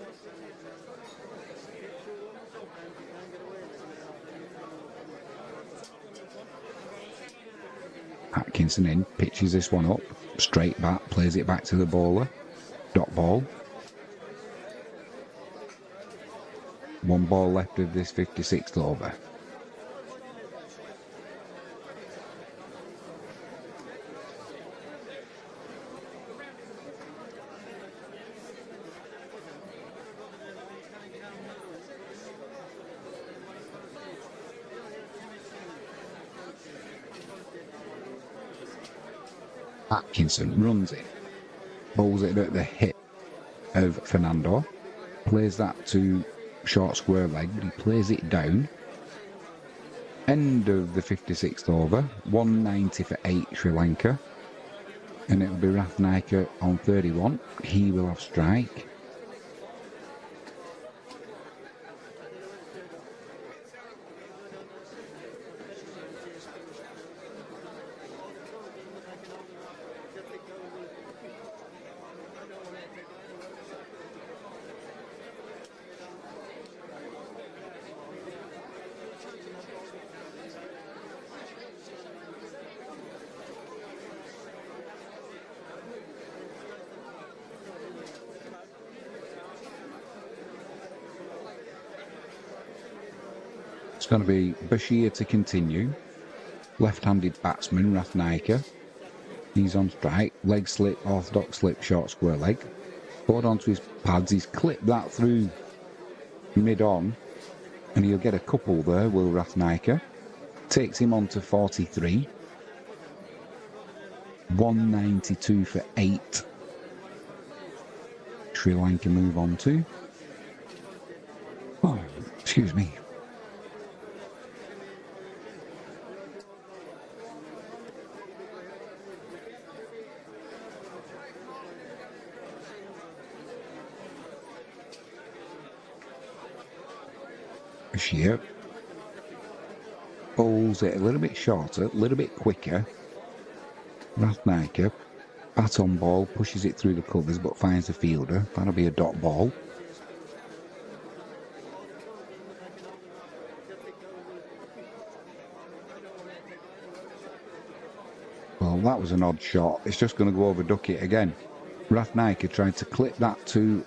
Atkinson in, pitches this one up. Straight bat, plays it back to the bowler. Dot ball. 1 ball left of this 56th over. Atkinson runs it, bowls it at the hip of Fernando, plays that to short square leg, but he plays it down. End of the 56th over, 190 for 8 Sri Lanka, and it'll be Rathnaiker on 31. He will have strike. It's going to be Bashir to continue. Left-handed batsman, Rathnaiker. He's on strike. Leg slip, orthodox slip, short square leg. Bowled onto his pads. He's clipped that through mid-on. And he'll get a couple there, Will Rathnaiker. Takes him on to 43. 192 for 8. Sri Lanka move on to. Oh, excuse me. Bashir bowls it a little bit shorter, a little bit quicker. Rathnaiker, bat on ball, pushes it through the covers but finds the fielder. That'll be a dot ball. Well, that was an odd shot. It's just going to go over Duckett again. Rathnaiker tried to clip that to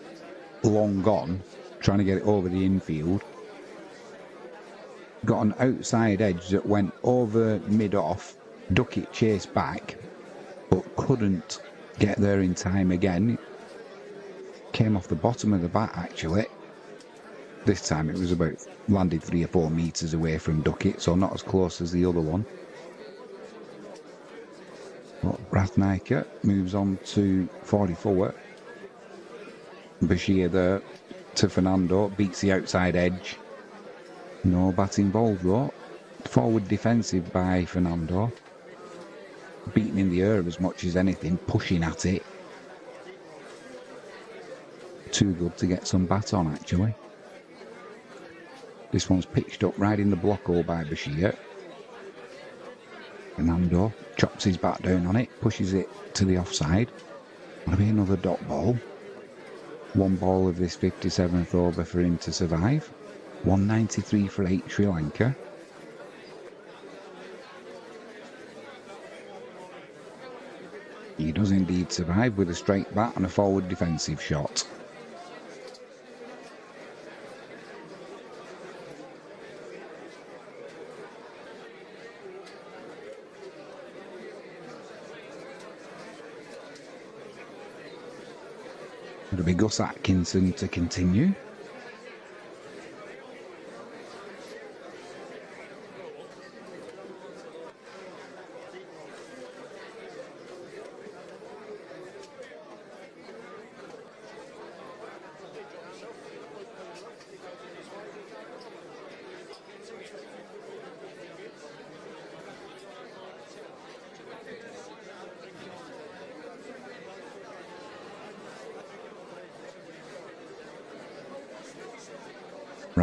long gone, trying to get it over the infield. Got an outside edge that went over mid-off. Duckett chased back, but couldn't get there in time again. Came off the bottom of the bat, actually. This time it was about landed 3 or 4 metres away from Duckett, so not as close as the other one. But Rathnaiker moves on to 44. Bashir there to Fernando, beats the outside edge. No bat involved though. Forward defensive by Fernando. Beaten in the air as much as anything, pushing at it. Too good to get some bat on, actually. This one's pitched up right in the block hole by Bashir. Fernando chops his bat down on it, pushes it to the offside. That'll be another dot ball. 1 ball of this 57th over for him to survive. 193 for 8 Sri Lanka. He does indeed survive with a straight bat and a forward defensive shot. It'll be Gus Atkinson to continue.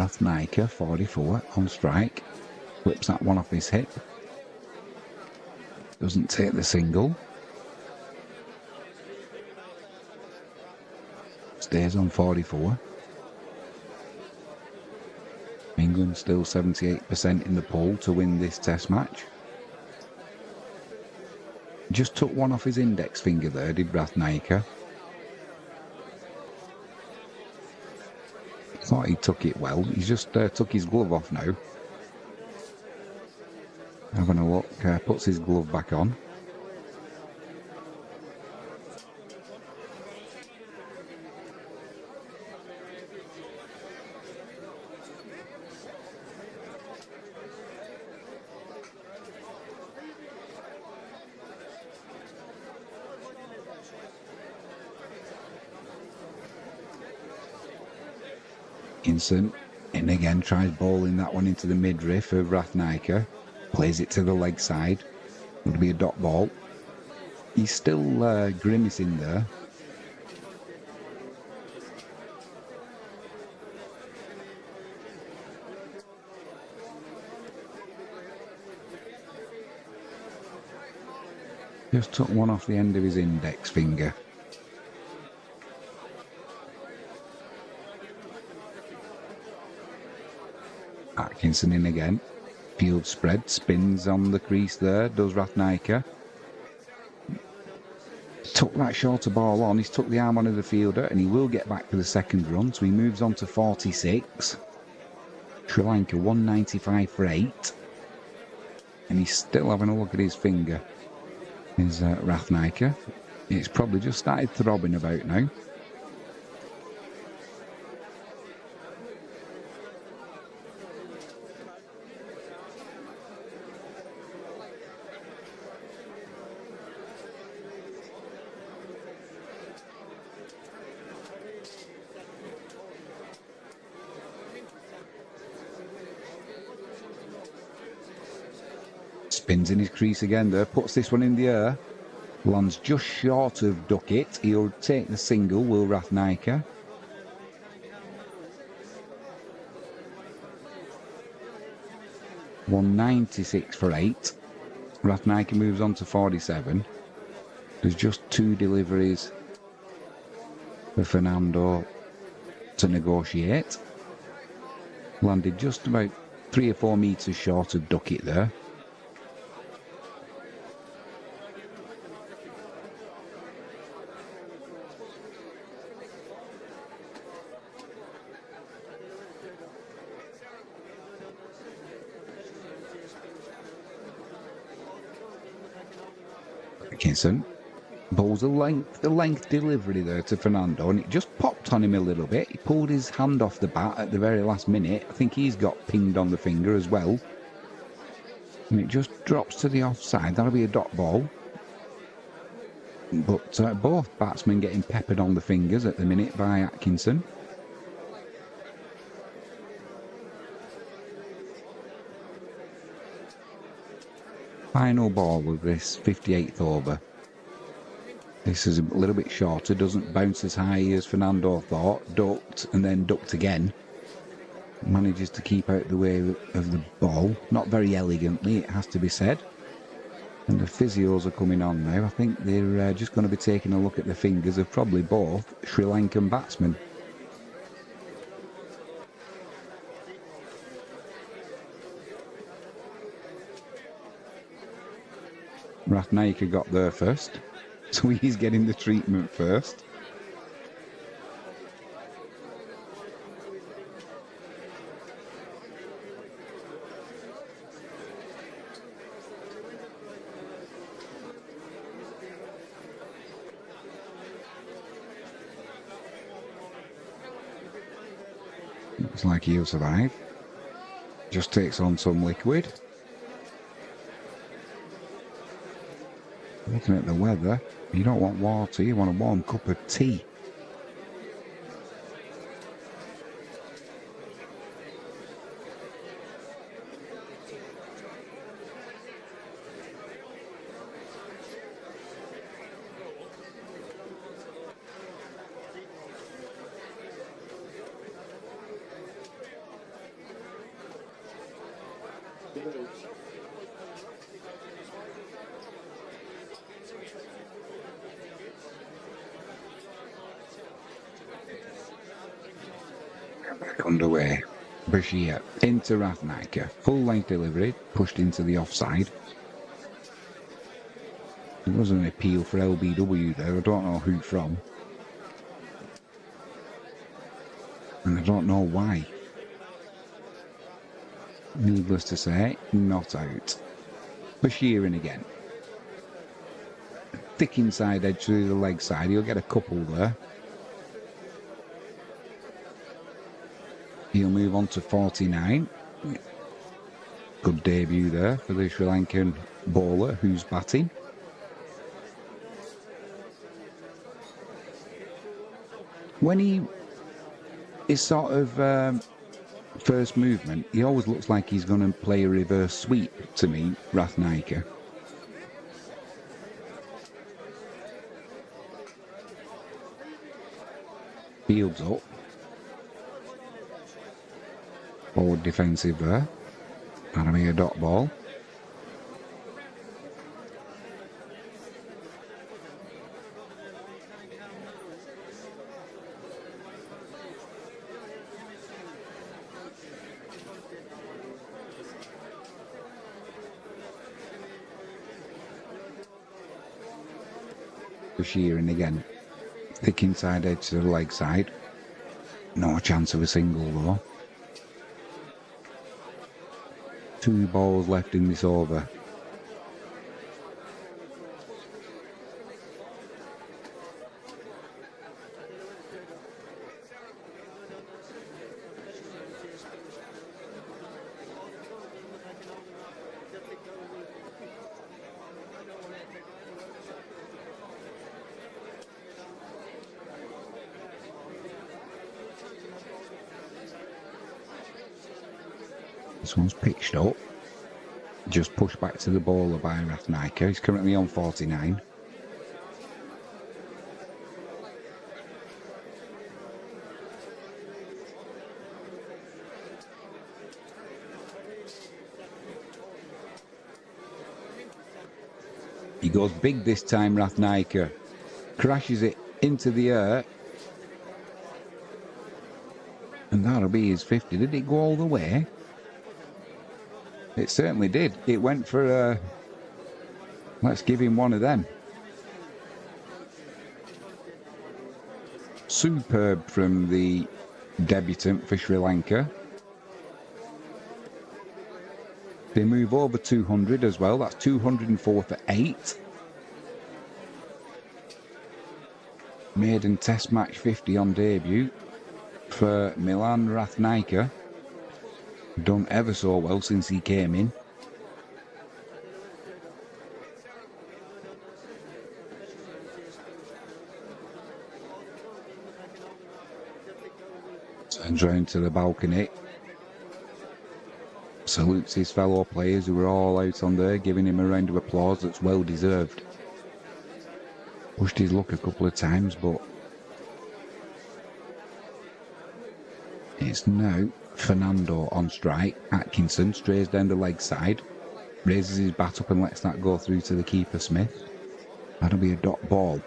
Rathnaiker, 44, on strike. Whips that one off his hip. Doesn't take the single. Stays on 44. England still 78% in the poll to win this test match. Just took one off his index finger there, did Rathnaiker. Thought he took it well. He's just took his glove off now. Having a look, puts his glove back on. Atkinson in again, tries bowling that one into the midriff of Rathnaiker, plays it to the leg side. It'll be a dot ball. He's still grimacing there. Just took one off the end of his index finger. Atkinson in again. Field spread, spins on the crease there, does Rathnaiker. Took that shorter ball on, he's took the arm on of the fielder and he will get back for the second run, so he moves on to 46. Sri Lanka 195 for 8. And he's still having a look at his finger. Is Rathnaiker. It's probably just started throbbing about now. Spins in his crease again there, puts this one in the air. Lands just short of Duckett. He'll take the single, will Rathnaiker. $196 for 8. Rathnaiker moves on to 47. There's just 2 deliveries for Fernando to negotiate. Landed just about 3 or 4 metres short of Duckett there. Atkinson bowls a length delivery there to Fernando, and it just popped on him a little bit. He pulled his hand off the bat at the very last minute. I think he's got pinged on the finger as well. And it just drops to the offside. That'll be a dot ball. But both batsmen getting peppered on the fingers at the minute by Atkinson. Final ball of this 58th over. This is a little bit shorter, doesn't bounce as high as Fernando thought. Ducked and then ducked again. Manages to keep out the way of the ball. Not very elegantly, it has to be said. And the physios are coming on now. I think they're just going to be taking a look at the fingers of probably both Sri Lankan batsmen. Rathnaiker got there first, so he's getting the treatment first. Looks like he'll survive. Just takes on some liquid. Looking at the weather, you don't want water, you want a warm cup of tea. Back underway. Bashir into Rathnaiker. Full length delivery, pushed into the offside. There was an appeal for LBW there. I don't know who from. And I don't know why. Needless to say, not out. Bashir in again. Thick inside edge through the leg side. He'll get a couple there. He'll move on to 49. Good debut there for the Sri Lankan bowler who's batting. When he is sort of first movement, he always looks like he's going to play a reverse sweep to me, Rathnaiker. Fields up. Forward defensive there. That'll be a dot ball. Shearing again. Thick inside edge to the leg side. No chance of a single though. 2 balls left in this over. This one's pitched up. Just pushed back to the bowler by Rathnaiker. He's currently on 49. He goes big this time, Rathnaiker. Crashes it into the air. And that'll be his 50. Did it go all the way? It certainly did. It went for let's give him one of them. Superb from the debutant for Sri Lanka. They move over 200 as well. That's 204 for 8. Maiden Test match 50 on debut for Milan Rathnaiker. Done ever so well since he came in. Turns round to the balcony. Salutes his fellow players who were all out on there, giving him a round of applause that's well deserved. Pushed his luck a couple of times, but it's now Fernando on strike. Atkinson strays down the leg side, raises his bat up and lets that go through to the keeper Smith. That'll be a dot ball.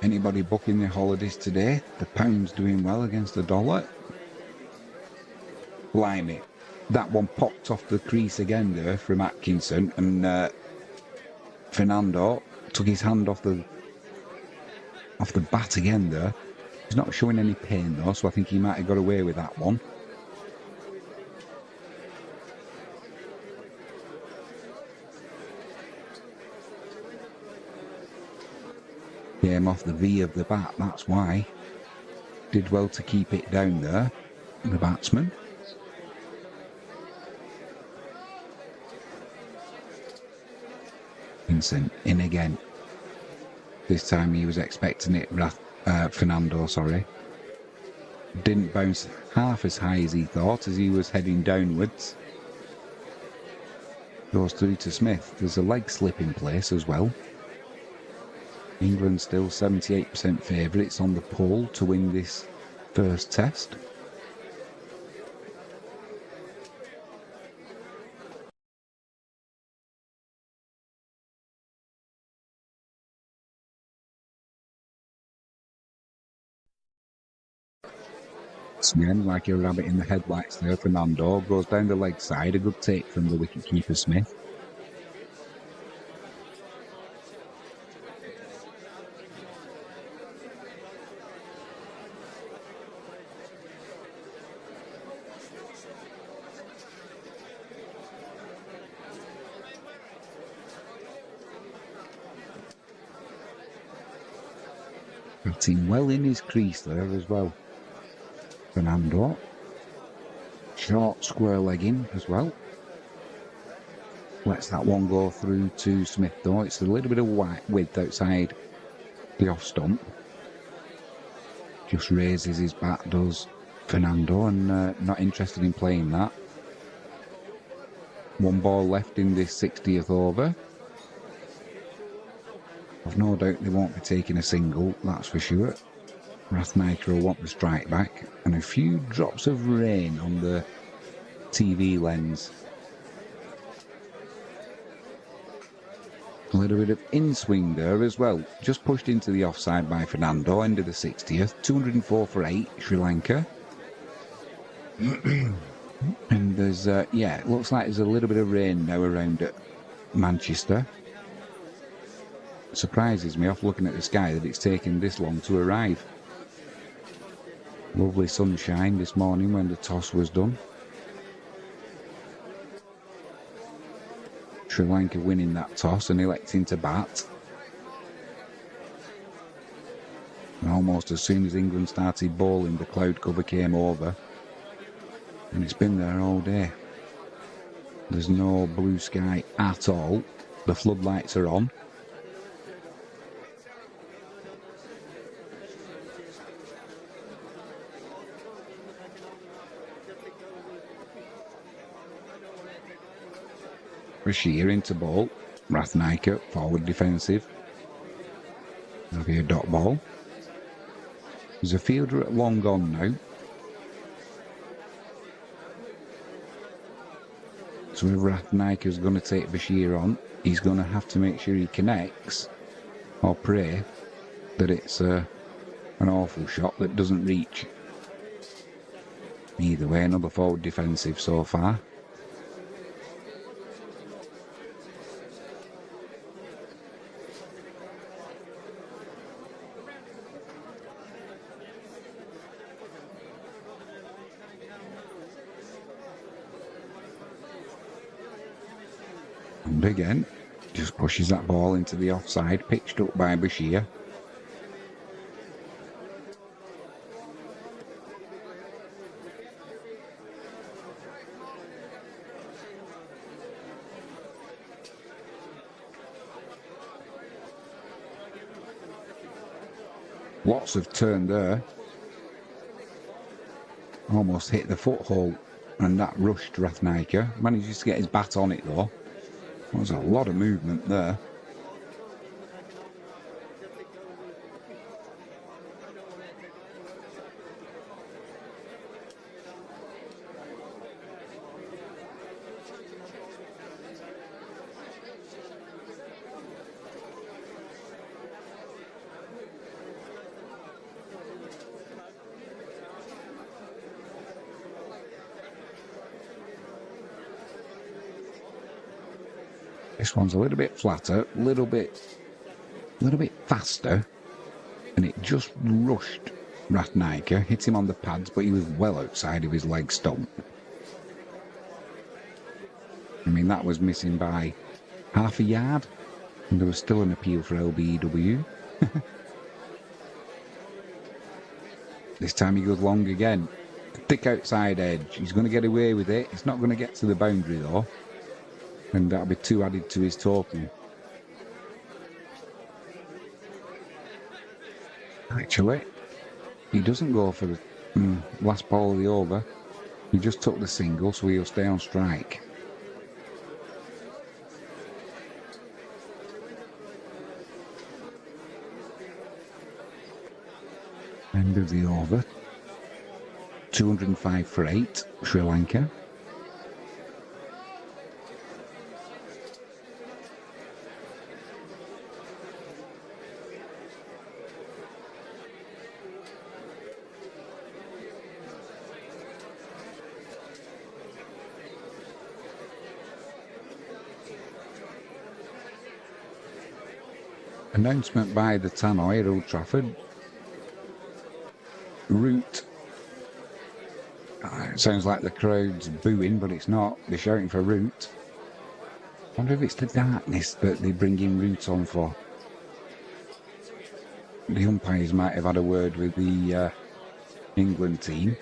Anybody booking their holidays today? The pound's doing well against the dollar. Blimey. That one popped off the crease again there from Atkinson, and Fernando took his hand off the bat again there. He's not showing any pain though, so I think he might have got away with that one. Came off the V of the bat, that's why. Did well to keep it down there, the batsman. Vincent in again. This time he was expecting it, Fernando, sorry. didn't bounce half as high as he thought as he was heading downwards. Goes through to Smith. There's a leg slip in place as well. England still 78% favourites on the poll to win this first test. Again, like a rabbit in the headlights there, Fernando goes down the leg side. A good take from the wicketkeeper Smith. Batting well in his crease there as well. Fernando. Short square legging as well. Lets that one go through to Smith though. It's a little bit of width outside the off stump. Just raises his bat, does Fernando, and not interested in playing that. One ball left in this 60th over. I've no doubt they won't be taking a single, that's for sure. Rathnaiker will want the strike back, and a few drops of rain on the TV lens. A little bit of in-swing there as well. Just pushed into the offside by Fernando, end of the 60th. 204 for 8, Sri Lanka. And there's, it looks like there's a little bit of rain now around at Manchester. It surprises me off looking at the sky that it's taken this long to arrive. Lovely sunshine this morning when the toss was done. Sri Lanka winning that toss and electing to bat. And almost as soon as England started bowling, the cloud cover came over. And it's been there all day. There's no blue sky at all. The floodlights are on. Bashir into ball. Rathnaiker forward defensive. There'll be a dot ball. There's a fielder at long on now. So if Rathnaiker's going to take Bashir on, he's going to have to make sure he connects or pray that it's an awful shot that doesn't reach. Either way, another forward defensive so far. And again, just pushes that ball into the offside, pitched up by Bashir. Lots of turn there. Almost hit the foothole, and that rushed Rathnaiker. Manages to get his bat on it though. There's a lot of movement there. This one's a little bit flatter, a little bit faster, and it just rushed Rathnaiker, hit him on the pads, but he was well outside of his leg stump. I mean, that was missing by half a yard, and there was still an appeal for LBEW. This time he goes long again. Thick outside edge. He's going to get away with it. It's not going to get to the boundary though. And that'll be 2 added to his total. Actually, he doesn't go for Last ball of the over. He just took the single, so he'll stay on strike. End of the over. 205 for 8, Sri Lanka. Announcement by the tannoy at Old Trafford. Root. It sounds like the crowd's booing, but it's not. They're shouting for Root. I wonder if it's the darkness that they bring in Root on for. The umpires might have had a word with the England team.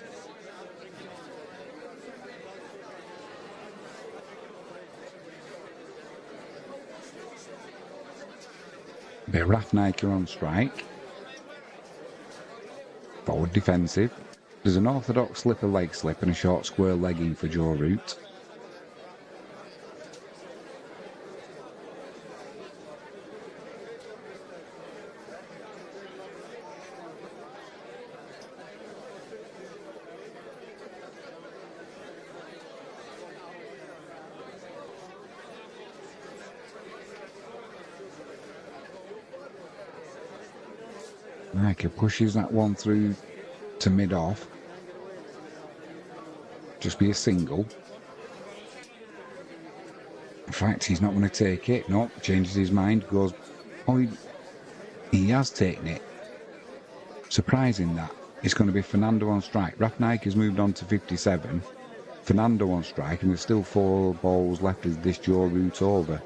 They're Rafnaika on strike. Forward defensive. There's an orthodox slipper leg slip and a short square legging for Joe Root. Nika pushes that one through to mid-off. Just be a single. In fact, he's not going to take it. No, changes his mind, goes... Oh, he has taken it. Surprising that. It's going to be Fernando on strike. Rafnaik has moved on to 57. Fernando on strike, and there's still 4 balls left as this Joe Root over.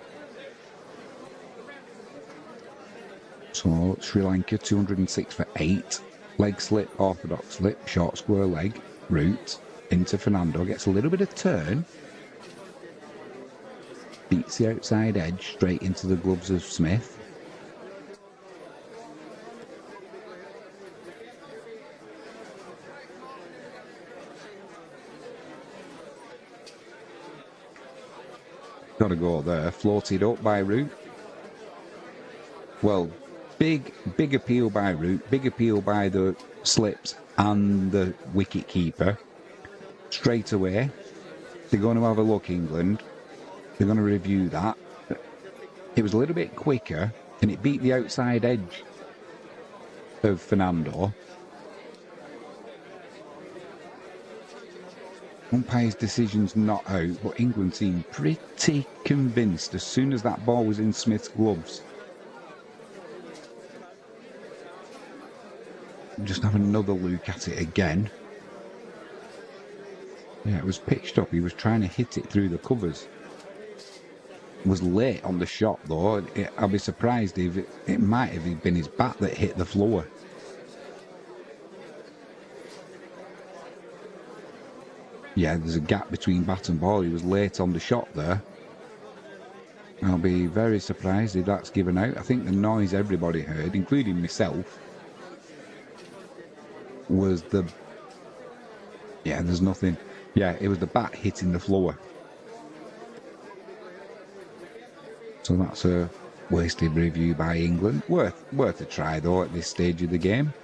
So, Sri Lanka 206 for 8. Leg slip, orthodox slip, short square leg, Root, into Fernando. Gets a little bit of turn. Beats the outside edge straight into the gloves of Smith. Got to go there. Floated up by Root. Well, big appeal by Root. Big appeal by the slips and the wicket keeper. Straight away, they're going to have a look, England. They're going to review that. It was a little bit quicker, and it beat the outside edge of Fernando. Umpire's decision's not out, but England seemed pretty convinced as soon as that ball was in Smith's gloves. Just have another look at it again. Yeah, it was pitched up. He was trying to hit it through the covers. Was late on the shot though. I'll be surprised if it might have been his bat that hit the floor. Yeah, there's a gap between bat and ball. He was late on the shot there. I'll be very surprised if that's given out. I think the noise everybody heard, including myself, was the... Yeah, there's nothing. Yeah, it was the bat hitting the floor. So that's a wasted review by England. Worth a try though at this stage of the game.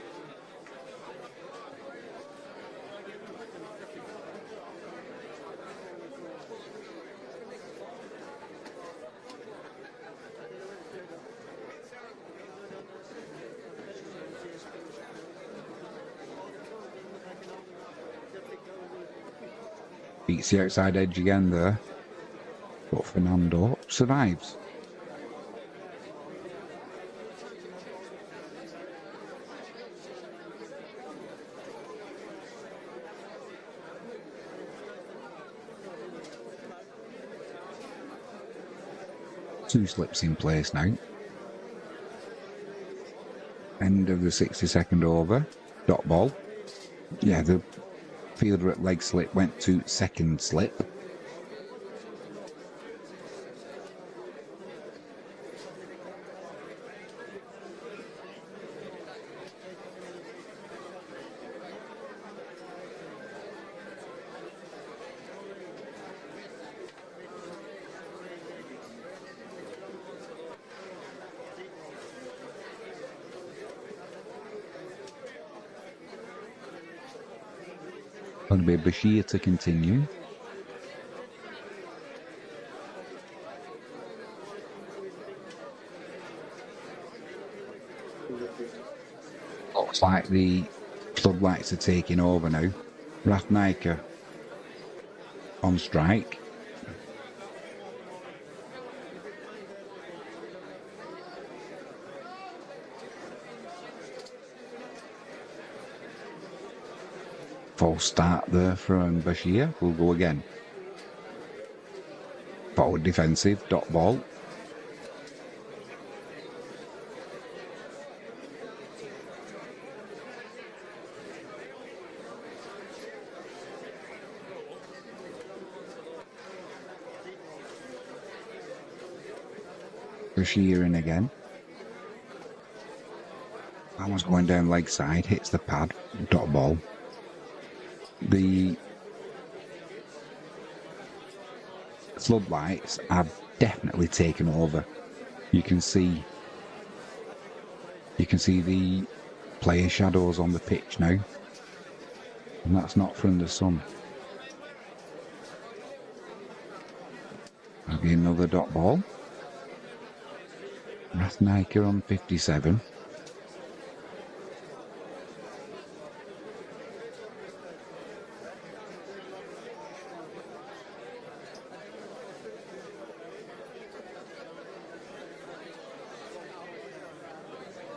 Beats the outside edge again there. But Fernando survives. Two slips in place now. End of the 62nd over. Dot ball. Yeah, the fielder at leg slip went to second slip. Going to be Bashir to continue. Looks like the floodlights are taking over now. Ratnaika on strike. False start there from Bashir. We'll go again. Forward defensive, dot ball. Bashir in again. That one's going down leg side, hits the pad, dot ball. The floodlights have definitely taken over. You can see the player shadows on the pitch now, and that's not from the sun. That'll be another dot ball. Ratnaika on 57.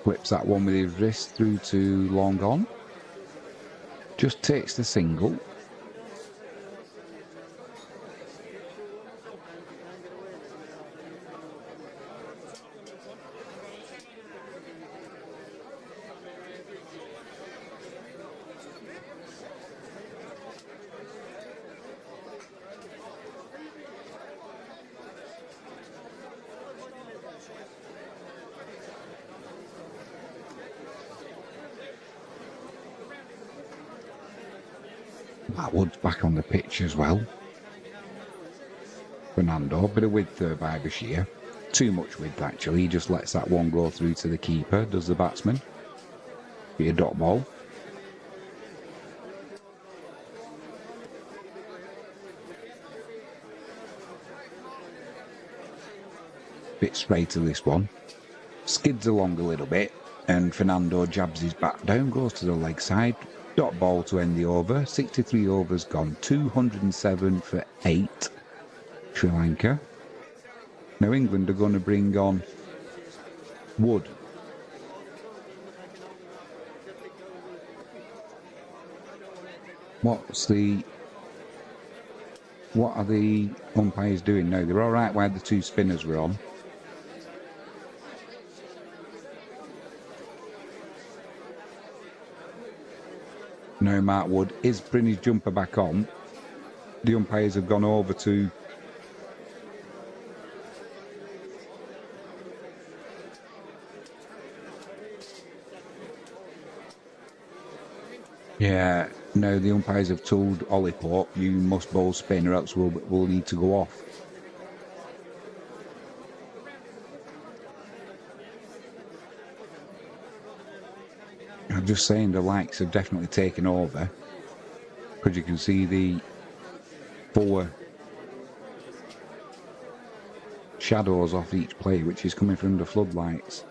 Whips that one with his wrist through to long on. Just takes the single. Atwood's back on the pitch as well. Fernando, bit of width there by Bashir. Too much width actually, he just lets that one go through to the keeper, does the batsman. Be a dot ball. Bit straight to this one. Skids along a little bit, and Fernando jabs his bat down, goes to the leg side. Dot ball to end the over. 63 overs gone. 207 for 8. Sri Lanka. Now England are going to bring on Wood. What are the umpires doing now? They're all right while the two spinners were on. Now Mark Wood is bringing his jumper back on. The umpires have gone over to no, the umpires have told Ollie Pope, you must bowl spin or else we'll need to go off. I'm just saying the lights have definitely taken over, because you can see the 4 shadows off each player, which is coming from the floodlights.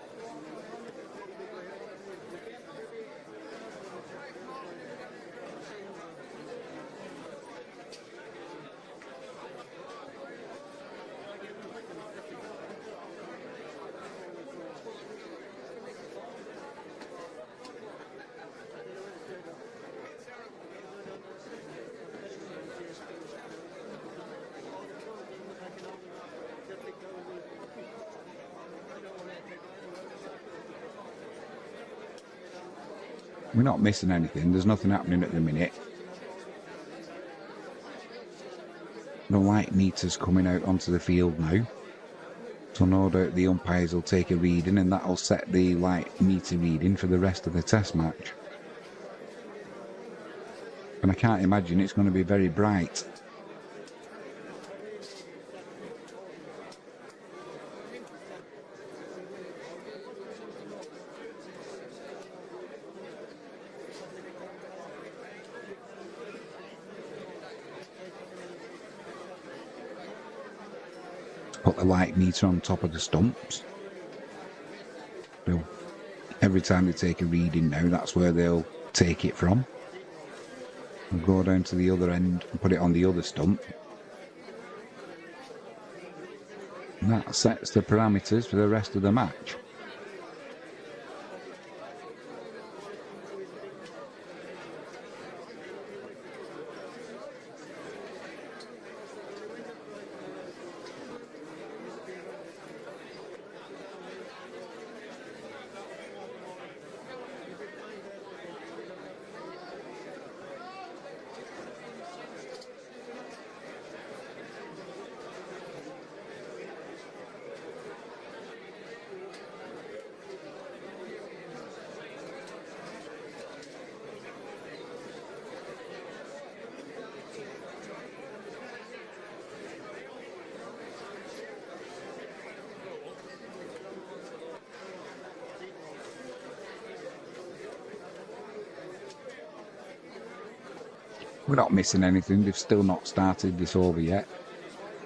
We're not missing anything. There's nothing happening at the minute. The light meter's coming out onto the field now. So no doubt the umpires will take a reading and that'll set the light meter reading for the rest of the test match. And I can't imagine it's going to be very bright. Put the light meter on top of the stumps. So every time they take a reading now, that's where they'll take it from. We'll go down to the other end and put it on the other stump. And that sets the parameters for the rest of the match. We're not missing anything, they've still not started this over yet.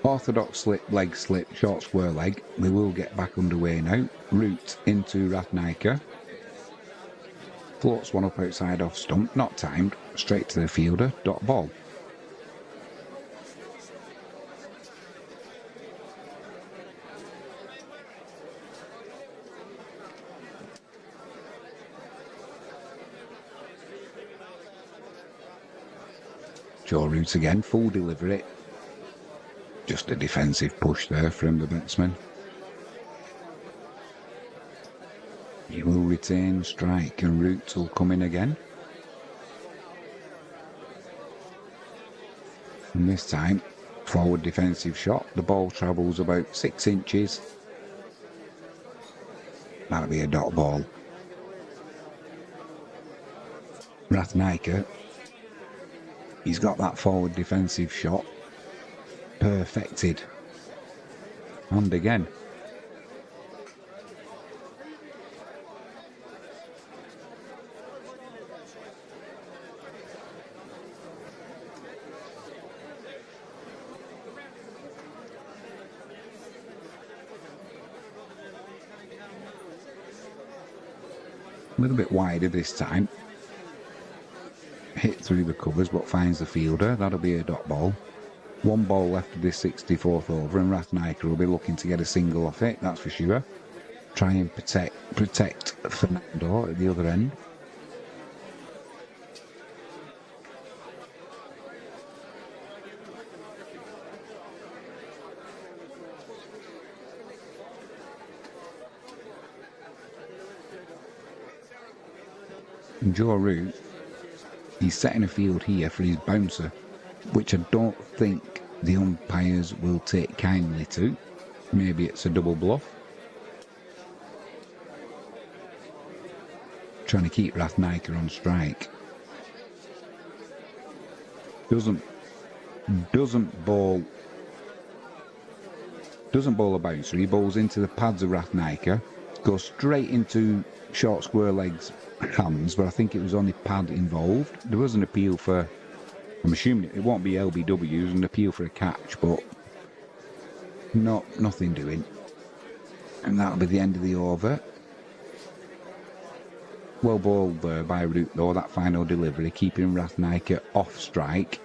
Orthodox slip, leg slip, short square leg. We will get back underway now. Root into Ratnaika. Floats one up outside off stump, not timed, straight to the fielder, dot ball. Joe Root again, full delivery. Just a defensive push there from the batsman. He will retain strike and Root will come in again. And this time, forward defensive shot. The ball travels about 6 inches. That'll be a dot ball. Ratnaika, he's got that forward defensive shot perfected. And again. A little bit wider this time. Hit through the covers but finds the fielder. That'll be a dot ball. One ball left of this 64th over and Ratnaika will be looking to get a single off it, that's for sure. Try and protect Fernando at the other end. And Joe Root, he's setting a field here for his bouncer, which I don't think the umpires will take kindly to. Maybe it's a double bluff. Trying to keep Ratnaika on strike. Doesn't bowl a bouncer. He bowls into the pads of Ratnaika, goes straight into short square legs hands, but I think it was only pad involved. There was an appeal for, I'm assuming it won't be LBWs, an appeal for a catch, but nothing doing. And that'll be the end of the over. Well bowled there by Root though, that final delivery, keeping Ratnaika off strike.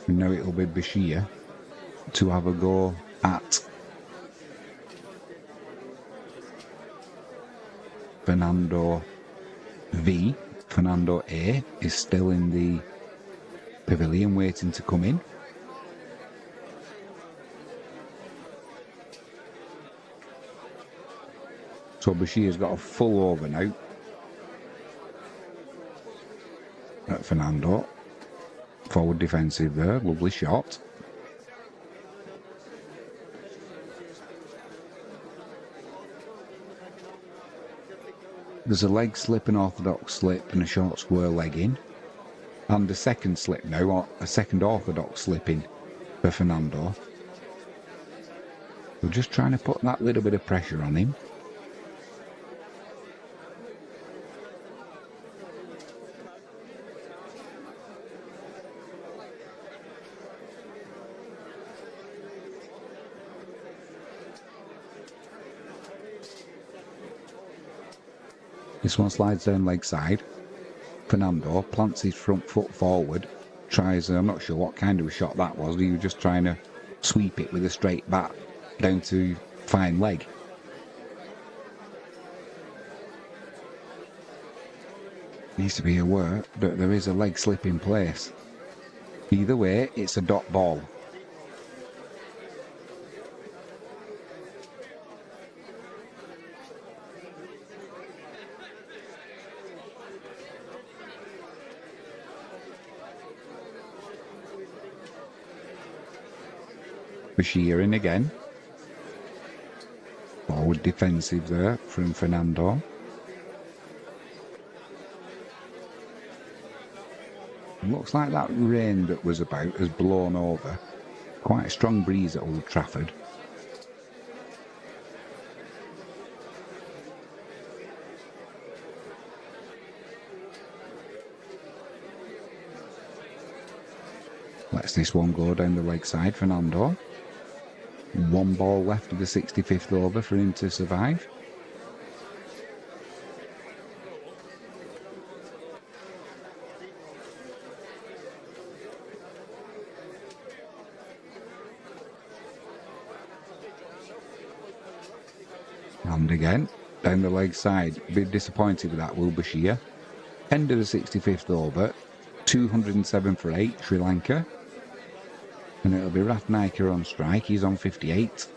And now it'll be Bashir to have a go at Fernando V. Fernando A is still in the pavilion waiting to come in. So Bashir's got a full over now at Fernando. Forward defensive there, lovely shot. There's a leg slip, an orthodox slip and a short square leg in. And a second slip now, or a second orthodox slip in for Fernando. We're just trying to put that little bit of pressure on him. This one slides down leg side. Fernando plants his front foot forward. Tries, I'm not sure what kind of a shot that was. He was just trying to sweep it with a straight bat down to fine leg. Needs to be aware that there is a leg slip in place. Either way, it's a dot ball. Bashir in again. Forward defensive there from Fernando. Looks like that rain that was about has blown over. Quite a strong breeze at Old Trafford. Lets this one go down the leg side, Fernando. One ball left of the 65th over for him to survive. And again, down the leg side. A bit disappointed with that, Will Bashir. End of the 65th over. 207 for 8, Sri Lanka. And it'll be Ratnaker on strike. He's on 58.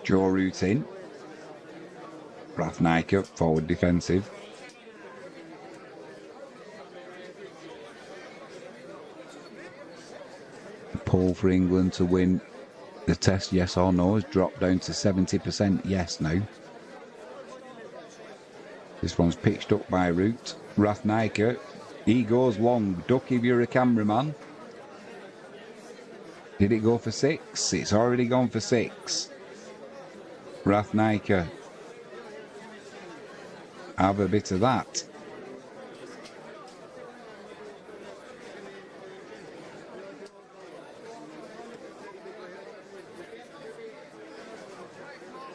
Joe Root in. Ratnaker, forward defensive. Pull for England to win the test, yes or no, has dropped down to 70% yes now. This one's pitched up by Root. Ratnaker, he goes long. Duck if you're a cameraman. Did it go for 6? It's already gone for 6. Ratnaker, have a bit of that.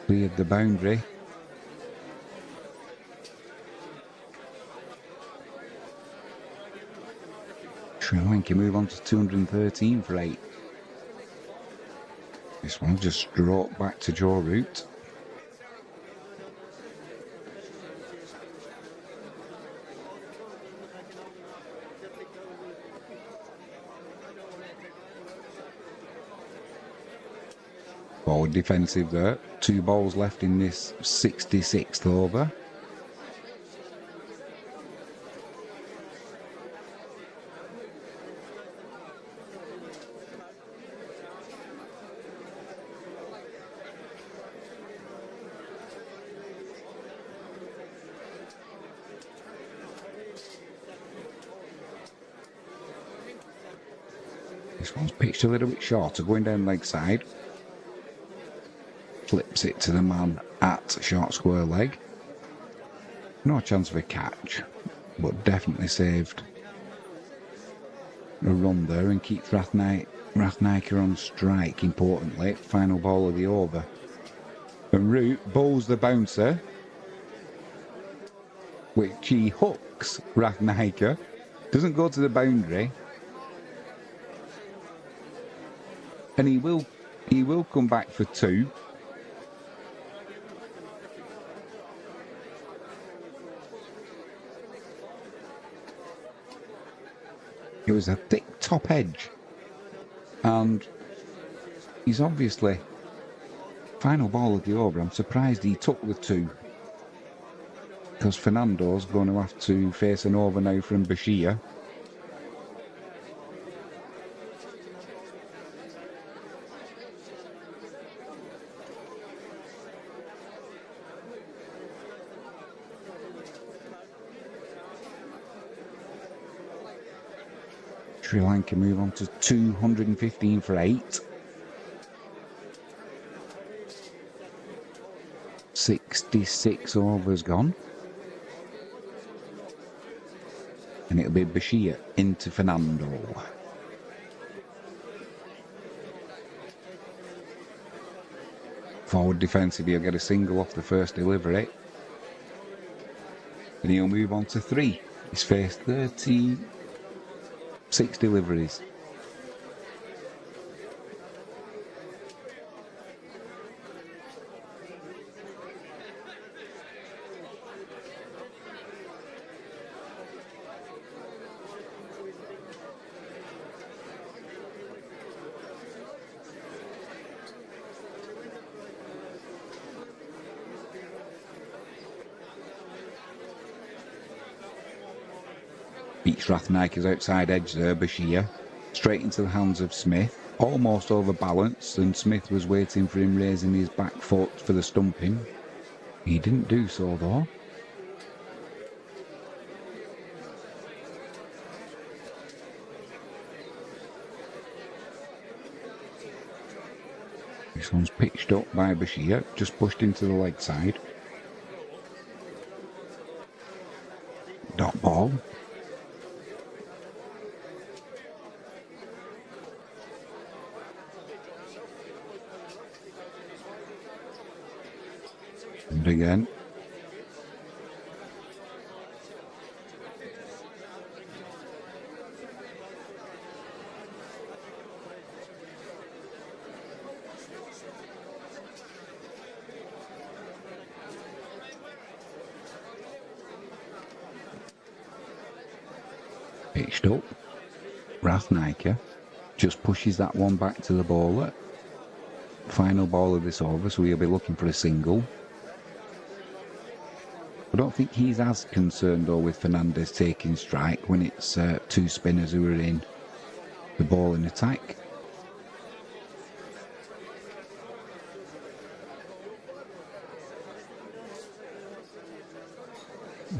Cleared the boundary. Sri Lanka move on to 213 for 8. This one just stroked back to Joe Root. Forward defensive there. 2 balls left in this 66th over. This one's pitched a little bit shorter, going down leg side. Flips it to the man at short square leg. No chance of a catch, but definitely saved a run there and keeps Ratnaker on strike, importantly. Final ball of the over. And Root bowls the bouncer, which he hooks Ratnaker. Doesn't go to the boundary. And he will come back for 2. It was a thick top edge, and he's obviously final ball of the over. I'm surprised he took the 2, because Fernando's going to have to face an over now from Bashir. Sri Lanka move on to 215 for 8. 66 overs gone. And it'll be Bashir into Fernando. Forward defensive, he'll get a single off the first delivery. And he'll move on to 3. He's faced 36 deliveries. Beats Rathnika's outside edge there, Bashir. Straight into the hands of Smith. Almost overbalanced, and Smith was waiting for him raising his back foot for the stumping. He didn't do so though. This one's pitched up by Bashir, just pushed into the leg side. Dot ball. And again. Pitched up. Rathnika just pushes that one back to the bowler. Final ball of this over, so he'll be looking for a single. I don't think he's as concerned though with Fernandez taking strike when it's 2 spinners who are in the bowling attack.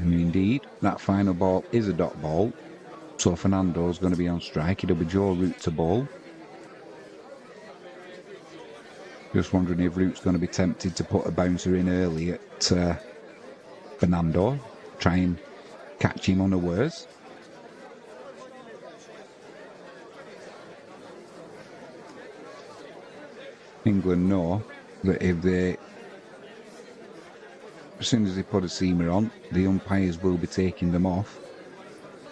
And indeed, that final ball is a dot ball, so Fernando's going to be on strike. It'll be Joe Root to bowl. Just wondering if Root's going to be tempted to put a bouncer in early at Fernando, try and catch him unawares. England know that if they, as soon as they put a seamer on, the umpires will be taking them off.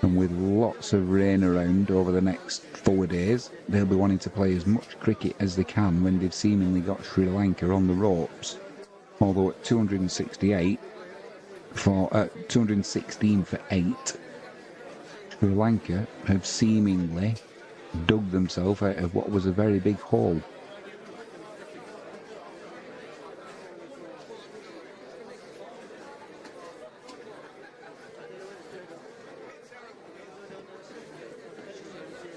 And with lots of rain around over the next 4 days, they'll be wanting to play as much cricket as they can when they've seemingly got Sri Lanka on the ropes. Although at 216 for 8, Sri Lanka have seemingly dug themselves out of what was a very big hole.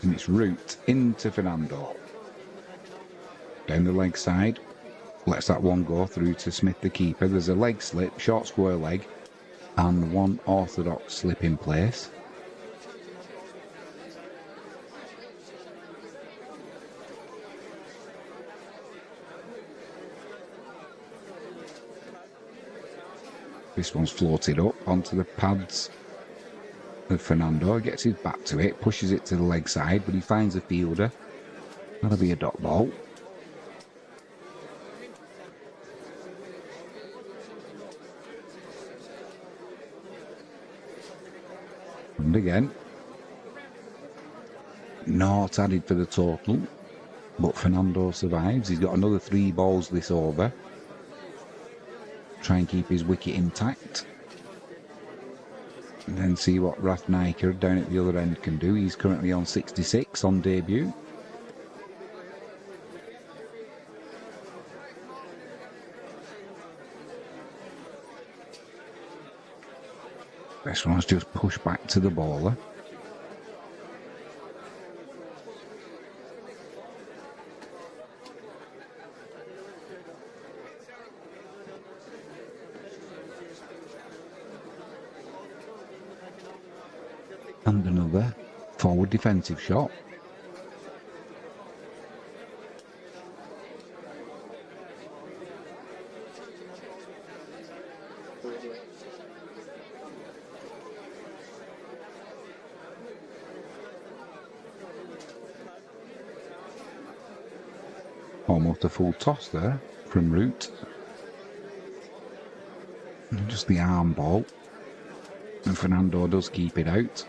And it's Root into Fernando. Down the leg side. Lets that one go through to Smith the keeper. There's a leg slip, short square leg, and one orthodox slip in place. This one's floated up onto the pads of Fernando. Gets his back to it, pushes it to the leg side, but he finds a fielder. That'll be a dot ball. And again, naught added for the total, but Fernando survives. He's got another 3 balls this over. Try and keep his wicket intact. And then see what Rathnika down at the other end can do. He's currently on 66 on debut. This one's just pushed back to the bowler. And another Forward defensive shot. Almost a full toss there from Root. And just the arm ball. And Fernando does keep it out.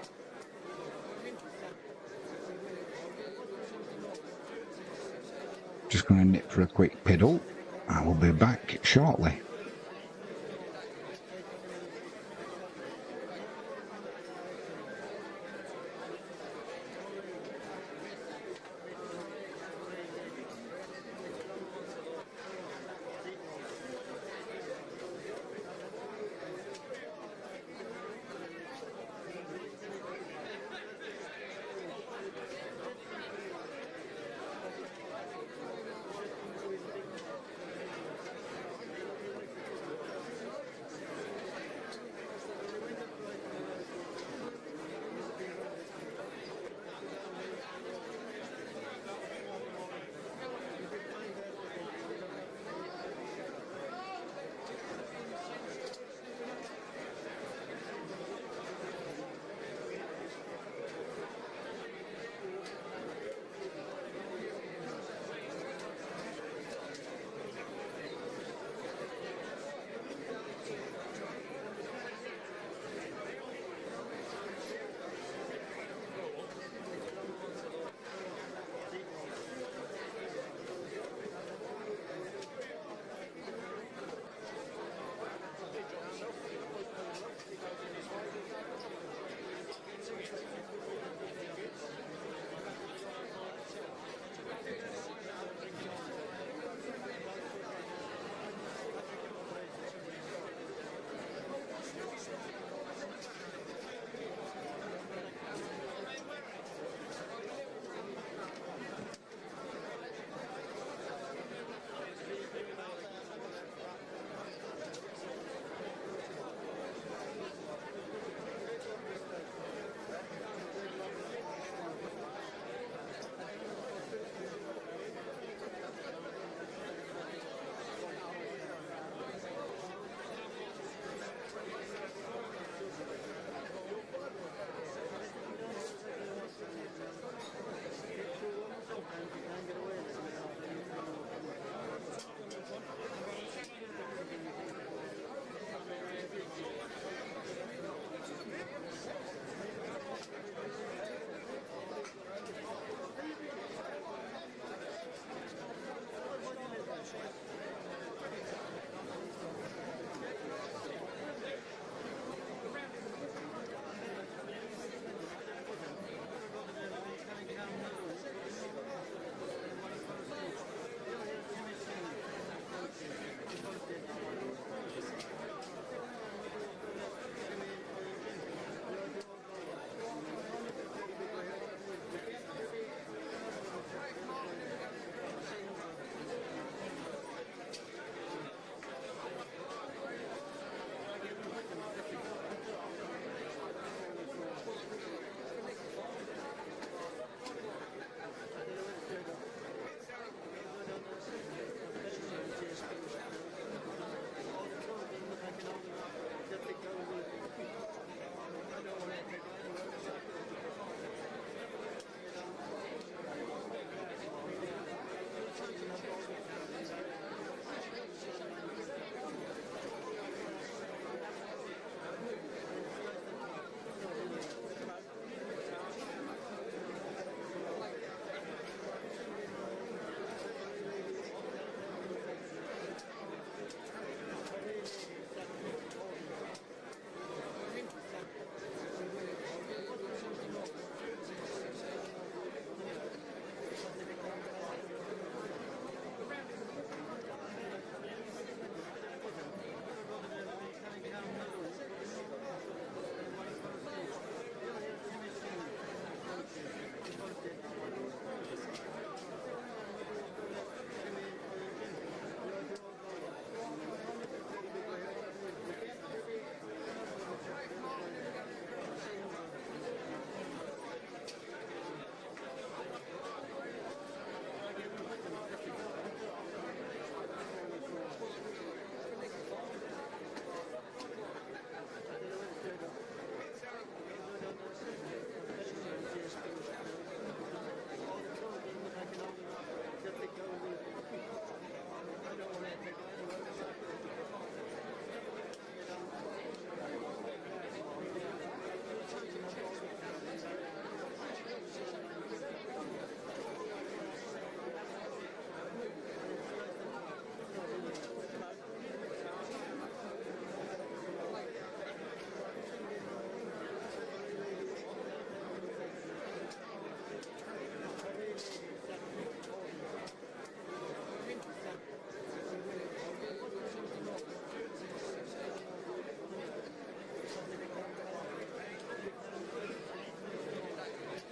Just going to nip for a quick piddle. I will be back shortly.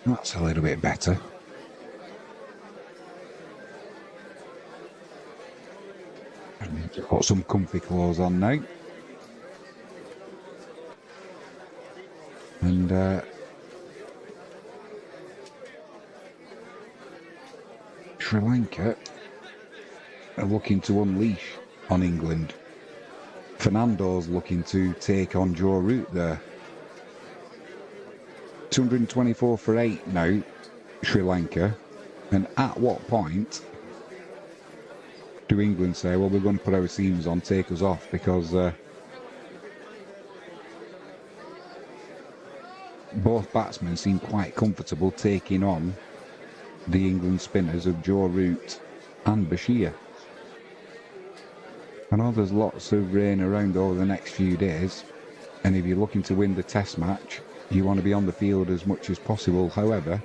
That's a little bit better. Put some comfy clothes on now. And Sri Lanka are looking to unleash on England. Fernando's looking to take on Joe Root there. 224 for 8 now, Sri Lanka. And at what point do England say, well, we're going to put our seams on, take us off, because both batsmen seem quite comfortable taking on the England spinners of Joe Root and Bashir. I know there's lots of rain around over the next few days, and if you're looking to win the test match, you want to be on the field as much as possible. However,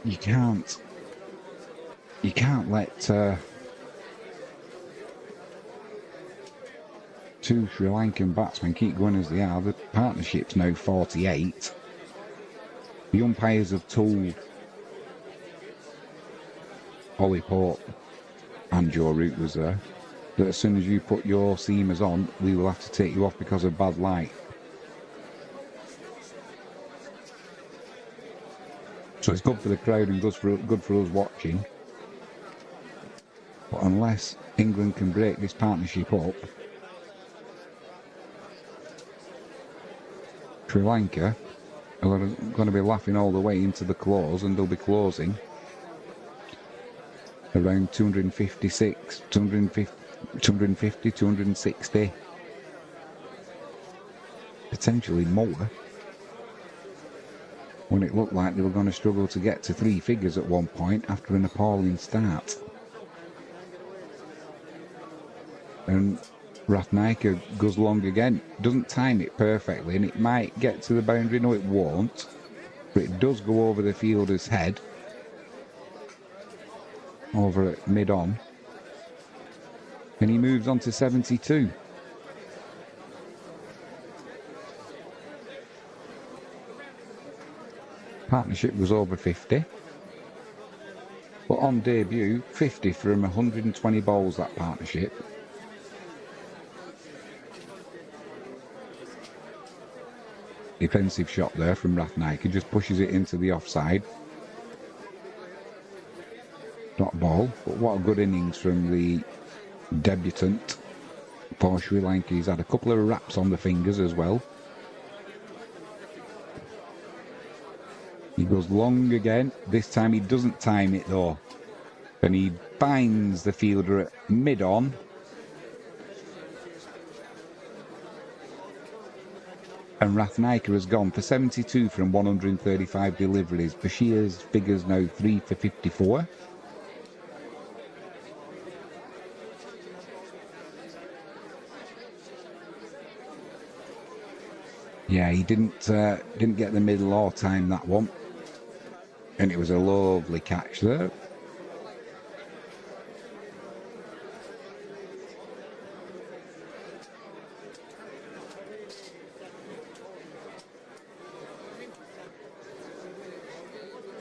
you can't let two Sri Lankan batsmen keep going as they are. The partnership's now 48. The umpires have told Ollie Pope, and Joe Root was there, that as soon as you put your seamers on, we will have to take you off because of bad light. So it's good for the crowd and good for us watching. But unless England can break this partnership up, Sri Lanka are going to be laughing all the way into the close, and they'll be closing around 256, 250, 260, potentially more, when it looked like they were going to struggle to get to 3 figures at one point after an appalling start. And Rathnaiker goes long again, doesn't time it perfectly, and it might get to the boundary. No, it won't, but it does go over the fielder's head, over at mid-on, and he moves on to 72. Partnership was over 50, but on debut, 50 from 120 balls, that partnership. Defensive shot there from Rathnaiker, just pushes it into the offside. Not ball, but what a good innings from the debutant for Sri Lanka. He's had a couple of wraps on the fingers as well. He goes long again. This time he doesn't time it though, and he binds the fielder at mid-on. And Rathnaiker has gone for 72 from 135 deliveries. Bashir's figures now 3 for 54. Yeah, he didn't get the middle or time that one, and it was a lovely catch there.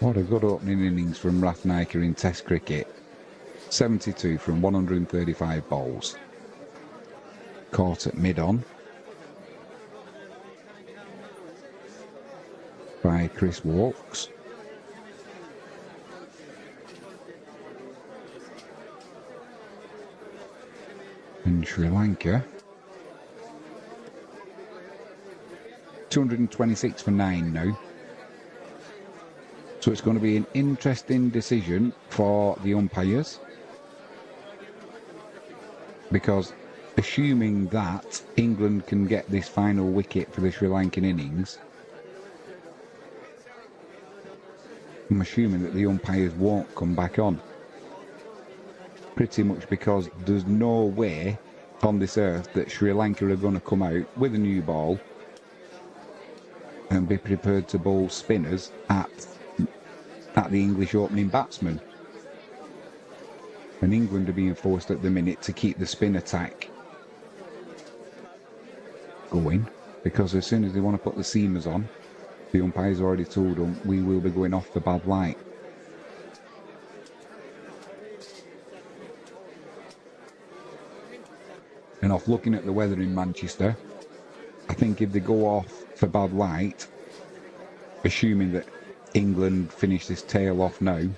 What a good opening innings from Rathnaiker in Test cricket. 72 from 135 balls. Caught at mid-on by Chris Wokes. And Sri Lanka 226 for 9 now. So it's going to be an interesting decision for the umpires, because assuming that England can get this final wicket for the Sri Lankan innings, I'm assuming that the umpires won't come back on. Pretty much because there's no way on this earth that Sri Lanka are going to come out with a new ball and be prepared to bowl spinners at the English opening batsman. And England are being forced at the minute to keep the spin attack going. because as soon as they want to put the seamers on, the umpire's already told them we will be going off for bad light. And off looking at the weather in Manchester, I think if they go off for bad light, assuming that England finish this tail off now,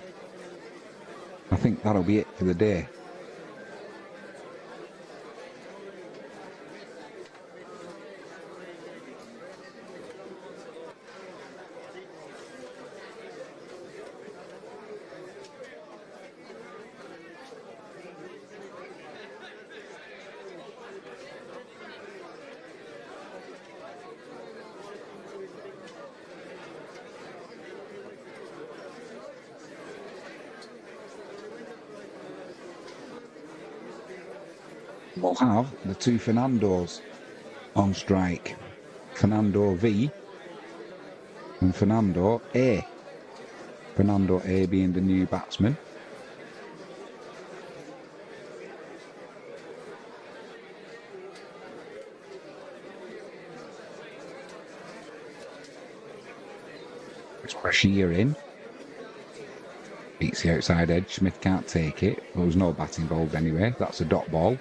I think that'll be it for the day. We'll have the two Fernandos on strike. Fernando V and Fernando A. Fernando A being the new batsman. It's Bashir in. Beats the outside edge. Smith can't take it. There was no bat involved anyway. That's a dot ball.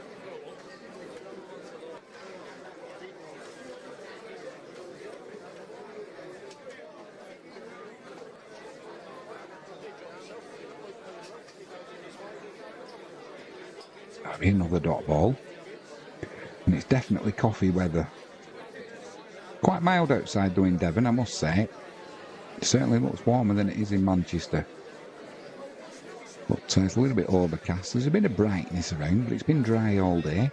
That'll be another dot ball. And it's definitely coffee weather. Quite mild outside though in Devon, I must say. It certainly looks warmer than it is in Manchester. But it's a little bit overcast. There's a bit of brightness around, but it's been dry all day.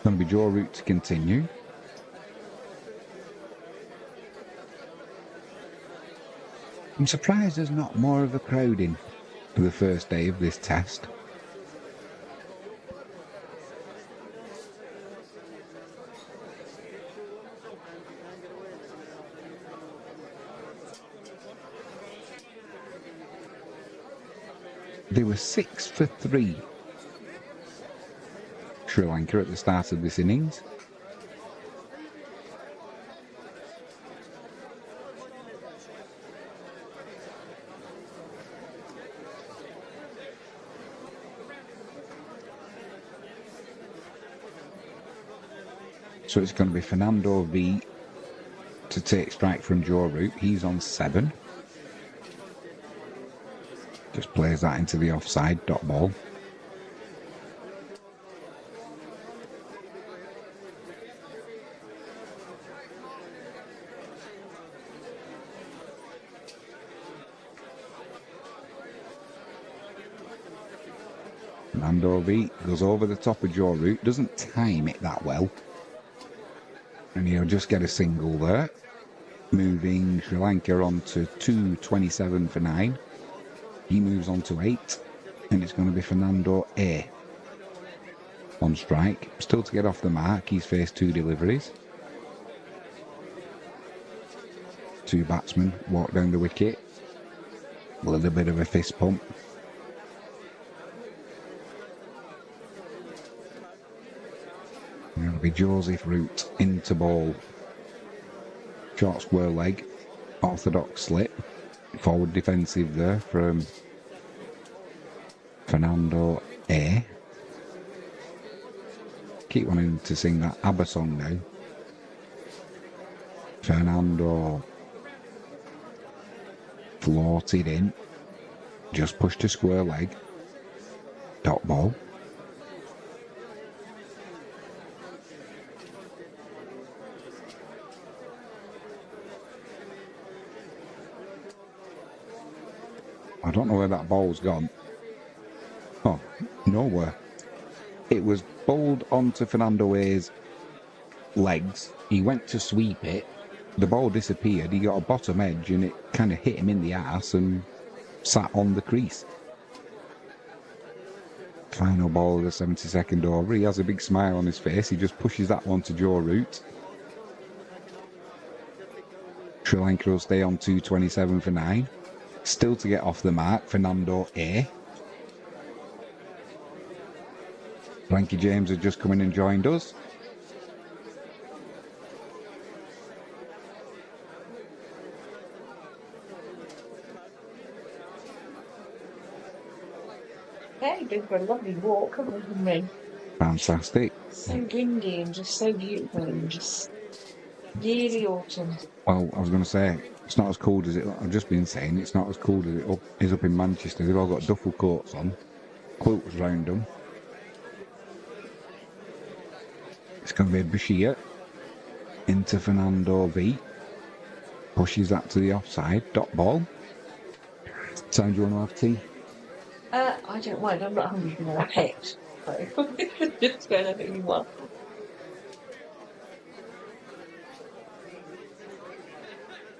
Going to be Joe Root to continue. I'm surprised there's not more of a crowd in for the first day of this test. They were 6 for 3. Sri Lanka at the start of this innings. So it's going to be Fernando V to take strike from Joe Root. He's on 7. Just plays that into the offside dot ball. Fernando V goes over the top of Joe Root, doesn't time it that well. And he'll just get a single there. Moving Sri Lanka on to 2.27 for 9. He moves on to 8. And it's going to be Fernando A on strike. Still to get off the mark. He's faced 2 deliveries. 2 batsmen walk down the wicket. A little bit of a fist pump. It'll be Joseph Root into ball. Short square leg. Orthodox slip. Forward defensive there from Fernando A. Keep wanting to sing that ABBA song now. Fernando floated in. Just pushed a square leg. Dot ball. I don't know where that ball's gone. Oh, nowhere. It was bowled onto Fernando A's legs. He went to sweep it. The ball disappeared. He got a bottom edge and it kind of hit him in the arse and sat on the crease. Final ball of the 72nd over. He has a big smile on his face. He just pushes that one to Joe Root. Sri Lanka will stay on 227 for 9. Still to get off the mark, Fernando A. Blanky James has just come in and joined us. Hey, been for a lovely walk, haven't we? Fantastic. So windy and just so beautiful and just really autumn. Well, I was going to say, it's not as cold as it... I've just been saying it's not as cold as it is up in Manchester. They've all got duffel coats on, quilts round them. It's going to be Bashir into Fernando V. Pushes that to the offside. Dot ball. Sam, do you want to have tea? I don't mind. I'm not hungry for that pet. So just go whenever you want.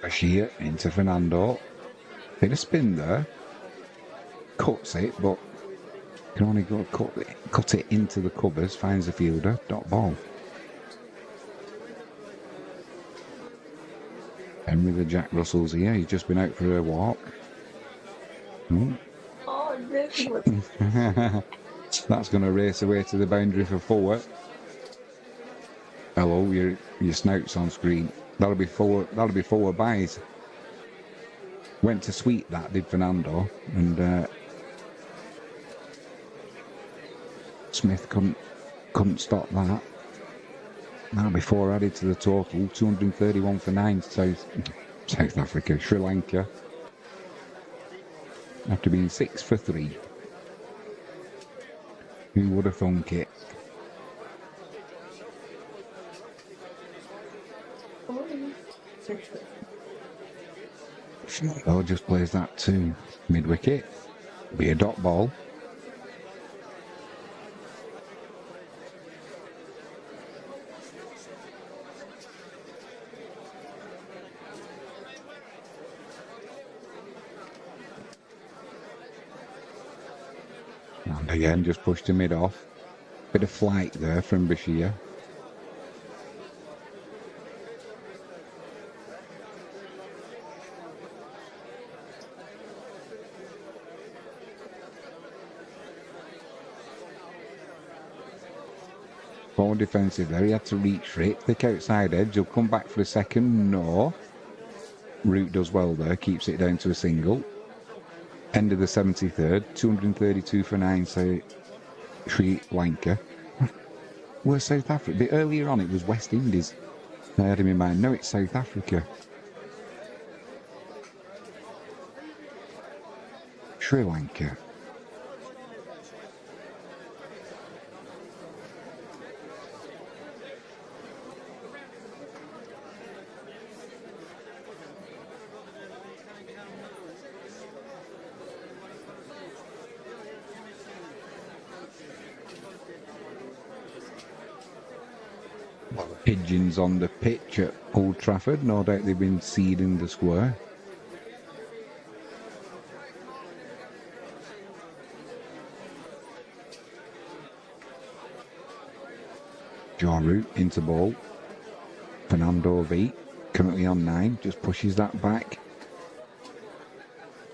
Bashir into Fernando. Bit of spin there. Cuts it, but can only go cut it into the covers. Finds the fielder. Dot ball. Henry the Jack Russell's here. He's just been out for a walk. Oh, no. That's going to race away to the boundary for 4. Hello, your snout's on screen. That'll be 4 buys. Went to sweep that, did Fernando, and Smith couldn't stop that. That'll be 4 added to the total. 231 for 9. South Africa, Sri Lanka. After being 6 for 3. Who would have thunk it? Oh, just plays that to mid-wicket. Be a dot ball. And again, just pushed to mid-off. Bit of flight there from Bashir. Forward defensive there, he had to reach for it. Thick outside edge, he'll come back for a second. No. Root does well there, keeps it down to a single. End of the 73rd, 232 for 9, so Sri Lanka. Where's South Africa? A bit earlier on it was West Indies. I had him in mind. No, it's South Africa. Sri Lanka. Pigeons on the pitch at Old Trafford. No doubt they've been seeding the square. Jaw Root into ball. Fernando V, currently on 9, just pushes that back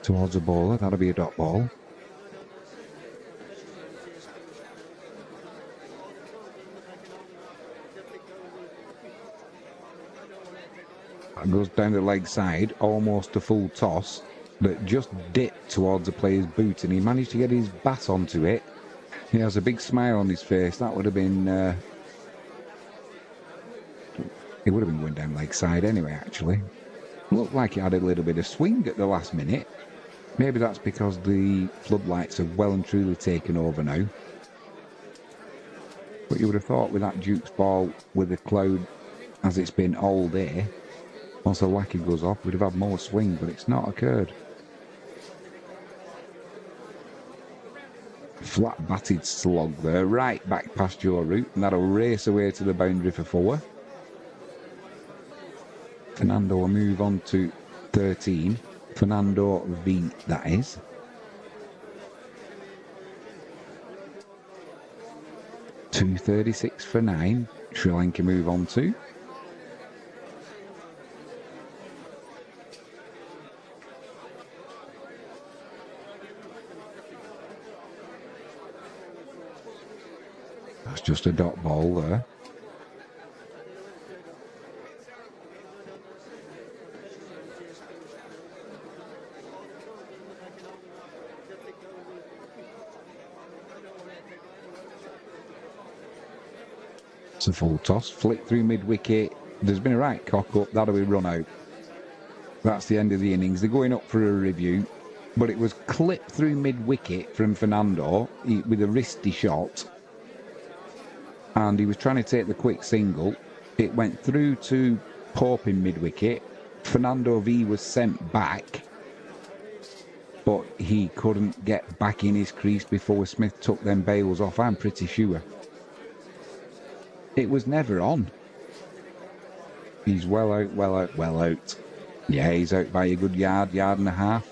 towards a bowler. That'll be a dot ball. That goes down the leg side, almost a full toss, but just dipped towards the player's boot, and he managed to get his bat onto it. He has a big smile on his face. That would have been... it would have been going down leg side anyway, actually. Looked like it had a little bit of swing at the last minute. Maybe that's because the floodlights have well and truly taken over now. But you would have thought with that Duke's ball, with the cloud as it's been all day, once the lacquer goes off, we'd have had more swing, but it's not occurred. Flat batted slog there, right back past your route, and that'll race away to the boundary for 4. Fernando will move on to 13. Fernando V, that is. .236 for 9. Sri Lanka move on to. That's just a dot ball there. It's a full toss, flick through mid-wicket. There's been a right cock up, that'll be run out. That's the end of the innings. They're going up for a review, but it was clipped through mid-wicket from Fernando with a wristy shot, and he was trying to take the quick single. It went through to Pope in mid-wicket. Fernando V was sent back, but he couldn't get back in his crease before Smith took them bails off, I'm pretty sure. It was never on. He's well out, well out, well out. Yeah, he's out by a good yard and a half.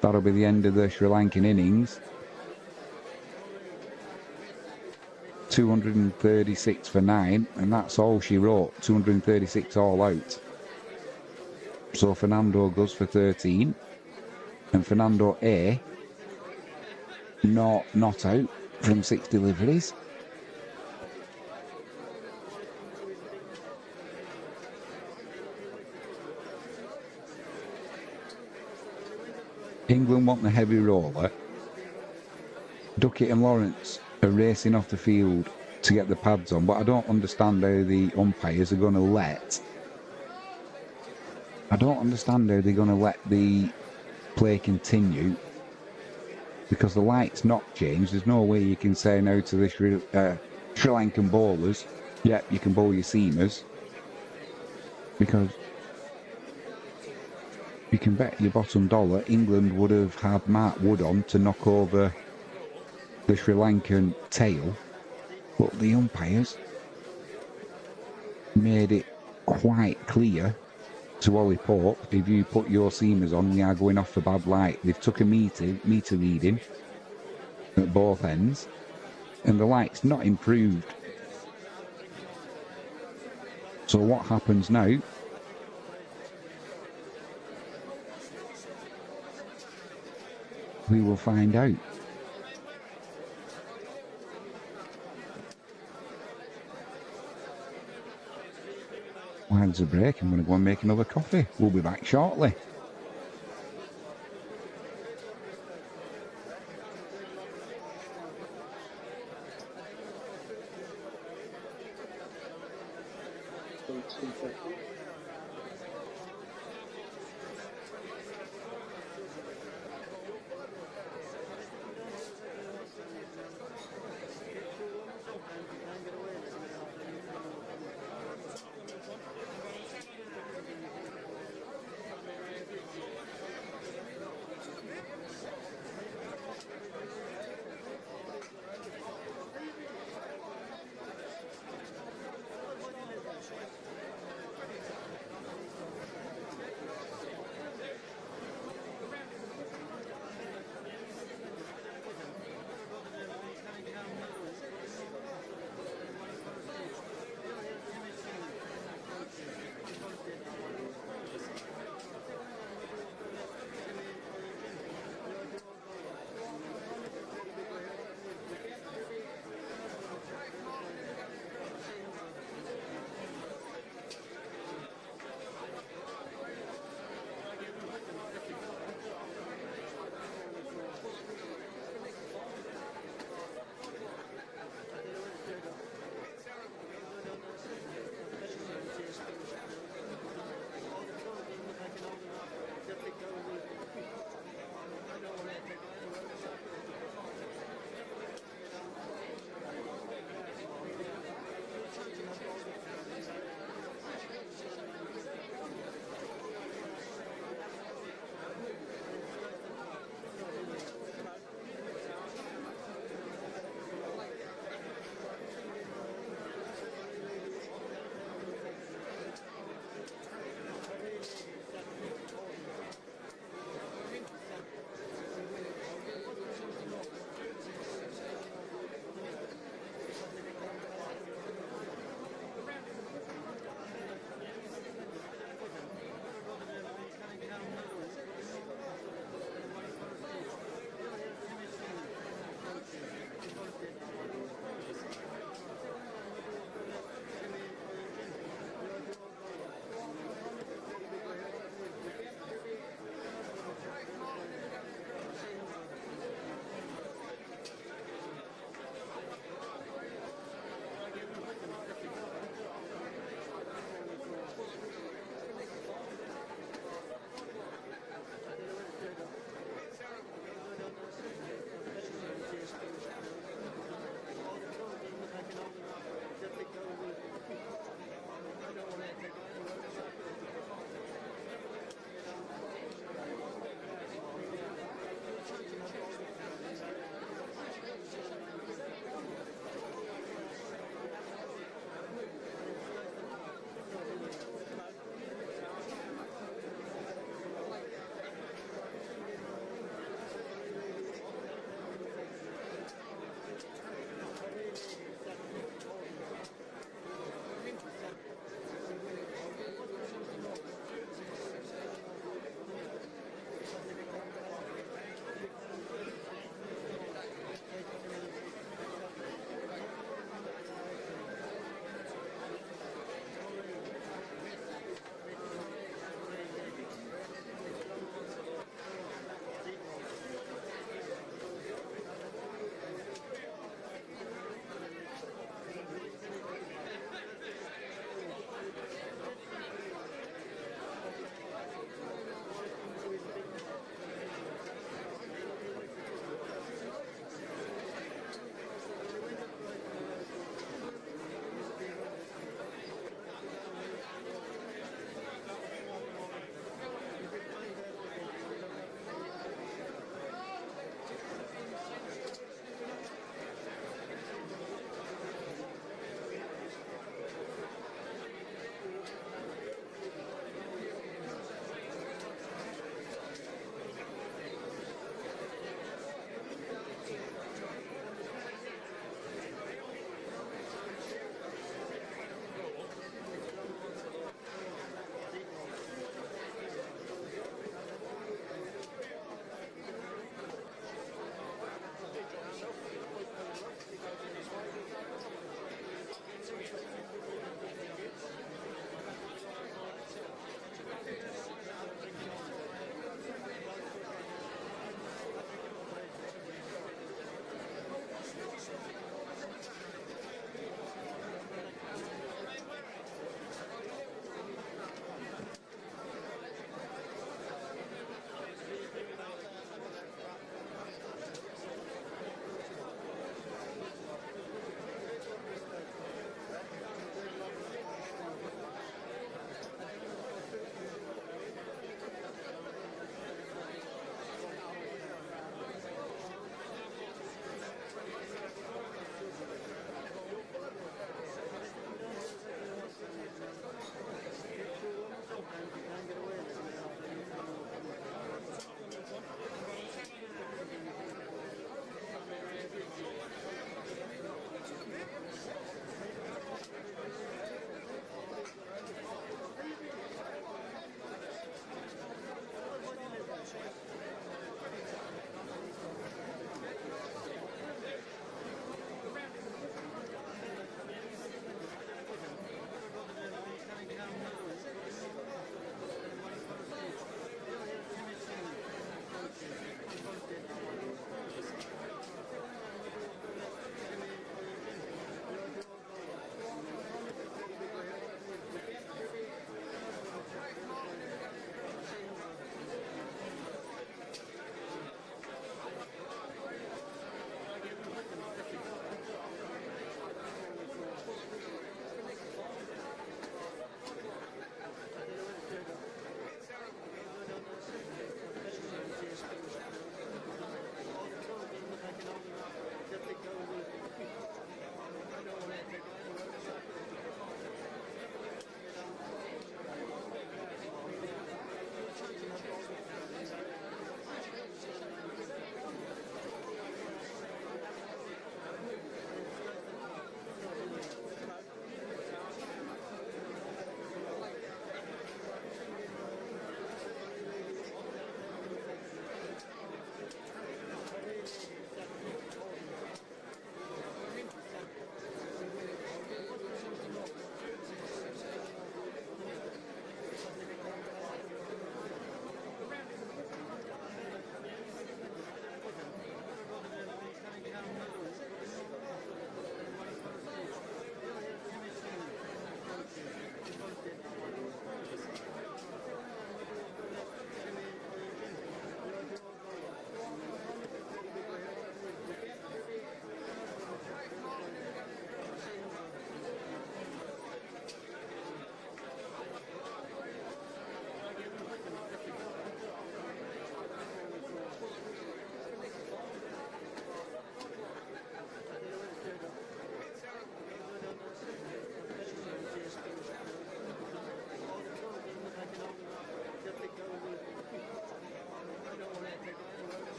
That'll be the end of the Sri Lankan innings. 236 for 9, and that's all she wrote. 236 all out. So Fernando goes for 13. And Fernando A, not out from 6 deliveries. England want the heavy roller. Duckett and Lawrence are racing off the field to get the pads on, but I don't understand how the umpires are going to let... I don't understand how they're going to let the play continue, because the light's not changed. There's no way you can say now to the Sri Lankan bowlers, yeah, you can bowl your seamers, because you can bet your bottom dollar England would have had Mark Wood on to knock over the Sri Lankan tail, but the umpires made it quite clear to Ollie Pope, if you put your seamers on, we are going off for bad light. They've took a meter reading at both ends, and the light's not improved. So what happens now? We will find out. While there's a break, I'm going to go and make another coffee. We'll be back shortly.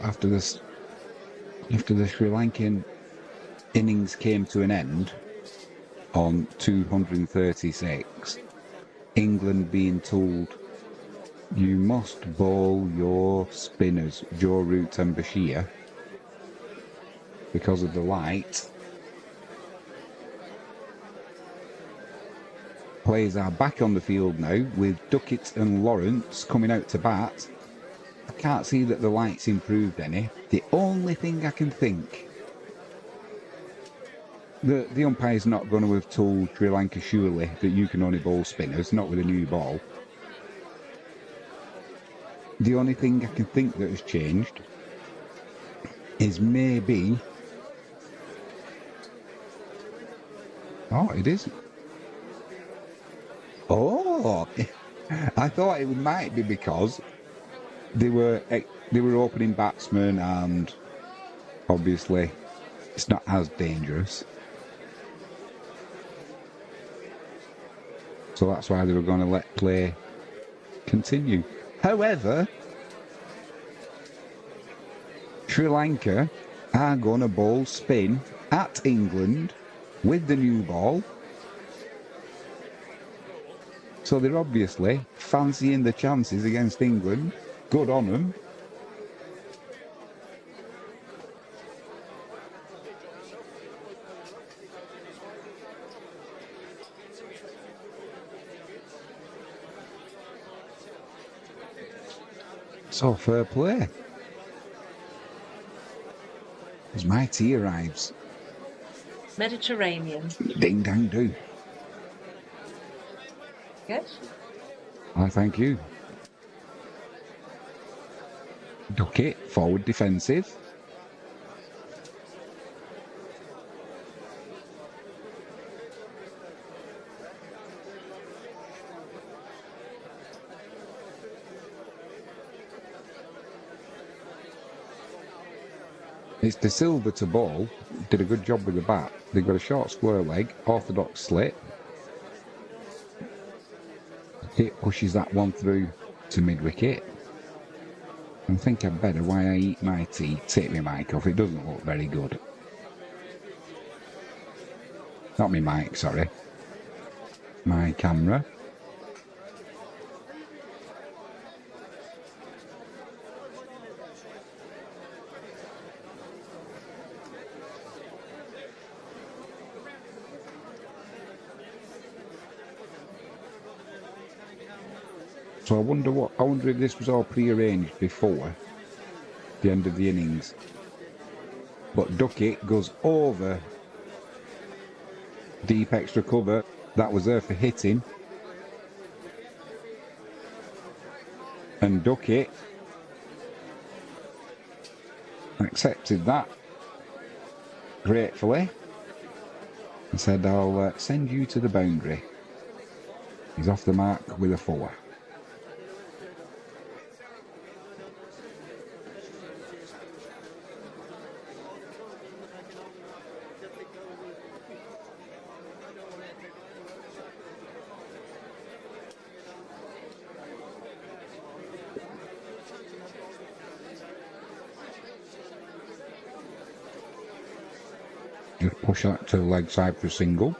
after the Sri Lankan innings came to an end on 236, England being told, you must bowl your spinners, Joe Root and Bashir, because of the light. Players are back on the field now with Duckett and Lawrence coming out to bat. I can't see that the light's improved any. The only thing I can think, the umpire's not going to have told Sri Lanka surely that you can only bowl spinners, not with a new ball. The only thing I can think that has changed is maybe... Oh, it isn't. Oh, I thought it might be because they were opening batsmen and obviously it's not as dangerous. So that's why they were going to let play continue. However, Sri Lanka are going to bowl spin at England with the new ball. So they're obviously fancying the chances against England. Good on them. So fair play. As my tea arrives. Mediterranean. Ding dang do. Good. I thank you. Duckett, forward defensive. It's De Silva to ball. Did a good job with the bat. They've got a short square leg, orthodox slit. It pushes that one through to mid-wicket. I think I'd better, while I eat my tea, take my mic off. It doesn't look very good. Not my mic, sorry. My camera. So I wonder if this was all pre-arranged before the end of the innings. But Duckett goes over deep extra cover. That was there for hitting. And Duckett accepted that gratefully and said, I'll send you to the boundary. He's off the mark with a 4. Just push that to the leg side for a single.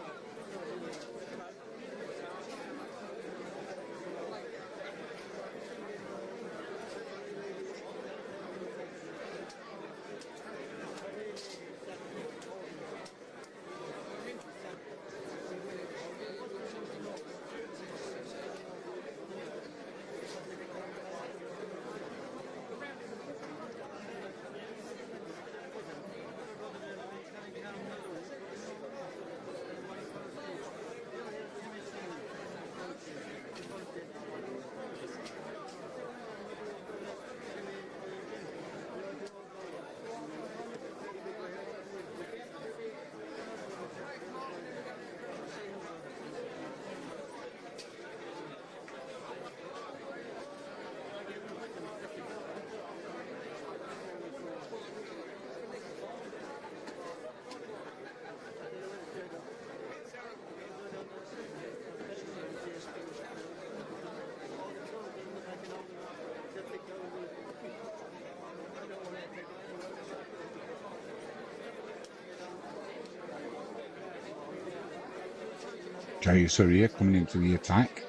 Jayasuriya coming into the attack.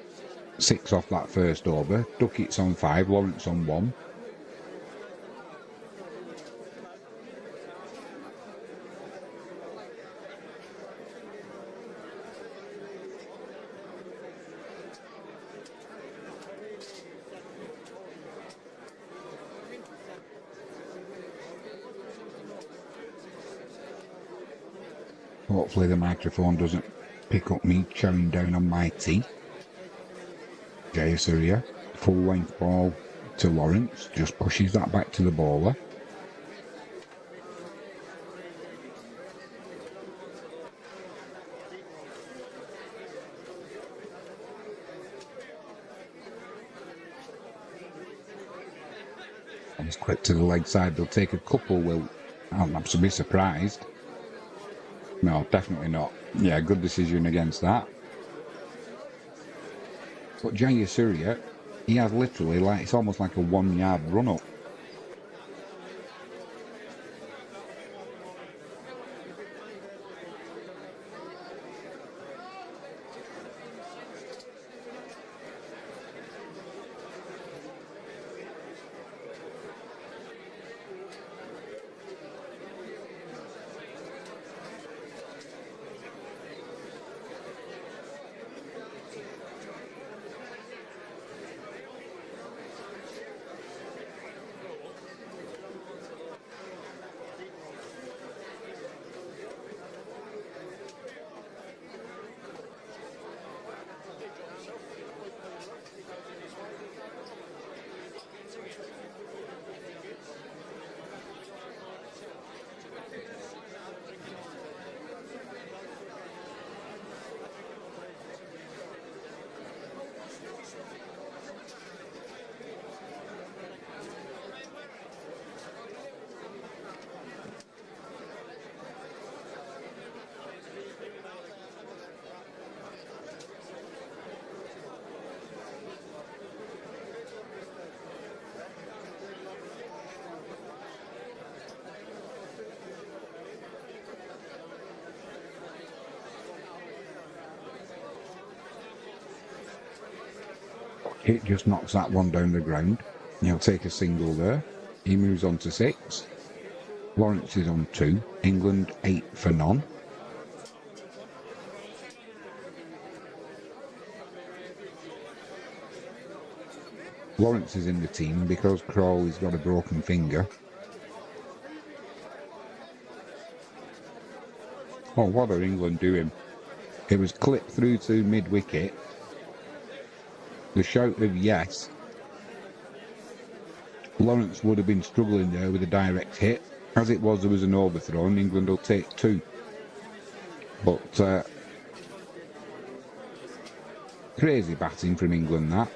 6 off that first over. Duckett's on 5, Lawrence on 1. Hopefully the microphone doesn't pick up me chowing down on my tea. Jayasuriya, full length ball to Lawrence, just pushes that back to the bowler. Comes quick to the leg side, they'll take a couple, I'll be surprised. No, definitely not. Yeah, good decision against that. But Jayasuriya, he has literally, it's almost like a 1 yard run up. It just knocks that one down the ground. He'll take a single there. He moves on to 6. Lawrence is on 2. England 8 for none. Lawrence is in the team because Crawley's got a broken finger. Oh, what are England doing? It was clipped through to mid-wicket. The shout of yes. Lawrence would have been struggling there with a direct hit. As it was, there was an overthrow and England will take 2. But crazy batting from England, that.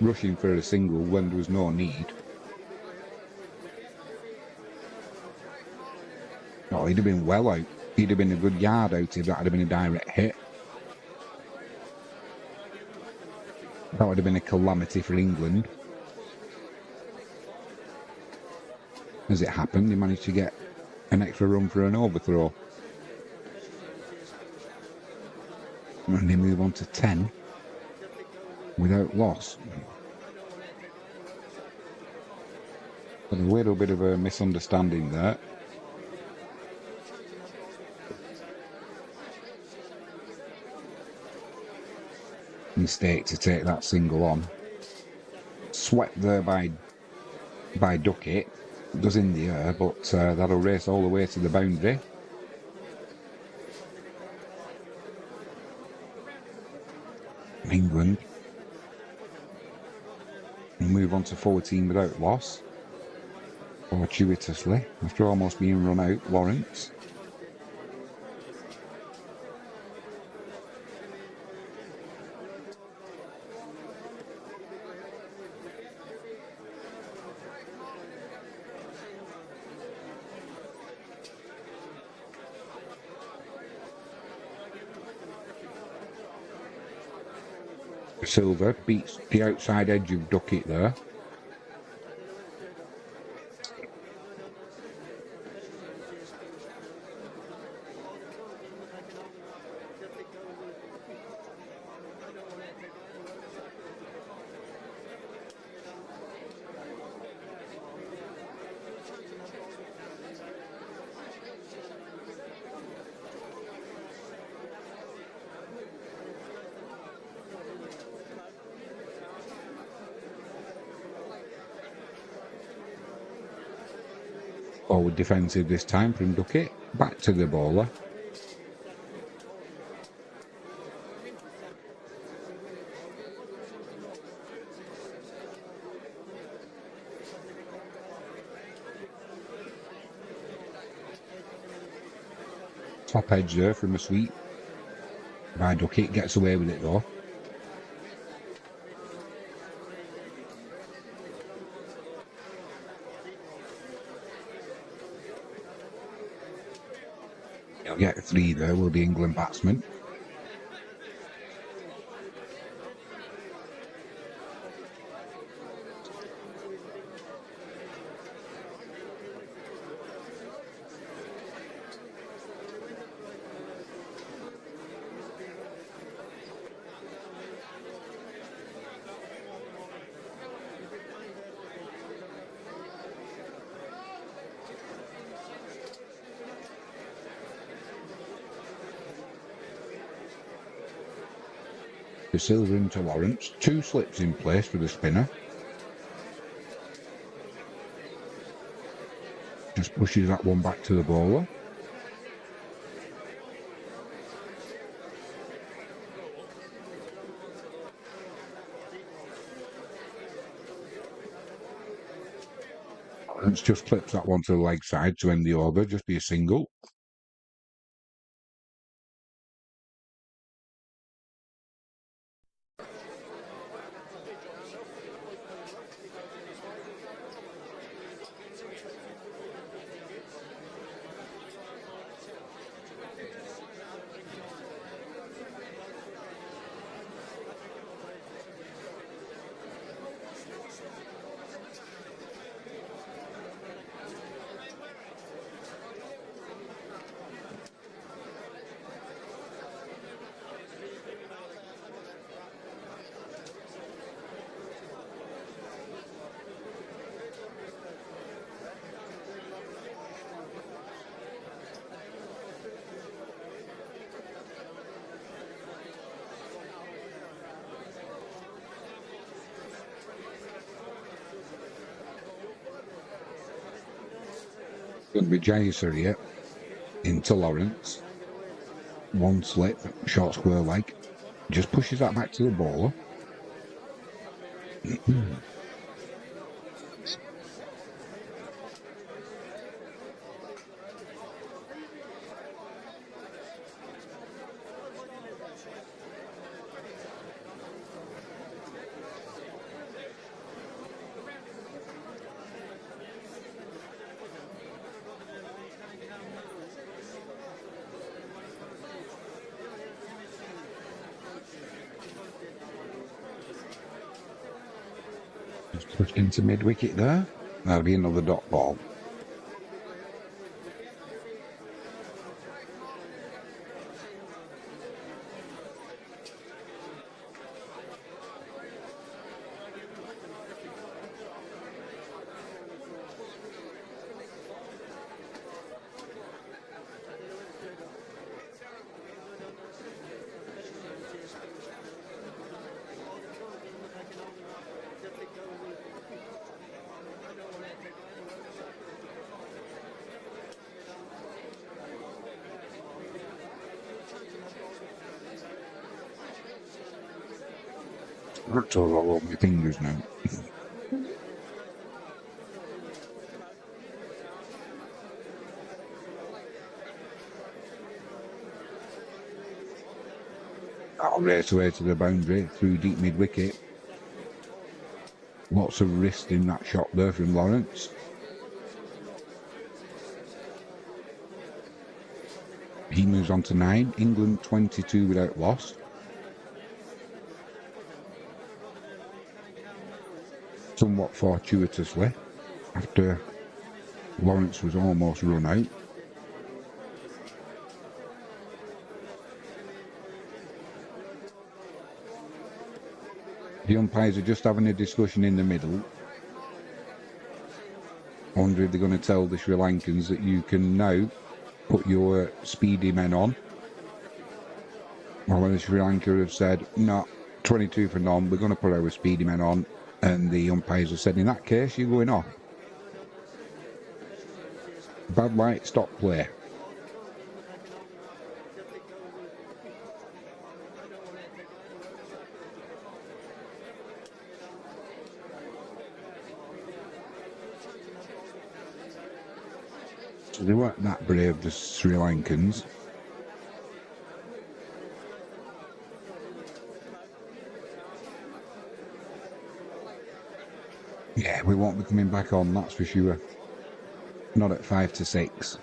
Rushing for a single when there was no need. Oh, he'd have been well out. He'd have been a good yard out if that had been a direct hit. That would have been a calamity for England. As it happened, they managed to get an extra run for an overthrow. And they move on to 10 without loss. But a little bit of a misunderstanding there. Mistake to take that single on. Swept there by Duckett. Does in the air, but that'll race all the way to the boundary. England will move on to 14 without loss. Fortuitously, after almost being run out, Lawrence. Silver beats the outside edge of Duckett there. Forward defensive this time from Duckett. Back to the bowler. Top edge there from a sweep by Duckett. Gets away with it though. He'll get 3 there, will the England batsman. The Silver into Lawrence. 2 slips in place for the spinner. Just pushes that one back to the bowler. Lawrence just clips that one to the leg side to end the over. Just be a single. Going to be Jaser here into Lawrence. 1 slip, short square leg. Just pushes that back to the bowler. Just pushed into mid-wicket there. That'll be another dot ball. Hurts all over my fingers now. That'll race away to the boundary through deep mid-wicket. Lots of wrist in that shot there from Lawrence. He moves on to 9. England 22 without loss. Somewhat fortuitously, after Lawrence was almost run out. The umpires are just having a discussion in the middle. I wonder if they're going to tell the Sri Lankans that you can now put your speedy men on. Well, the Sri Lanka have said, no, 22 for none, we're going to put our speedy men on. And the umpires have said, in that case, you're going off. Bad light, stop play. So they weren't that brave, the Sri Lankans. Yeah, we won't be coming back on, that's for sure. Not at 5-6.